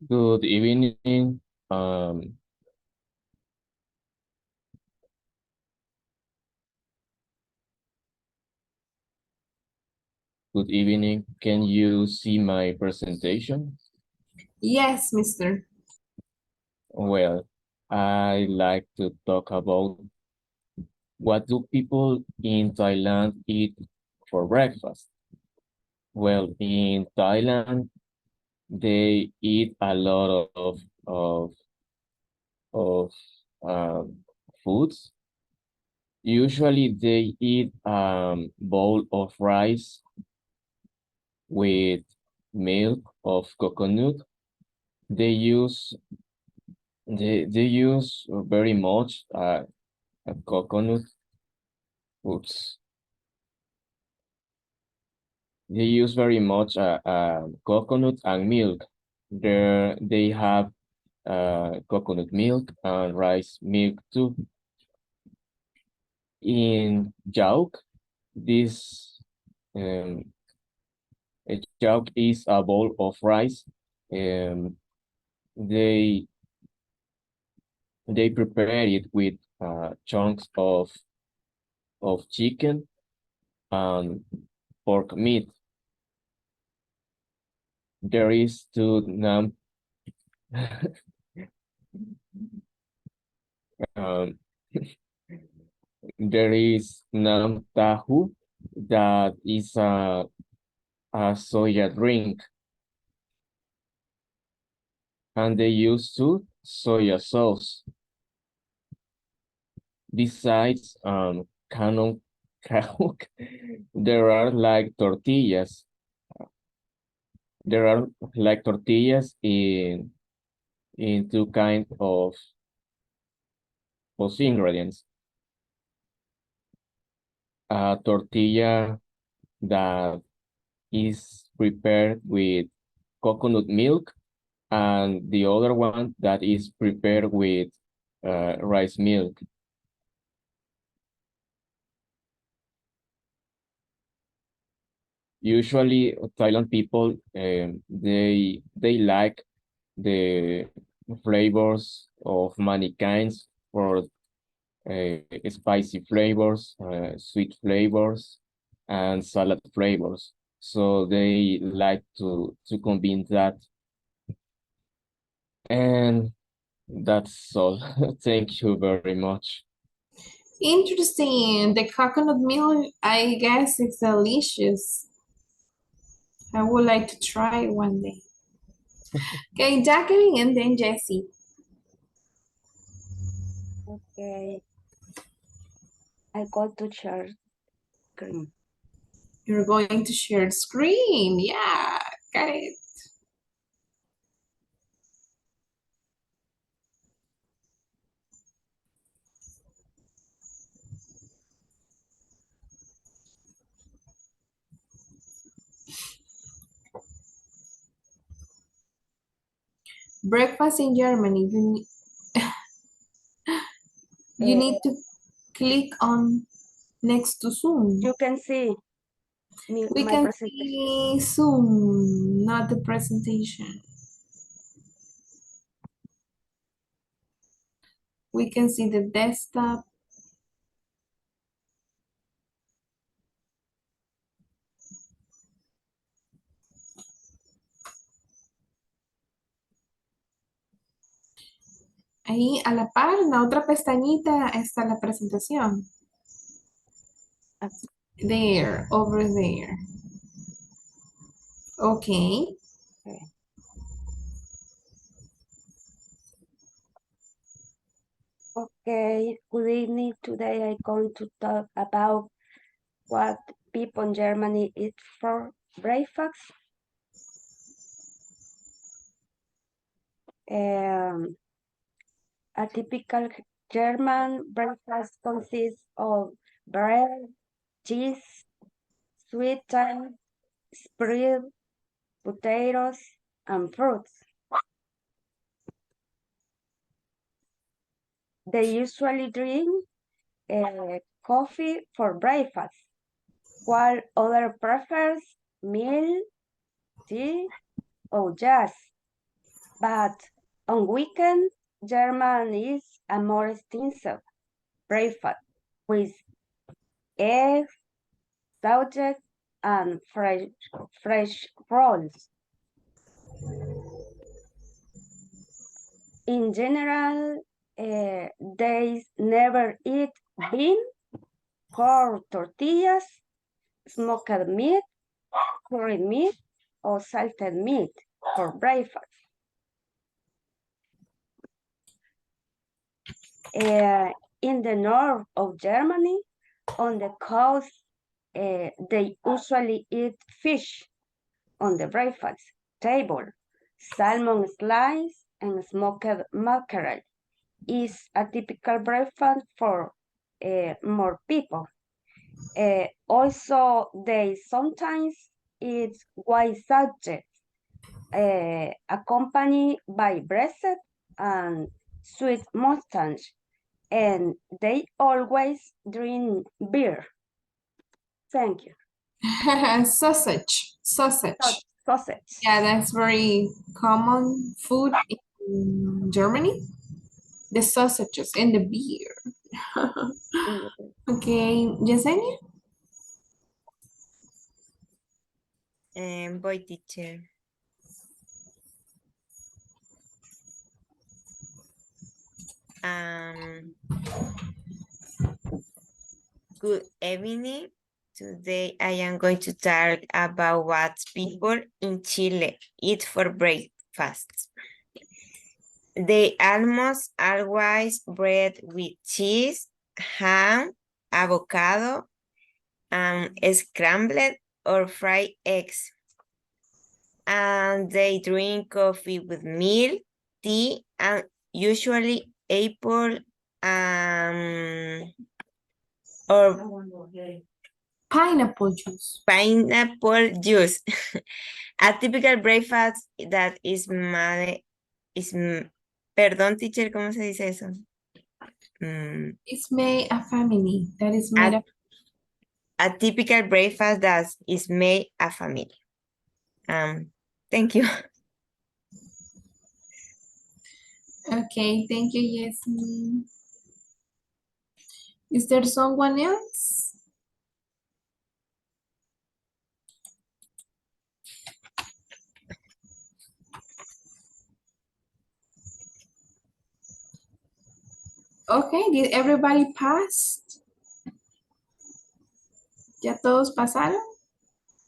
Good evening. Um, Good evening. Can you see my presentation?
Yes, mister.
Well, I like to talk about what do people in Thailand eat for breakfast? Well, in Thailand, they eat a lot of foods. Usually, they eat bowl of rice with milk of coconut. They use they use very much coconut foods. They use very much coconut and milk. There they have coconut milk and rice milk too. In Jauk, this um, a Jauk is a bowl of rice. Um, they they prepare it with chunks of chicken and pork meat. There is two nam um, there is nam tahu that is a soya drink, and they use two soya sauce. Besides canon kahuk, there are like tortillas. There are like tortillas in two kind of ingredients. A tortilla that is prepared with coconut milk, and the other one that is prepared with rice milk. Usually, Thailand people they like the flavors of many kinds for spicy flavors, sweet flavors, and salad flavors. So they like to combine that, and that's all. Thank you very much.
Interesting. The coconut milk, I guess it's delicious. I would like to try it one day. Okay, Jacqueline and then Jessie.
Okay, I go to share screen.
You're going to share screen. Yeah, got it. Breakfast in Germany. You need to click on next to Zoom.
You can see
We
my
can
presentation.
see Zoom, not the presentation. We can see the desktop. Ahí a la par, en la otra pestañita está la presentación. There, over there. Okay.
Okay, good evening. Today I'm going to talk about what people in Germany eat for breakfast. A typical German breakfast consists of bread, cheese, sweetened, spread, potatoes, and fruits. They usually drink coffee for breakfast, while others prefers milk, tea, or jazz. But on weekends, German is a more extensive breakfast with eggs, sausage, and fresh rolls. In general, they never eat bean, corn tortillas, smoked meat, curry meat, or salted meat for breakfast. In the north of Germany, on the coast, they usually eat fish on the breakfast table. Salmon slice and smoked mackerel is a typical breakfast for more people. Also, they sometimes eat white sausage, accompanied by breast and sweet mustache, and they always drink beer. Thank you.
Sausage.
Sausage.
Yeah, that's very common food in Germany. The sausages and the beer. Okay, Yesenia?
Boy teacher. Good evening. Today I am going to talk about what people in Chile eat for breakfast. They almost always bread with cheese, ham, avocado, and scrambled or fried eggs. And they drink coffee with milk, tea, and usually apple or
pineapple juice.
Pineapple juice. A typical breakfast that is perdón, teacher, ¿cómo se dice eso?
It's made a family. That is made up.
A typical breakfast that is made a family. Thank you.
Okay, thank you, Yasmin. Is there someone else? Okay, did everybody pass? ¿Ya todos pasaron?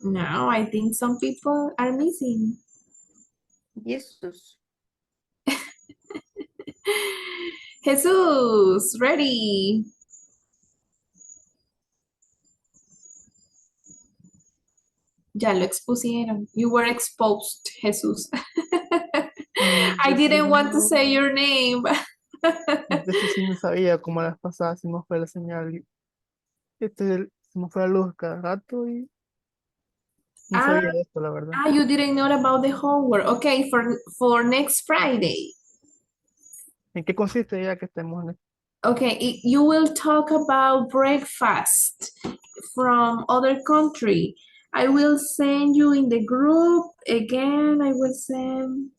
No, I think some people are missing.
Jesus.
Jesus, ready. Ya lo expusieron. You were exposed, Jesus. I didn't want to say your name.
De eso sí no sabía, como las pasadas se nos fue la señal. Se nos fue la luz cada rato y no sabía de esto, la verdad.
You didn't know about the homework. Okay, for next Friday.
¿En qué consiste ya que estemos en esto?
Okay, you will talk about breakfast from other country. I will send you in the group. Again, I will send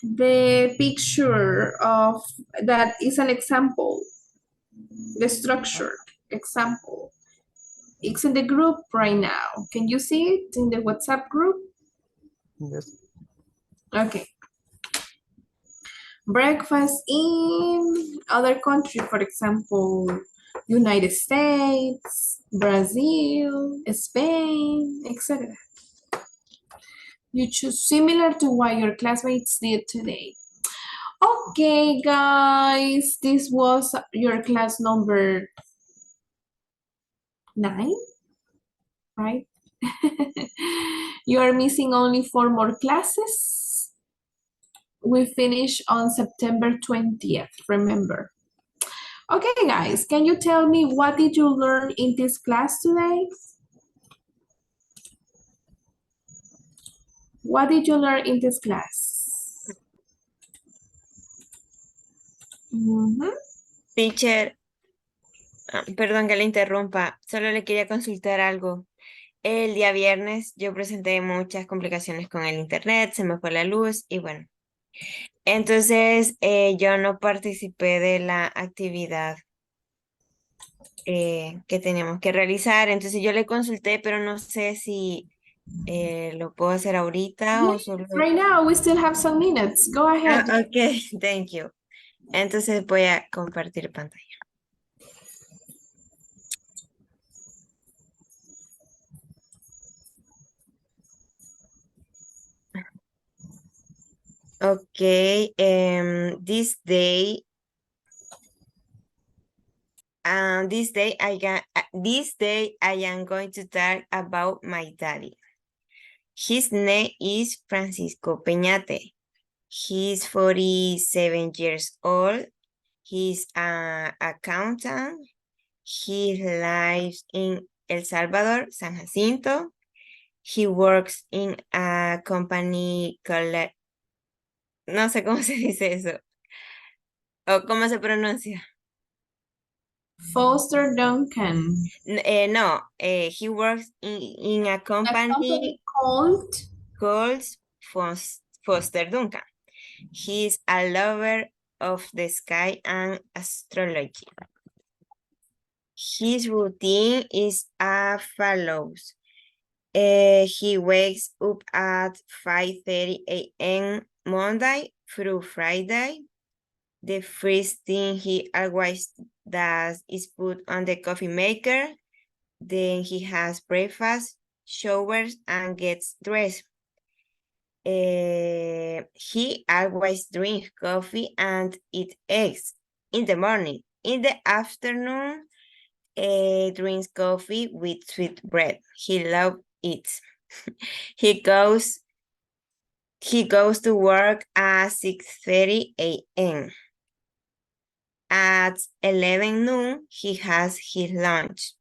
the picture of that is an example. The structure example. It's in the group right now. Can you see it in the WhatsApp group?
Yes.
Okay. Breakfast in other country, for example, United States, Brazil, Spain, etc. You choose similar to what your classmates did today. Okay, guys, this was your class number 9, right? You are missing only 4 more classes. We finish on September 20th, remember. Okay, guys, can you tell me what did you learn in this class today? What did you learn in this class?
Teacher, perdón que le interrumpa, solo le quería consultar algo. El día viernes yo presenté muchas complicaciones con el internet, se me fue la luz y bueno. Entonces yo no participé de la actividad que teníamos que realizar. Entonces yo le consulté, pero no sé si lo puedo hacer ahorita o solo...
Right now, we still have some minutes. Go ahead.
Ok, thank you. Entonces voy a compartir pantalla. Okay, this day I am going to talk about my daddy. His name is Francisco Peñate. He's 47 years old. He's an accountant. He lives in El Salvador, San Jacinto. He works in a company called, no sé cómo se dice eso, o cómo se pronuncia.
Foster Duncan.
No, he works in a company
called
Foster Duncan. He's a lover of the sky and astrology. His routine is as follows. He wakes up at 5:30 a.m. Monday through Friday. The first thing he always does is put on the coffee maker. Then he has breakfast, showers, and gets dressed. He always drinks coffee and eat eggs in the morning. In the afternoon, drinks coffee with sweet bread. He loves it. He goes to work at 6:30 a.m. At 11 noon, he has his lunch.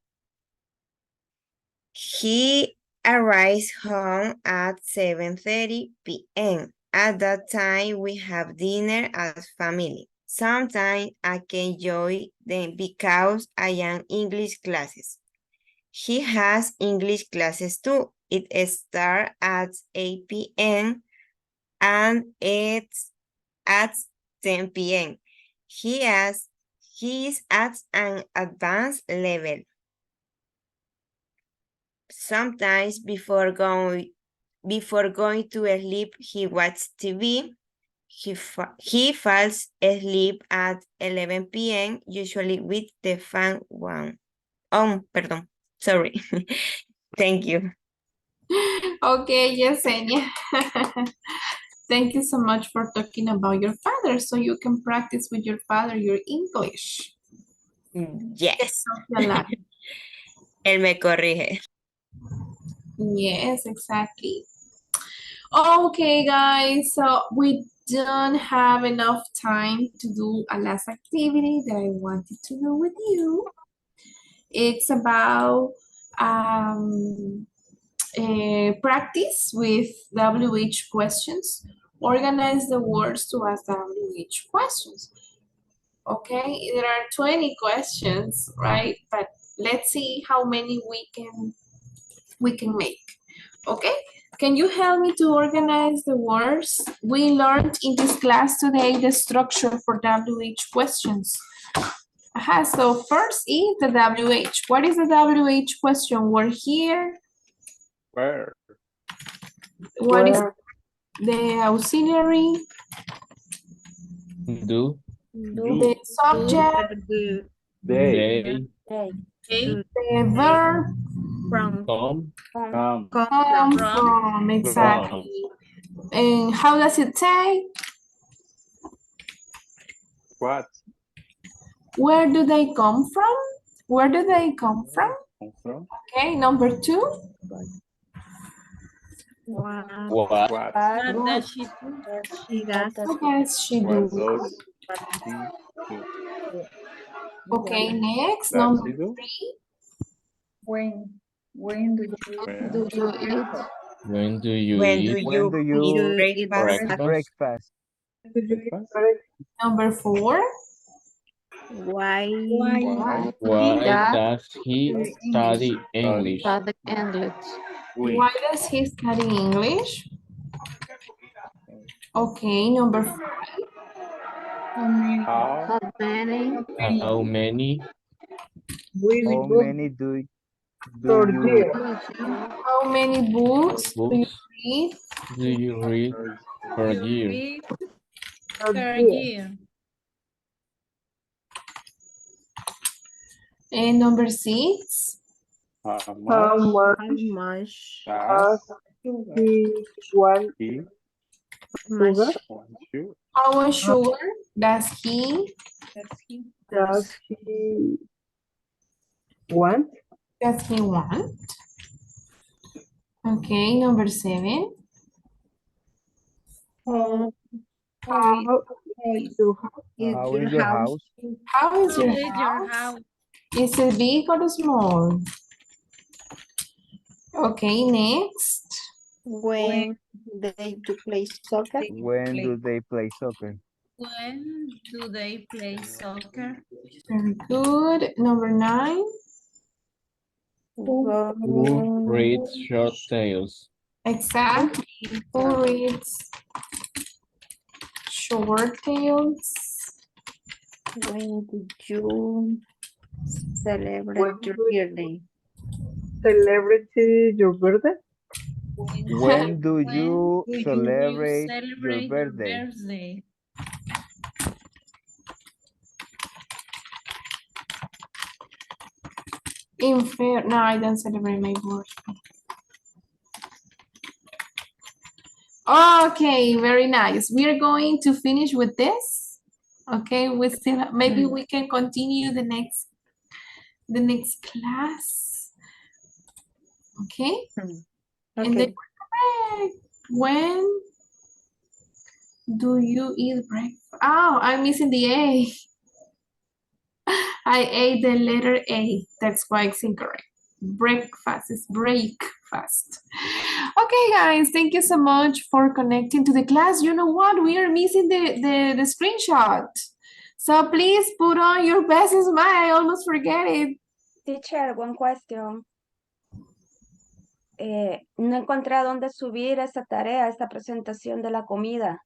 He arrives home at 7:30 p.m. At that time, we have dinner as family. Sometimes I can join them because I am English classes. He has English classes too. It starts at 8 p.m. and it's at 10 p.m. He is at an advanced level. Sometimes before going to sleep, he watches TV. He falls asleep at 11 p.m. usually with the fan on. Perdón. Sorry. Thank you.
Okay, Yesenia. Thank you so much for talking about your father so you can practice with your father your English.
Yes. Él me corrige.
Yes, exactly. Okay, guys, so we don't have enough time to do a last activity that I wanted to do with you. It's about practice with WH questions. Organize the words to ask WH questions. Okay, there are 20 questions, right? But let's see how many we can make. Okay, can you help me to organize the words? We learned in this class today the structure for WH questions. So first is the WH. What is the WH question? We're here.
Where?
What is the auxiliary?
Do.
The subject.
They.
The verb.
Come.
Come from. Exactly. And how does it say?
What?
Where do they come from? Where do they come from? Okay, number 2.
What?
What?
What does she do?
She does.
What does she
What
do?
does she do?
Okay, next,
Does
number
she do?
3.
When do you
When?
Do you eat?
When do you
When do
eat
When do
you eat
you
Eat
breakfast?
eat
breakfast?
breakfast?
Breakfast?
Number 4.
Why
Why?
Why
That
does he study English?
study English.
We.
Why does he study English? Okay, number 5.
How?
How many?
How many
How many do
per
you read?
year.
How many books do you
books
read?
do you read per
You
year?
read
Per
per
year.
year.
And number 6.
How
How
much
much
how much
does
does he want
he
sugar?
want you?
How much sugar does he
Does he want?
want? Okay, number 7.
how
How is your house?
is
How
your
is your
house?
house?
How is
How
your
is your
house?
house?
Is it big or small? Okay, next.
When they to play soccer?
When do they play soccer?
When do they play soccer?
Very good. Number 9.
Who
When
reads short tales?
Exactly. Who reads short tales?
do you celebrate
When
your
do you
birthday?
celebrate your birthday?
When do
When
you
do you
celebrate your
celebrate your
birthday?
birthday?
No, I don't celebrate my birthday. Okay, very nice. We are going to finish with this. Okay, we still maybe we can continue the next class. Okay. And then when do you eat breakfast? Oh, I'm missing the A. I ate the letter A. That's why it's incorrect. Breakfast is breakfast. Okay, guys, thank you so much for connecting to the class. You know what? We are missing the screenshot. So please put on your best smile. I almost forget it.
Teacher, one question. No encontré a dónde subir esa tarea, esta presentación de la comida.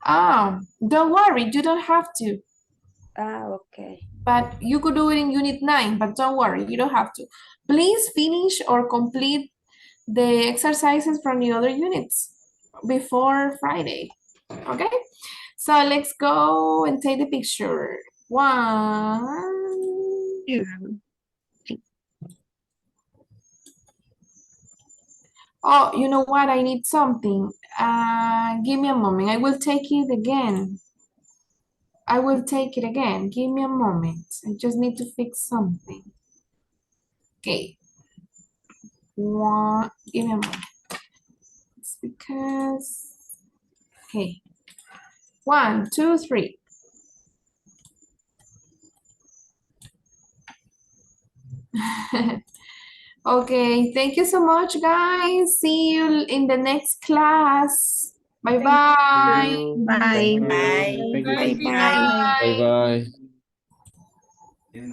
Oh, don't worry, you don't have to.
Okay.
But you could do it in Unit 9, but don't worry, you don't have to. Please finish or complete the exercises from the other units before Friday, okay? So let's go and take the picture. 1. Oh, you know what? I need something. Give me a moment. I will take it again. I will take it again. Give me a moment. I just need to fix something. Okay. Give me a moment. It's because, okay. 1, 2, 3. Okay, thank you so much, guys. See you in the next class. Bye-bye.
Bye.
Thank you. Thank you,
Bye
teacher.
bye.
Bye bye.